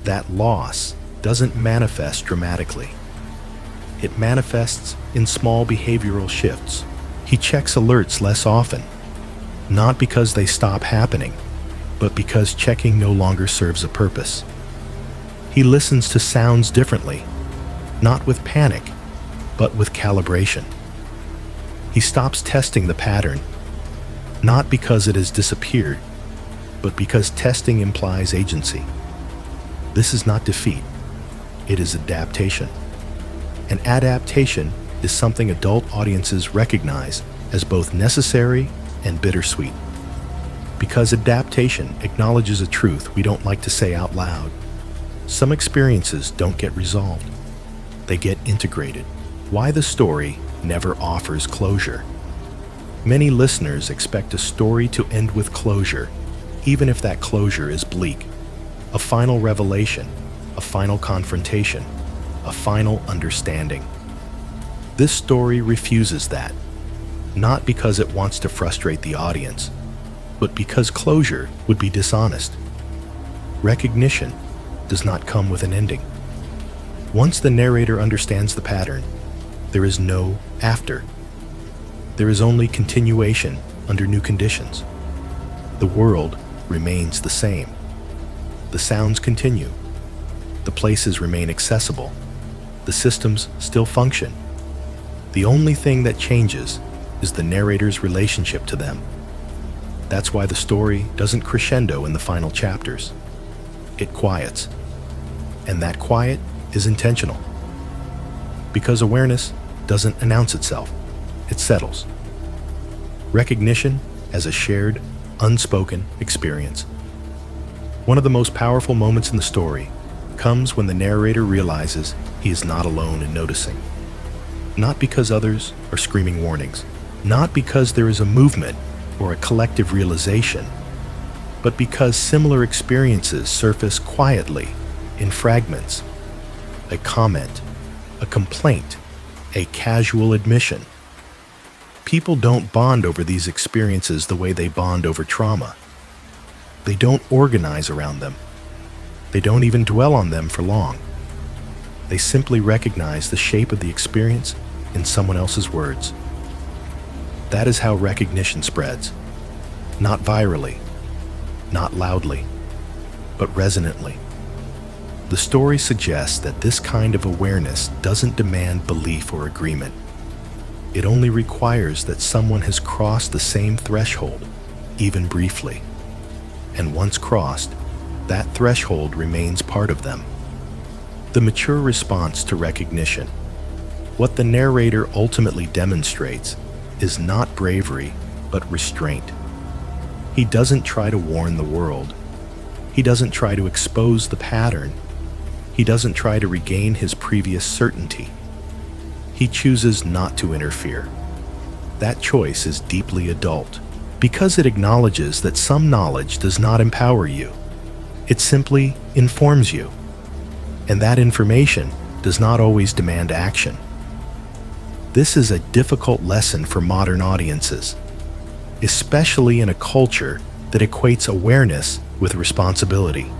That loss doesn't manifest dramatically. It manifests in small behavioral shifts. He checks alerts less often, not because they stop happening, but because checking no longer serves a purpose. He listens to sounds differently, not with panic, but with calibration. He stops testing the pattern, not because it has disappeared, but because testing implies agency. This is not defeat, it is adaptation. And adaptation is something adult audiences recognize as both necessary and bittersweet. Because adaptation acknowledges a truth we don't like to say out loud. Some experiences don't get resolved. They get integrated. Why the story never offers closure. Many listeners expect a story to end with closure, even if that closure is bleak. A final revelation, a final confrontation, a final understanding. This story refuses that, not because it wants to frustrate the audience, but because closure would be dishonest. Recognition does not come with an ending. Once the narrator understands the pattern, there is no after. There is only continuation under new conditions. The world remains the same. The sounds continue. The places remain accessible. The systems still function. The only thing that changes is the narrator's relationship to them. That's why the story doesn't crescendo in the final chapters. It quiets. And that quiet is intentional. Because awareness doesn't announce itself, it settles. Recognition as a shared, unspoken experience. One of the most powerful moments in the story comes when the narrator realizes he is not alone in noticing. Not because others are screaming warnings, not because there is a movement or a collective realization, but because similar experiences surface quietly in fragments. A comment, a complaint, a casual admission. People don't bond over these experiences the way they bond over trauma. They don't organize around them. They don't even dwell on them for long. They simply recognize the shape of the experience in someone else's words. That is how recognition spreads. Not virally, not loudly, but resonantly. The story suggests that this kind of awareness doesn't demand belief or agreement. It only requires that someone has crossed the same threshold, even briefly. And once crossed, that threshold remains part of them. The mature response to recognition. What the narrator ultimately demonstrates is not bravery, but restraint. He doesn't try to warn the world. He doesn't try to expose the pattern. He doesn't try to regain his previous certainty. He chooses not to interfere. That choice is deeply adult, because it acknowledges that some knowledge does not empower you. It simply informs you. And that information does not always demand action. This is a difficult lesson for modern audiences, especially in a culture that equates awareness with responsibility.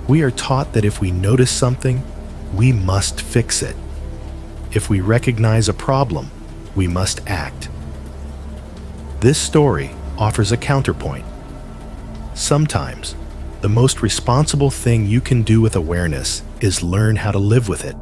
We are taught that if we notice something, we must fix it. If we recognize a problem, we must act. This story offers a counterpoint. Sometimes, the most responsible thing you can do with awareness is learn how to live with it.